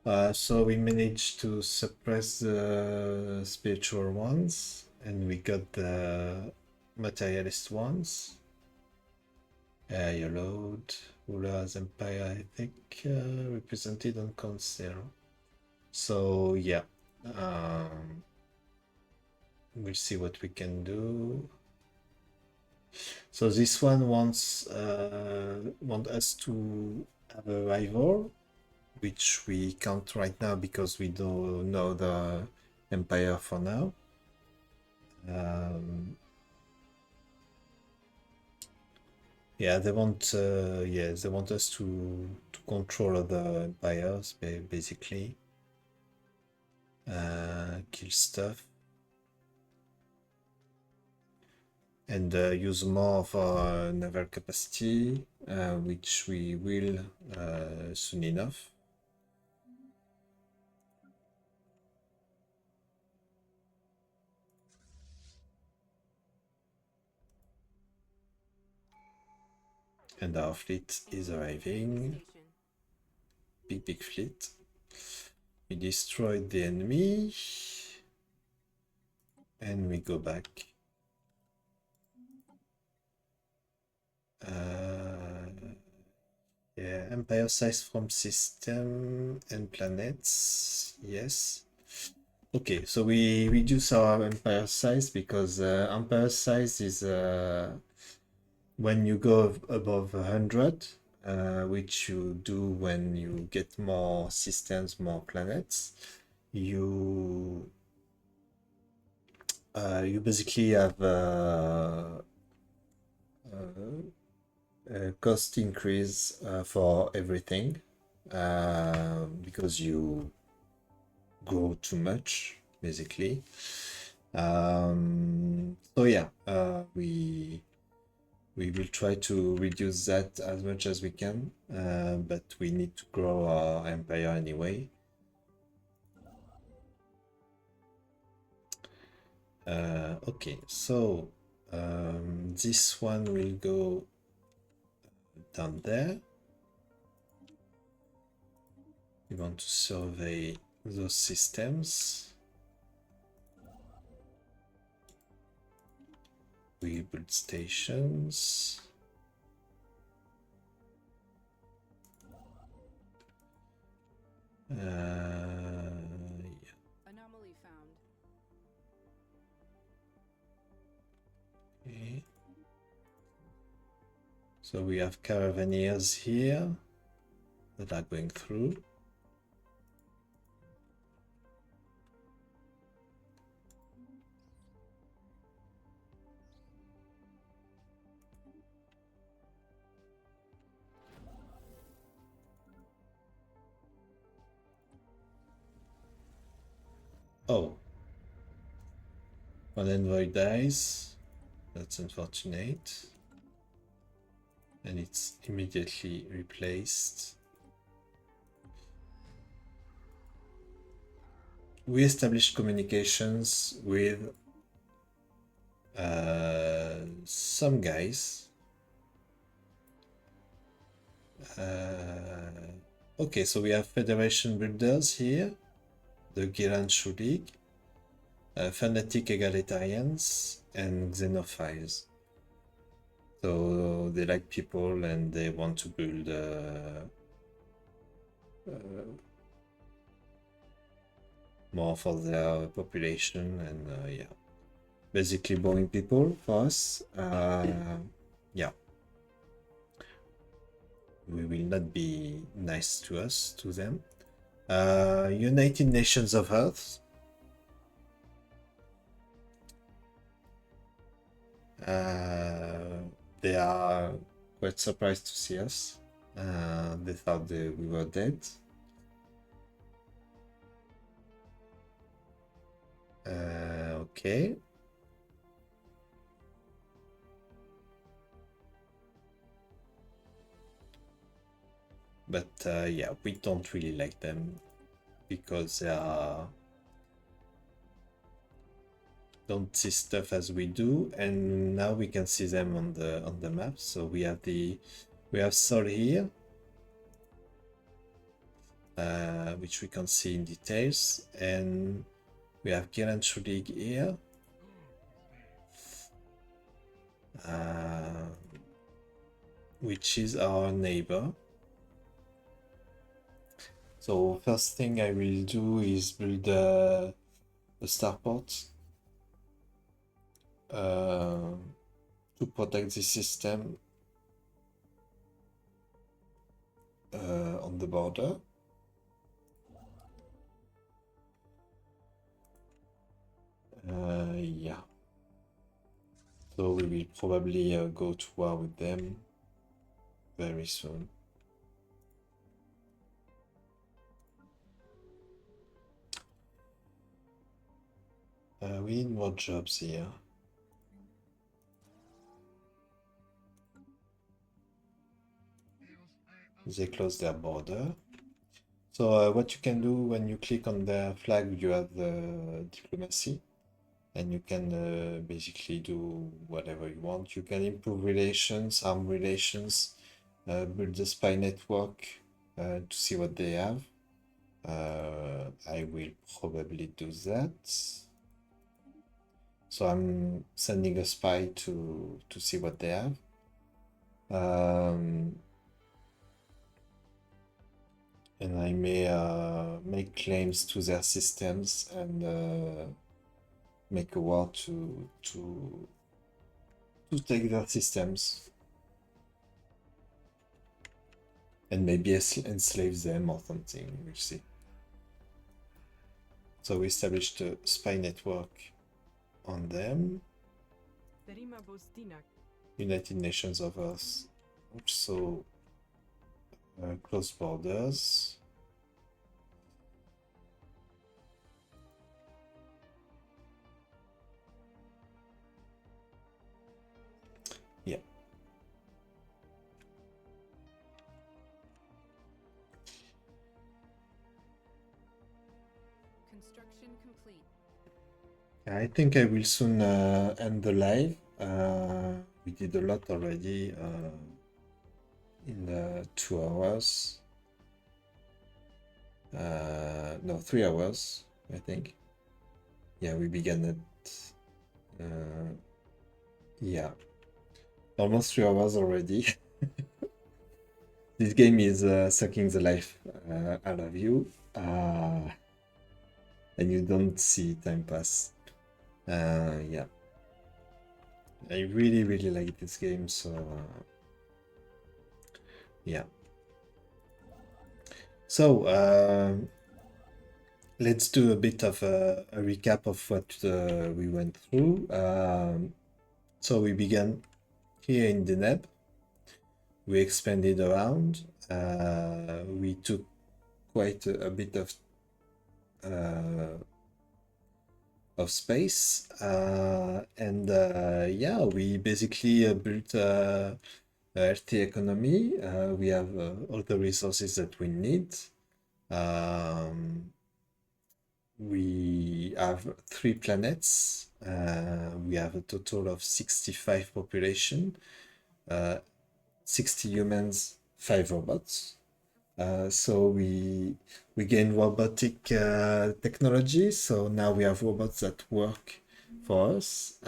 Defeat it. So we managed to suppress the spiritual ones, and we got the materialist ones. Yellowed, Ruler's Empire, I think, represented on Council. So yeah, we'll see what we can do. So this one wants us to have a rival, which we can't right now because we don't know the empire for now. Yeah, they want us to control other empires, basically. Kill stuff. And use more of our naval capacity, which we will soon enough. And our fleet is arriving. Station. Big fleet. We destroyed the enemy. And we go back. Yeah, empire size from system and planets. Yes. Okay, so we reduce our empire size because empire size is when you go above 100, which you do when you get more systems, more planets. You basically have a cost increase for everything because you grow too much, basically. So yeah, we will try to reduce that as much as we can, but we need to grow our empire anyway. Okay, so this one will go down there. We want to survey those systems. We build stations. Yeah. Anomaly found. Okay. So we have caravaneers here that are going through. Oh, one envoy dies. That's unfortunate. And it's immediately replaced. We established communications with some guys. Okay, so we have Federation builders here, the Giranshu League, fanatic egalitarians, and xenophiles. So they like people and they want to build more for their population, and yeah, basically boring people for us. Yeah, we will not be nice to them. United Nations of Earth. They are quite surprised to see us. They thought we were dead. Okay. But yeah, we don't really like them because they don't see stuff as we do, and now we can see them on the map. So we have Sol here, which we can see in details, and we have Giranchu League here. Which is our neighbor. So first thing I will do is build a starport to protect the system on the border. Yeah. So we will probably go to war with them very soon. We need more jobs here. They close their border. So what you can do when you click on their flag, you have the diplomacy, and you can basically do whatever you want. You can improve relations, arm relations, build a spy network to see what they have. I will probably do that. So I'm sending a spy to see what they have. And I may make claims to their systems and make a war to take their systems. And maybe enslave them or something, we'll see. So we established a spy network on them. United Nations of Earth also close borders. Yeah. Construction complete. I think I will soon end the live. We did a lot already in 2 hours. No, 3 hours, I think. Yeah, we began at yeah, almost 3 hours already. This game is sucking the life out of you, and you don't see time pass. Yeah, I really like this game, so yeah. So let's do a bit of a recap of what we went through. So we began here in the Deneb. We expanded around. We took quite a bit of space, and yeah, we basically built a healthy economy. We have all the resources that we need. We have 3 planets. We have a total of 65 population, 60 humans, 5 robots. So we gain robotic technology. So now we have robots that work for us.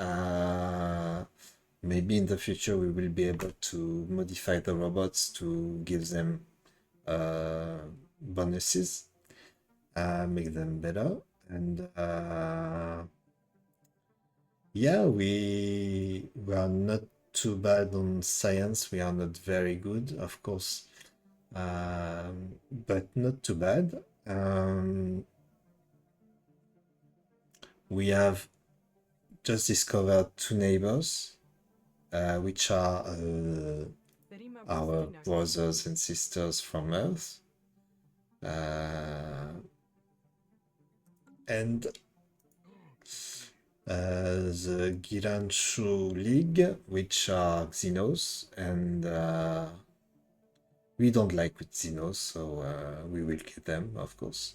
Maybe in the future we will be able to modify the robots to give them bonuses, make them better, and yeah, we are not too bad on science. We are not very good, of course, but not too bad. We have just discovered 2 neighbors, which are our brothers and sisters from Earth. And the Giranchu League, which are Xenos, and we don't like with Xenos, so we will kill them, of course.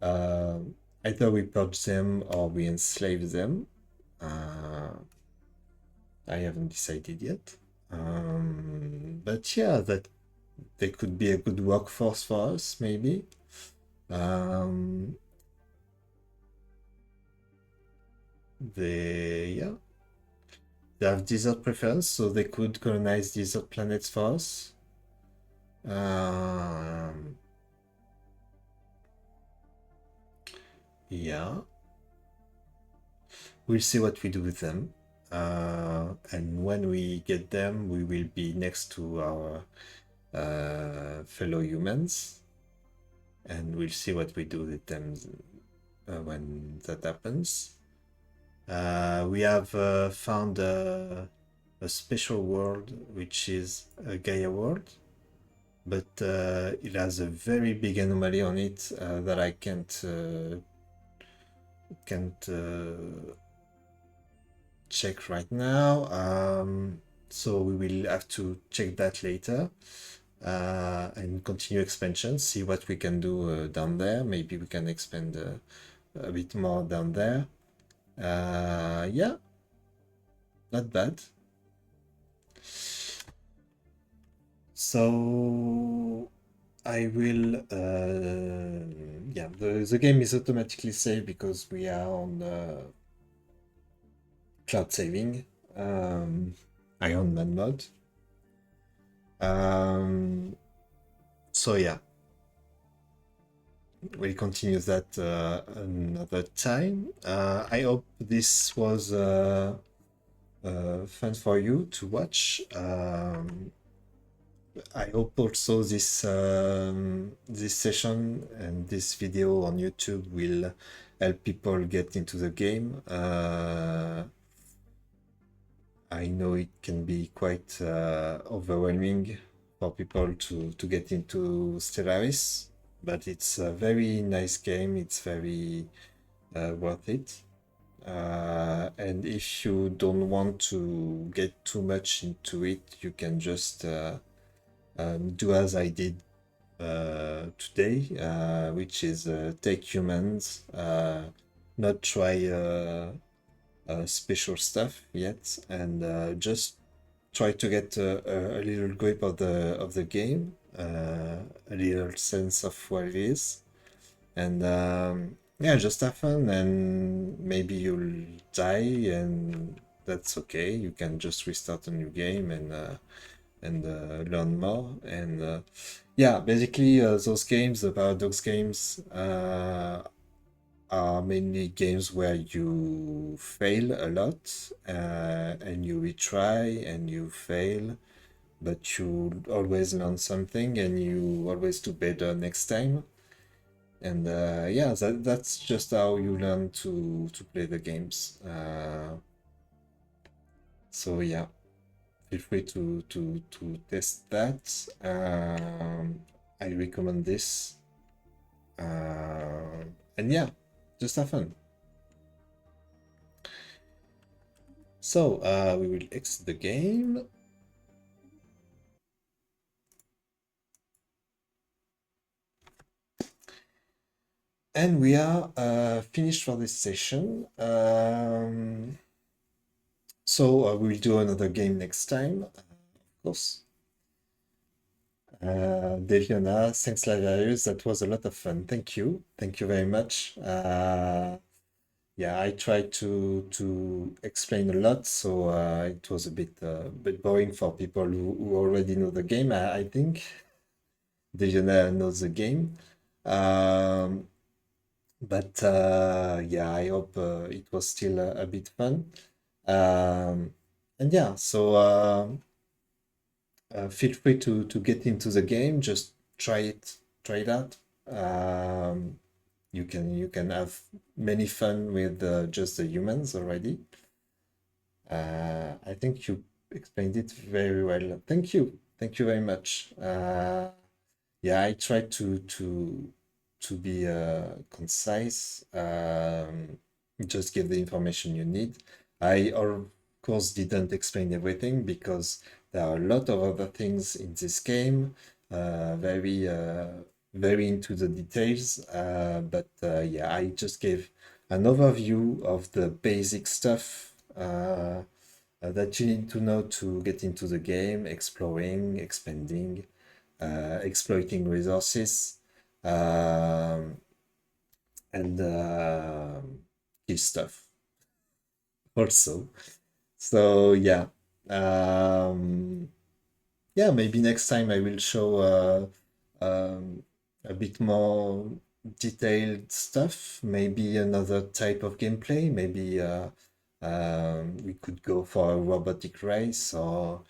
Either we purge them or we enslave them. I haven't decided yet. But yeah, they could be a good workforce for us, maybe. Yeah, they have desert preference, so they could colonize desert planets for us. Yeah, we'll see what we do with them. And when we get them, we will be next to our fellow humans, and we'll see what we do with them when that happens. We have found a special world, which is a Gaia world, but it has a very big anomaly on it that I can't check right now. So we will have to check that later and continue expansion, see what we can do down there. Maybe we can expand a bit more down there. Yeah, not bad. So I will, yeah, the game is automatically saved because we are on cloud saving, Iron Man mode. So yeah, we'll continue that another time. I hope this was fun for you to watch. I hope also this session and this video on YouTube will help people get into the game. I know it can be quite overwhelming for people to get into Stellaris, but it's a very nice game. It's very worth it. And if you don't want to get too much into it, you can just do as I did today, which is take humans, not try special stuff yet, and just try to get a little grip of the game, a little sense of what it is, and yeah, just have fun. And maybe you'll die, and that's okay. You can just restart a new game and learn more. And yeah, basically those games, the Paradox games, are mainly games where you fail a lot and you retry and you fail, but you always learn something and you always do better next time. And yeah, that's just how you learn to play the games. So yeah, feel free to test that. I recommend this. And yeah, just have fun. So we will exit the game. And we are finished for this session. So we'll do another game next time, of course. Deviana, thanks Lavarius, that was a lot of fun. Thank you. Thank you very much. Yeah, I tried to explain a lot, so it was a bit boring for people who already know the game, I think. Deviana knows the game. But yeah, I hope it was still a bit fun. And yeah, so feel free to get into the game. Just try it out. You can have many fun with just the humans already. I think you explained it very well. Thank you very much. Yeah, I tried to be concise. Just give the information you need. I of course didn't explain everything because there are a lot of other things in this game, very into the details. But yeah, I just gave an overview of the basic stuff that you need to know to get into the game, exploring, expanding. exploiting resources, and kill stuff also. So yeah, yeah, maybe next time I will show a bit more detailed stuff, maybe another type of gameplay, maybe we could go for a robotic race or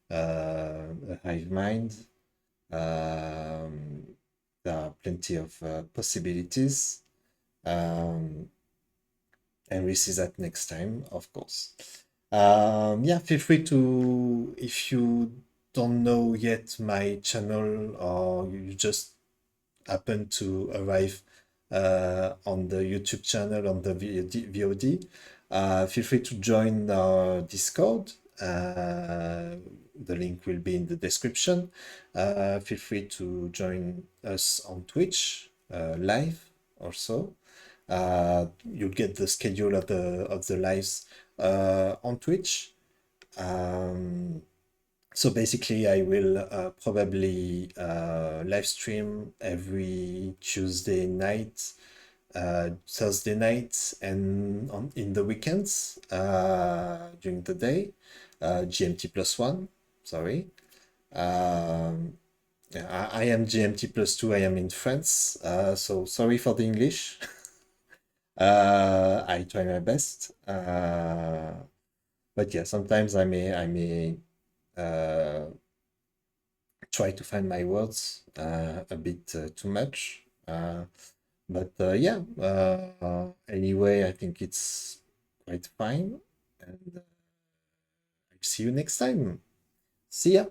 a hive mind. There are plenty of possibilities. And we'll see that next time, of course. Yeah, feel free to, if you don't know yet my channel or you just happen to arrive on the YouTube channel on the VOD, feel free to join our Discord. The link will be in the description. Feel free to join us on Twitch live also. You'll get the schedule of the lives on Twitch. So basically, I will probably live stream every Tuesday night, Thursday night, and in the weekends during the day, GMT +1. Sorry. Yeah, I am GMT +2. I am in France, so sorry for the English. I try my best. But yeah, sometimes I may try to find my words a bit too much. But yeah, anyway, I think it's quite fine. And I'll see you next time. See ya.